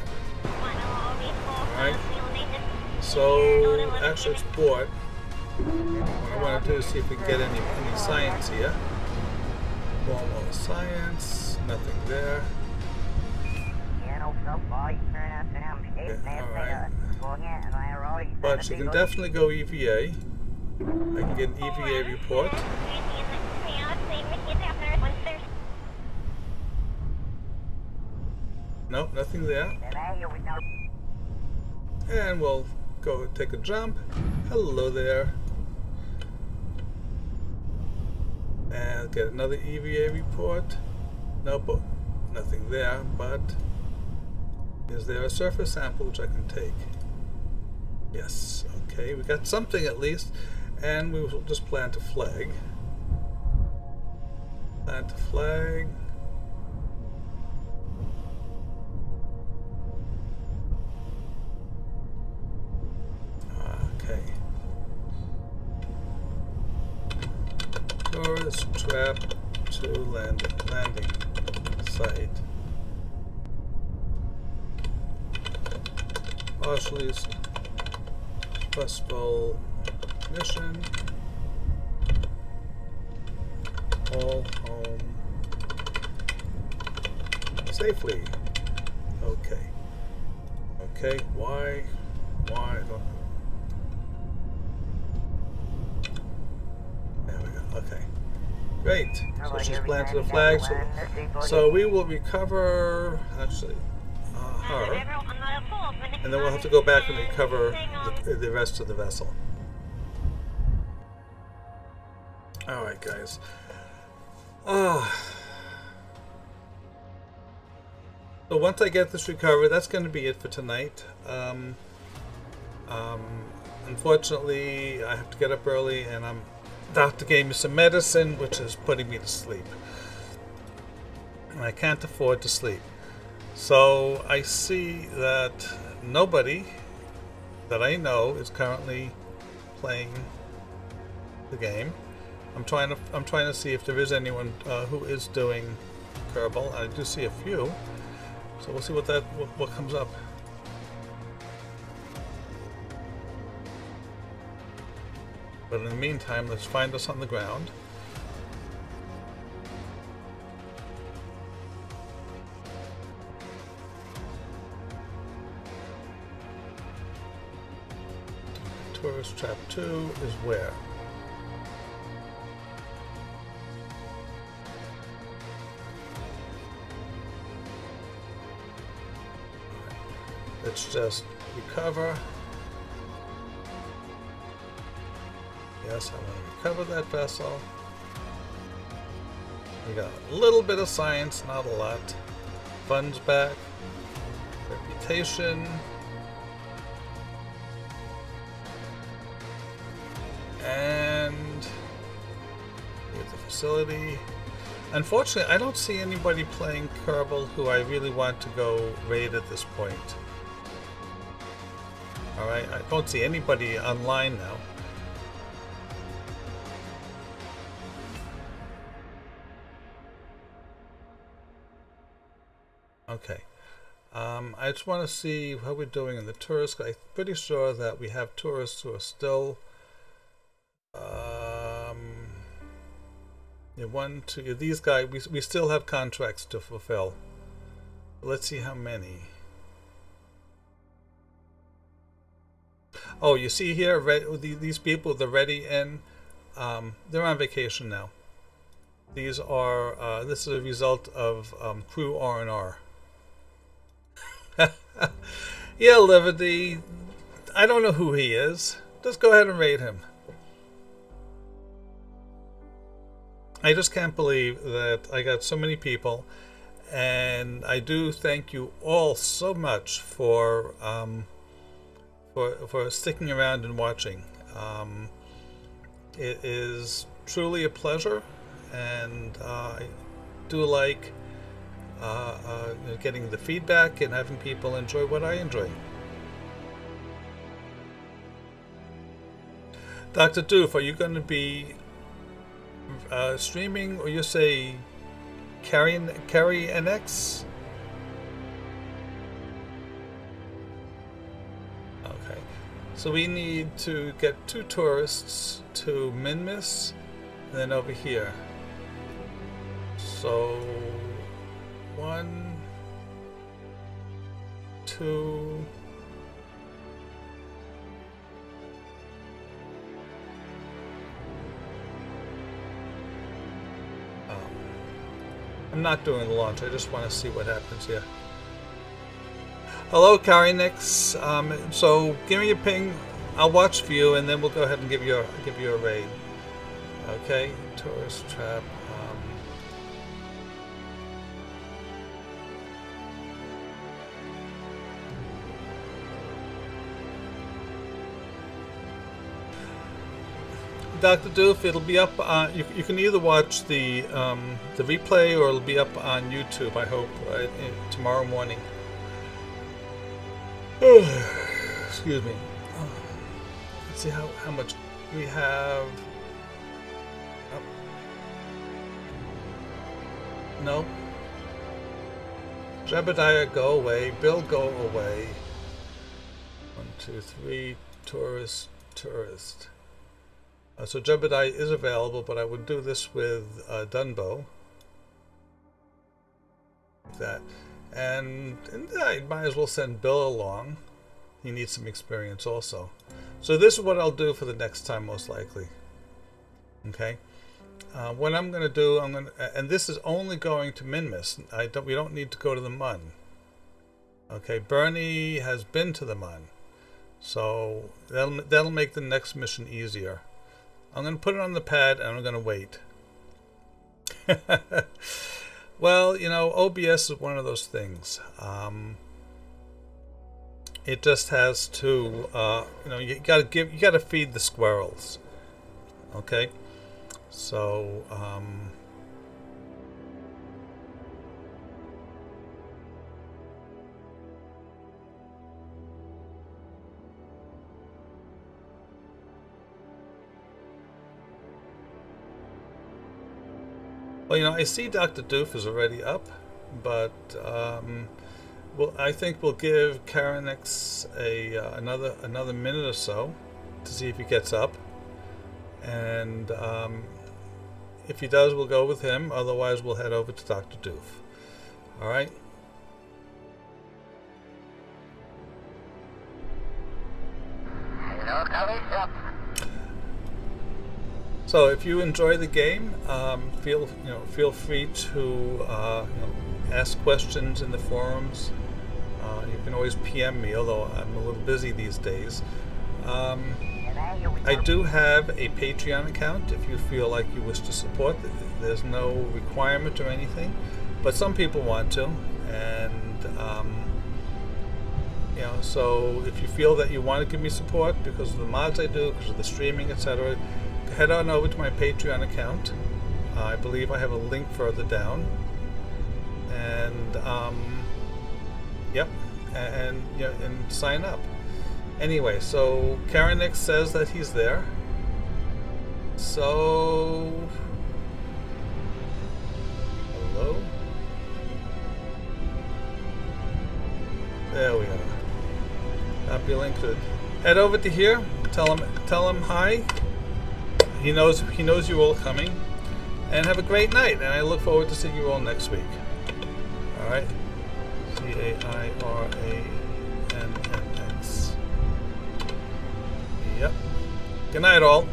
Alright, so actually it's bored. What I want to do is see if we can get any science here. Normal science, nothing there. Yeah, alright. But she can definitely go EVA. I can get an EVA report. Nope, nothing there. And we'll go take a jump. Hello there. And get another EVA report. Nope, nothing there, but is there a surface sample which I can take? Yes, okay, we got something at least, and we will just plant a flag. Plant a flag. Okay. Tourist trap to landing site. Partially successful mission. All home safely. Okay. Okay. Why? I don't know. There we go. Okay. Great. So she's planted a flag. So we will recover. Actually. Her, and then we'll have to go back and recover the rest of the vessel. Alright guys. So once I get this recovered, that's going to be it for tonight. Unfortunately, I have to get up early, and doctor gave me some medicine which is putting me to sleep. And I can't afford to sleep. So I see that nobody that I know is currently playing the game. I'm trying to see if there is anyone who is doing Kerbal. I do see a few, so we'll see what comes up. But in the meantime, let's find us on the ground. Tourist Trap 2 is where? Let's just recover. Yes, I want to recover that vessel. We got a little bit of science, not a lot. Funds back. Reputation. And here's the facility. Unfortunately, I don't see anybody playing Kerbal who I really want to go raid at this point. Alright, I don't see anybody online now. Okay. I just want to see how we're doing in the tourists. I'm pretty sure that we have tourists who are still yeah, one, two, these guys, we still have contracts to fulfill. Let's see how many. Oh, you see here, these people, the ready in, they're on vacation now. These are, this is a result of crew R&R. Yeah, Livity, I don't know who he is. Just go ahead and raid him. I just can't believe that I got so many people, and I do thank you all so much for sticking around and watching. It is truly a pleasure, and I do like getting the feedback and having people enjoy what I enjoy. Dr. Doof, are you going to be streaming, or you say carry NX? Okay, so we need to get 2 tourists to Minmus, and then over here. So 1, 2. I'm not doing the launch. I just want to see what happens here. Hello, Karinix. So give me a ping. I'll watch for you, and then we'll go ahead and give you a raid. Okay, tourist trap. Dr. Doof, it'll be up on, you can either watch the replay, or it'll be up on YouTube, I hope, tomorrow morning. Excuse me. Let's see how much we have. Oh. No. Jebediah, go away. Bill, go away. 1, 2, 3. Tourist. So Jebediah is available, but I would do this with Dunbo. Like that. And I might as well send Bill along. He needs some experience also. So this is what I'll do for the next time, most likely. Okay. What I'm going to do, and this is only going to Minmus. We don't need to go to the Mun. Okay. Bernie has been to the Mun, so that'll make the next mission easier. I'm going to put it on the pad, and I'm going to wait. Well, you know, OBS is one of those things. It just has to, you know, you got to feed the squirrels. Okay, so well, you know, I see Dr. Doof is already up, but well, I think we'll give Karinix another minute or so to see if he gets up, and if he does, we'll go with him. Otherwise, we'll head over to Dr. Doof. All right. So if you enjoy the game, feel free to ask questions in the forums. You can always PM me, although I'm a little busy these days. I do have a Patreon account if you feel like you wish to support. There's no requirement or anything, but some people want to, and you know, so if you feel that you want to give me support because of the mods I do, because of the streaming, etc., head on over to my Patreon account. I believe I have a link further down, and yep, and you know, and sign up. Anyway, so Karenix says that he's there. So hello. There we are. Copy link. Head over to here. Tell him hi. He knows you're all coming. And have a great night. And I look forward to seeing you all next week. All right. CAIRANNX. Yep. Good night, all,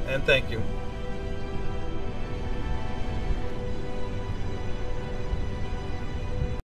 and thank you.